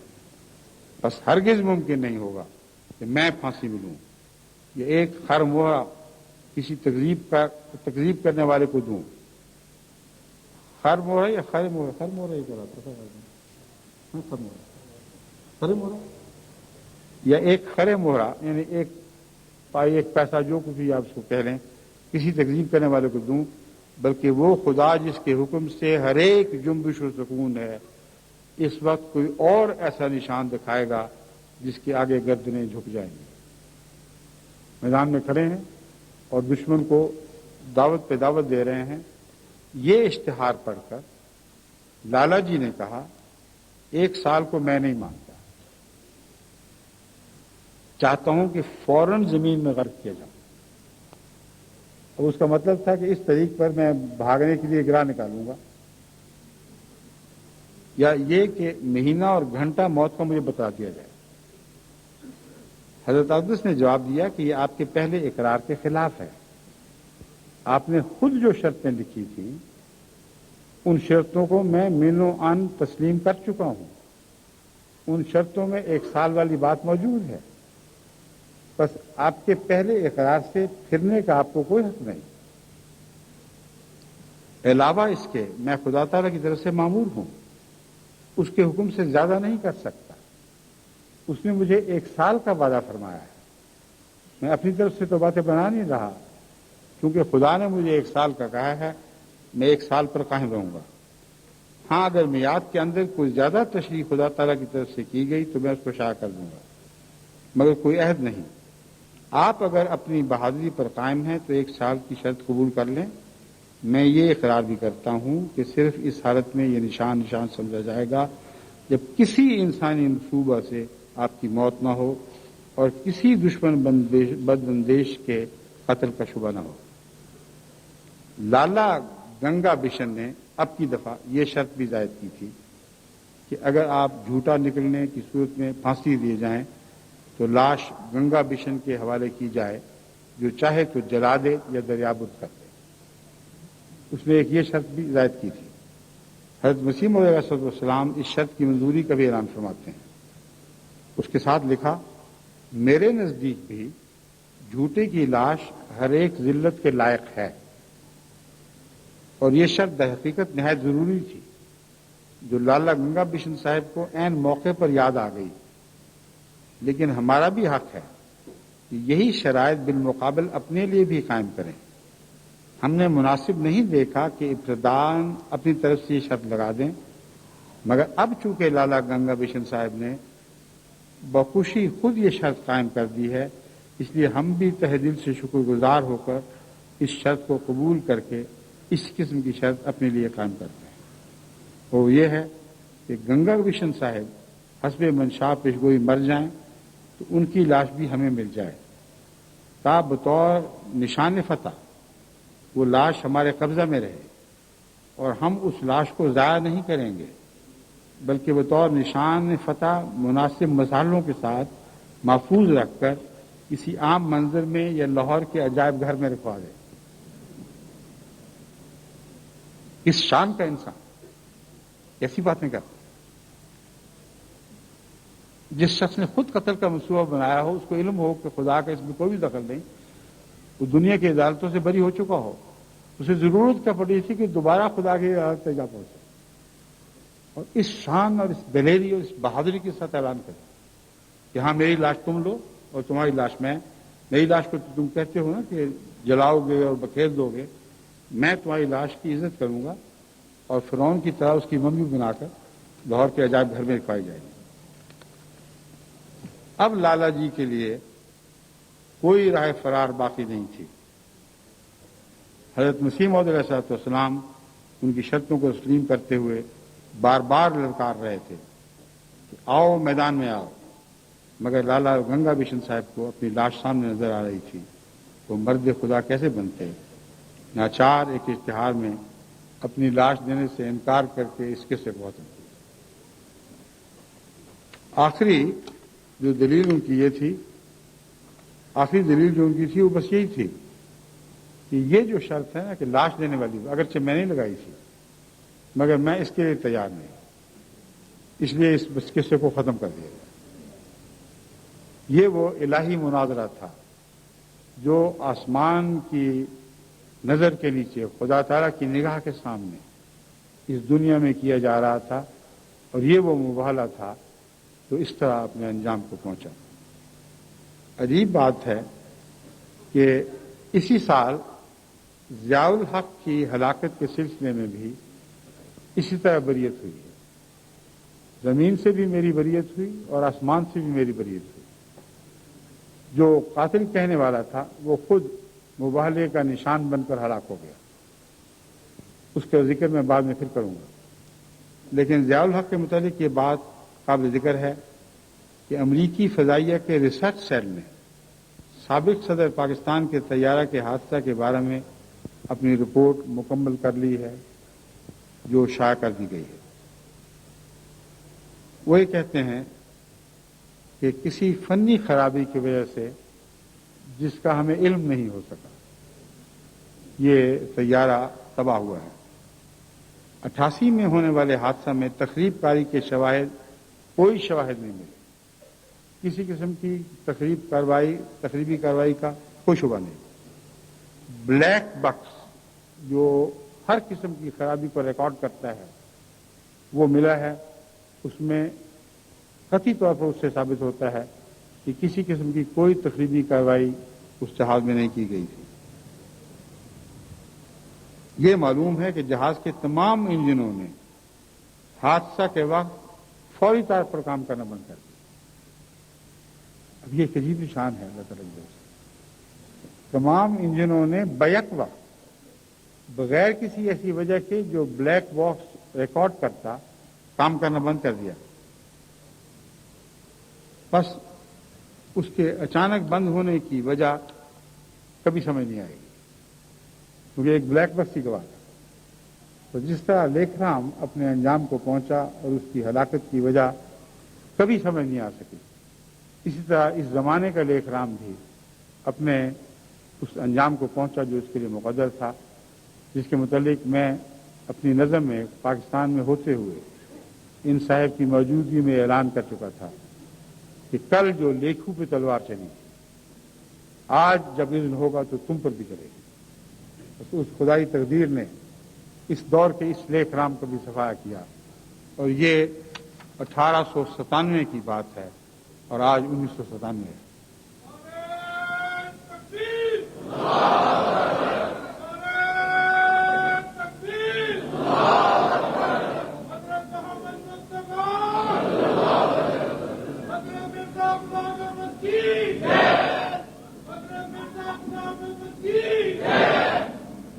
بس ہرگز ممکن نہیں ہوگا کہ میں پھانسی ملوں. یہ ایک خر مہرہ کسی تکذیب کرنے والے کو دوں. خر مہرہ یا خر مہرہ؟ خر مہرہ ہی کرا تھا، خر مہرہ، خر مہرہ یا ایک خر مہرہ، یعنی ایک پیسہ جو کچھ بھی آپ اس کو کہہ لیں، کسی تکذیب کرنے والے کو دوں، بلکہ وہ خدا جس کے حکم سے ہر ایک جنبش و سکون ہے اس وقت کوئی اور ایسا نشان دکھائے گا جس کے آگے گردنیں جھک جائیں گی. میدان میں کھڑے ہیں اور دشمن کو دعوت پہ دعوت دے رہے ہیں. یہ اشتہار پڑھ کر لالا جی نے کہا 1 سال کو میں نہیں مانتا، چاہتا ہوں کہ فوراً زمین میں غرق کیا جاؤں. اور اس کا مطلب تھا کہ اس طریق پر میں بھاگنے کے لیے گرا نکالوں گا، یا یہ کہ مہینہ اور گھنٹہ موت کا مجھے بتا دیا جائے. حضرت اقدس نے جواب دیا کہ یہ آپ کے پہلے اقرار کے خلاف ہے. آپ نے خود جو شرطیں لکھی تھیں ان شرطوں کو میں من و عن تسلیم کر چکا ہوں. ان شرطوں میں 1 سال والی بات موجود ہے. بس آپ کے پہلے اقرار سے پھرنے کا آپ کو کوئی حق نہیں. علاوہ اس کے میں خدا تعالیٰ کی طرف سے مامور ہوں، اس کے حکم سے زیادہ نہیں کر سکتا. اس نے مجھے 1 سال کا وعدہ فرمایا ہے. میں اپنی طرف سے تو باتیں بنا نہیں رہا، کیونکہ خدا نے مجھے 1 سال کا کہا ہے. میں 1 سال پر قائم رہوں گا. ہاں اگر میعاد کے اندر کوئی زیادہ تشریح خدا تعالیٰ کی طرف سے کی گئی تو میں اس کو شائع کر دوں گا، مگر کوئی عہد نہیں. آپ اگر اپنی بہادری پر قائم ہیں تو 1 سال کی شرط قبول کر لیں. میں یہ اقرار بھی کرتا ہوں کہ صرف اس حالت میں یہ نشان سمجھا جائے گا جب کسی انسانی منصوبہ سے آپ کی موت نہ ہو اور کسی دشمن بداندیش کے قتل کا شبہ نہ ہو. لالا گنگا بشن نے اب کی دفعہ یہ شرط بھی زائد کی تھی کہ اگر آپ جھوٹا نکلنے کی صورت میں پھانسی دیے جائیں تو لاش گنگا بشن کے حوالے کی جائے، جو چاہے تو جلا دے یا دریابد کر دے. اس نے ایک یہ شرط بھی زائد کی تھی. حضرت مسیح موعود علیہ السلام اس شرط کی منظوری کا بھی اعلان فرماتے ہیں. اس کے ساتھ لکھا، میرے نزدیک بھی جھوٹے کی لاش ہر ایک ذلت کے لائق ہے. اور یہ شرط در حقیقت نہایت ضروری تھی، جو لالا گنگا بشن صاحب کو عین موقع پر یاد آ گئی. لیکن ہمارا بھی حق ہے کہ یہی شرائط بالمقابل اپنے لیے بھی قائم کریں. ہم نے مناسب نہیں دیکھا کہ ابتداً اپنی طرف سے یہ شرط لگا دیں، مگر اب چونکہ لالا گنگا بشن صاحب نے بخوشی خود یہ شرط قائم کر دی ہے، اس لیے ہم بھی تہ دل سے شکر گزار ہو کر اس شرط کو قبول کر کے اس قسم کی شرط اپنے لیے قائم کرتے ہیں. وہ یہ ہے کہ گنگا بشن صاحب حسب منشا پیشگوئی مر جائیں تو ان کی لاش بھی ہمیں مل جائے، تا بطور نشان فتح وہ لاش ہمارے قبضہ میں رہے، اور ہم اس لاش کو ضائع نہیں کریں گے، بلکہ بطور نشان فتح مناسب مسالوں کے ساتھ محفوظ رکھ کر کسی عام منظر میں یا لاہور کے عجائب گھر میں رکھوا دیں. اس شان کا انسان ایسی باتیں کرتا. جس شخص نے خود قتل کا منصوبہ بنایا ہو، اس کو علم ہو کہ خدا کا اس میں کوئی بھی دخل نہیں، وہ دنیا کی عدالتوں سے بری ہو چکا ہو، اسے ضرورت کیا پڑی تھی کہ دوبارہ خدا کی عدالت تک جا پہنچے، اور اس شان اور اس دلیری اور اس بہادری کے ساتھ اعلان کرے کہ ہاں میری لاش تم لو اور تمہاری لاش میری لاش کو تم کہتے ہو نا کہ جلاؤ گے اور بکھیر دو گے، میں تمہاری لاش کی عزت کروں گا اور فرعون کی طرح اس کی ممی بنا کر لاہور کے عجائب گھر میں رکھوائی جائے گی. اب لالا جی کے لیے کوئی راہ فرار باقی نہیں تھی۔ حضرت مسیح موعود علیہ الصلوۃ والسلام ان کی شرطوں کو تسلیم کرتے ہوئے بار بار للکار رہے تھے کہ آؤ میدان میں آؤ، مگر لالا گنگا بشن صاحب کو اپنی لاش سامنے نظر آ رہی تھی۔ وہ مرد خدا کیسے بنتے؟ ناچار ایک اشتہار میں اپنی لاش دینے سے انکار کر کے اس قصے کو ختم کیا۔ آخری جو دلیل ان کی یہ تھی، آخری دلیل جو ان کی تھی وہ بس یہی تھی کہ یہ جو شرط ہے نا کہ لاش دینے والی، اگرچہ میں نہیں لگائی تھی مگر میں اس کے لیے تیار نہیں، اس لیے اس قصے کو ختم کر دیا گیا۔ یہ وہ الہی مناظرہ تھا جو آسمان کی نظر کے نیچے خدا تعالیٰ کی نگاہ کے سامنے اس دنیا میں کیا جا رہا تھا، اور یہ وہ مباہلہ تھا تو اس طرح اپنے انجام کو پہنچا۔ عجیب بات ہے کہ اسی سال ضیاء الحق کی ہلاکت کے سلسلے میں بھی اسی طرح بریت ہوئی ہے۔ زمین سے بھی میری بریت ہوئی اور آسمان سے بھی میری بریت ہوئی۔ جو قاتل کہنے والا تھا وہ خود مباہلے کا نشان بن کر ہلاک ہو گیا، اس کا ذکر میں بعد میں پھر کروں گا۔ لیکن ضیاء الحق کے متعلق یہ بات قابل ذکر ہے کہ امریکی فضائیہ کے ریسرچ سیل نے سابق صدر پاکستان کے طیارہ کے حادثہ کے بارے میں اپنی رپورٹ مکمل کر لی ہے، جو شائع کر دی گئی ہے۔ وہ یہ کہتے ہیں کہ کسی فنی خرابی کی وجہ سے جس کا ہمیں علم نہیں ہو سکا یہ طیارہ تباہ ہوا ہے۔ 88 میں ہونے والے حادثہ میں تخریب کاری کے شواہد، کوئی شواہد نہیں ملے، کسی قسم کی تخریبی کارروائی کا کوئی شبہ نہیں۔ بلیک بکس جو ہر قسم کی خرابی کو ریکارڈ کرتا ہے وہ ملا ہے، اس میں قطعی طور پر اس سے ثابت ہوتا ہے کہ کسی قسم کی کوئی تخریبی کارروائی اس جہاز میں نہیں کی گئی تھی۔ یہ معلوم ہے کہ جہاز کے تمام انجنوں نے حادثہ کے وقت فوری طور پر کام کرنا بند کر دیا۔ اب یہ ایک عجیب نشان ہے اللہ تعالیٰ کی طرف سے۔ تمام انجنوں نے بیک وقت بغیر کسی ایسی وجہ کے جو بلیک باکس ریکارڈ کرتا کام کرنا بند کر دیا۔ بس اس کے اچانک بند ہونے کی وجہ کبھی سمجھ نہیں آئے گی، کیونکہ ایک بلیک باکس ہی گواہ تھا۔ تو جس طرح لیکھ رام اپنے انجام کو پہنچا اور اس کی ہلاکت کی وجہ کبھی سمجھ نہیں آ سکی، اسی طرح اس زمانے کا لیکھ رام بھی اپنے اس انجام کو پہنچا جو اس کے لیے مقدر تھا، جس کے متعلق میں اپنی نظم میں پاکستان میں ہوتے ہوئے ان صاحب کی موجودگی میں اعلان کر چکا تھا کہ کل جو لیکھوں پہ تلوار چلی آج جب اذن ہوگا تو تم پر بھی چلے گی۔ اس خدائی تقدیر نے اس دور کے اس لیکھ رام کا بھی صفایا کیا، اور یہ 1897 کی بات ہے اور آج 1997 ہے۔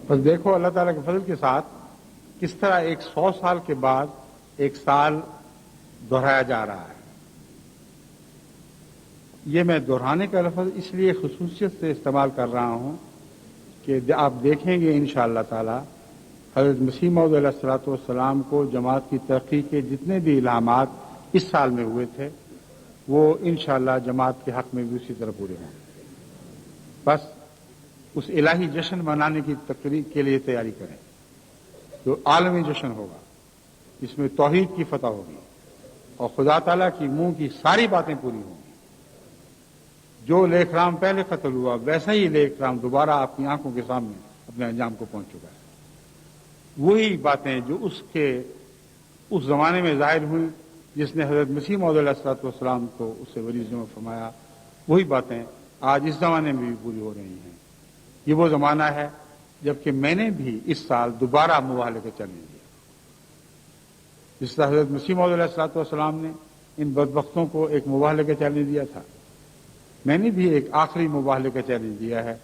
بس دیکھو اللہ تعالیٰ کے فضل کے ساتھ کس طرح 100 سال کے بعد ایک سال دہرایا جا رہا ہے۔ یہ میں دہرانے کا لفظ اس لیے خصوصیت سے استعمال کر رہا ہوں کہ آپ دیکھیں گے انشاءاللہ تعالی حضرت مسیح موعود علیہ الصلوۃ والسلام کو جماعت کی ترقی کے جتنے بھی الہامات اس سال میں ہوئے تھے وہ انشاءاللہ جماعت کے حق میں بھی اسی طرح پورے ہوں۔ بس اس الہی جشن منانے کی تقریب کے لیے تیاری کریں جو عالمی جشن ہوگا، جس میں توحید کی فتح ہوگی اور خدا تعالیٰ کی منہ کی ساری باتیں پوری ہوں گی۔ جو لیکھ رام پہلے قتل ہوا ویسا ہی لیکھ رام دوبارہ آپ کی آنکھوں کے سامنے اپنے انجام کو پہنچ چکا ہے۔ وہی باتیں جو اس زمانے میں ظاہر ہوئی جس نے حضرت مسیح موعود علیہ الصلوۃ والسلام کو اس سے بری میں فرمایا، وہی باتیں آج اس زمانے میں بھی پوری ہو رہی ہیں۔ یہ وہ زمانہ ہے جبکہ میں نے بھی اس سال دوبارہ مباہلے کا چیلنج دیا، جس طرح حضرت مسیح موعود علیہ الصلوۃ والسلام نے ان بدبختوں کو ایک مباہلے کا چیلنج دیا تھا، میں نے بھی ایک آخری مباہلے کا چیلنج دیا ہے،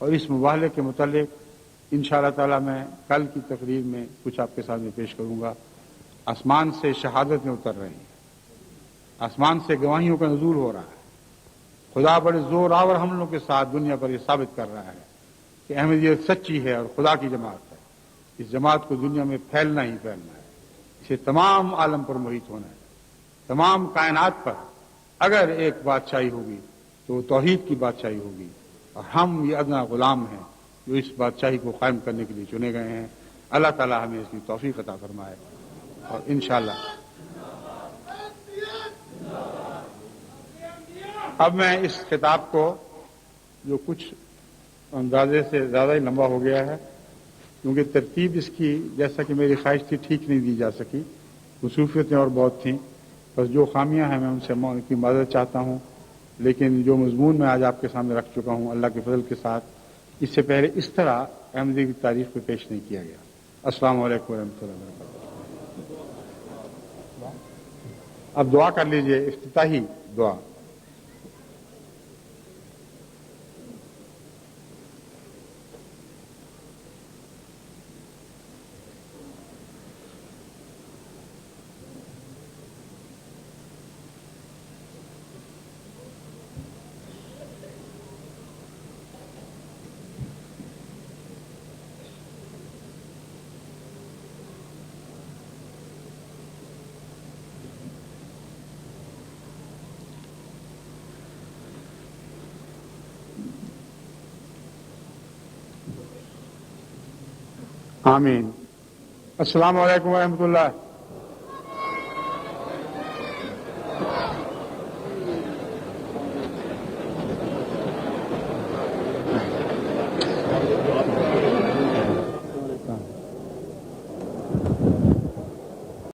اور اس مباہلے کے متعلق انشاءاللہ تعالی میں کل کی تقریر میں کچھ آپ کے سامنے پیش کروں گا۔ آسمان سے شہادتیں اتر رہی ہیں، آسمان سے گواہیوں کا نزول ہو رہا ہے۔ خدا بڑے زور آور حملوں کے ساتھ دنیا پر یہ ثابت کر رہا ہے کہ احمدیت سچی ہے اور خدا کی جماعت ہے۔ اس جماعت کو دنیا میں پھیلنا ہی پھیلنا ہے، اسے تمام عالم پر محیط ہونا ہے، تمام کائنات پر اگر ایک بادشاہی ہوگی تو وہ توحید کی بادشاہی ہوگی، اور ہم یہ ادنا غلام ہیں جو اس بادشاہی کو قائم کرنے کے لیے چنے گئے ہیں۔ اللہ تعالی ہمیں اس کی توفیق عطا فرمائے، اور انشاءاللہ اب میں اس خطاب کو جو کچھ اندازے سے زیادہ ہی لمبا ہو گیا ہے، کیونکہ ترتیب اس کی جیسا کہ میری خواہش تھی ٹھیک نہیں دی جا سکی، خصوصیتیں اور بہت تھیں، بس جو خامیاں ہیں میں ان سے کی معذرت چاہتا ہوں، لیکن جو مضمون میں آج آپ کے سامنے رکھ چکا ہوں اللہ کے فضل کے ساتھ، اس سے پہلے اس طرح احمدی کی تاریخ پہ پیش نہیں کیا گیا۔ السلام علیکم ورحمۃ اللہ وبرکاتہ۔ اب دعا کر لیجئے، افتتاحی دعا۔ آمین۔ السلام علیکم ورحمۃ اللہ۔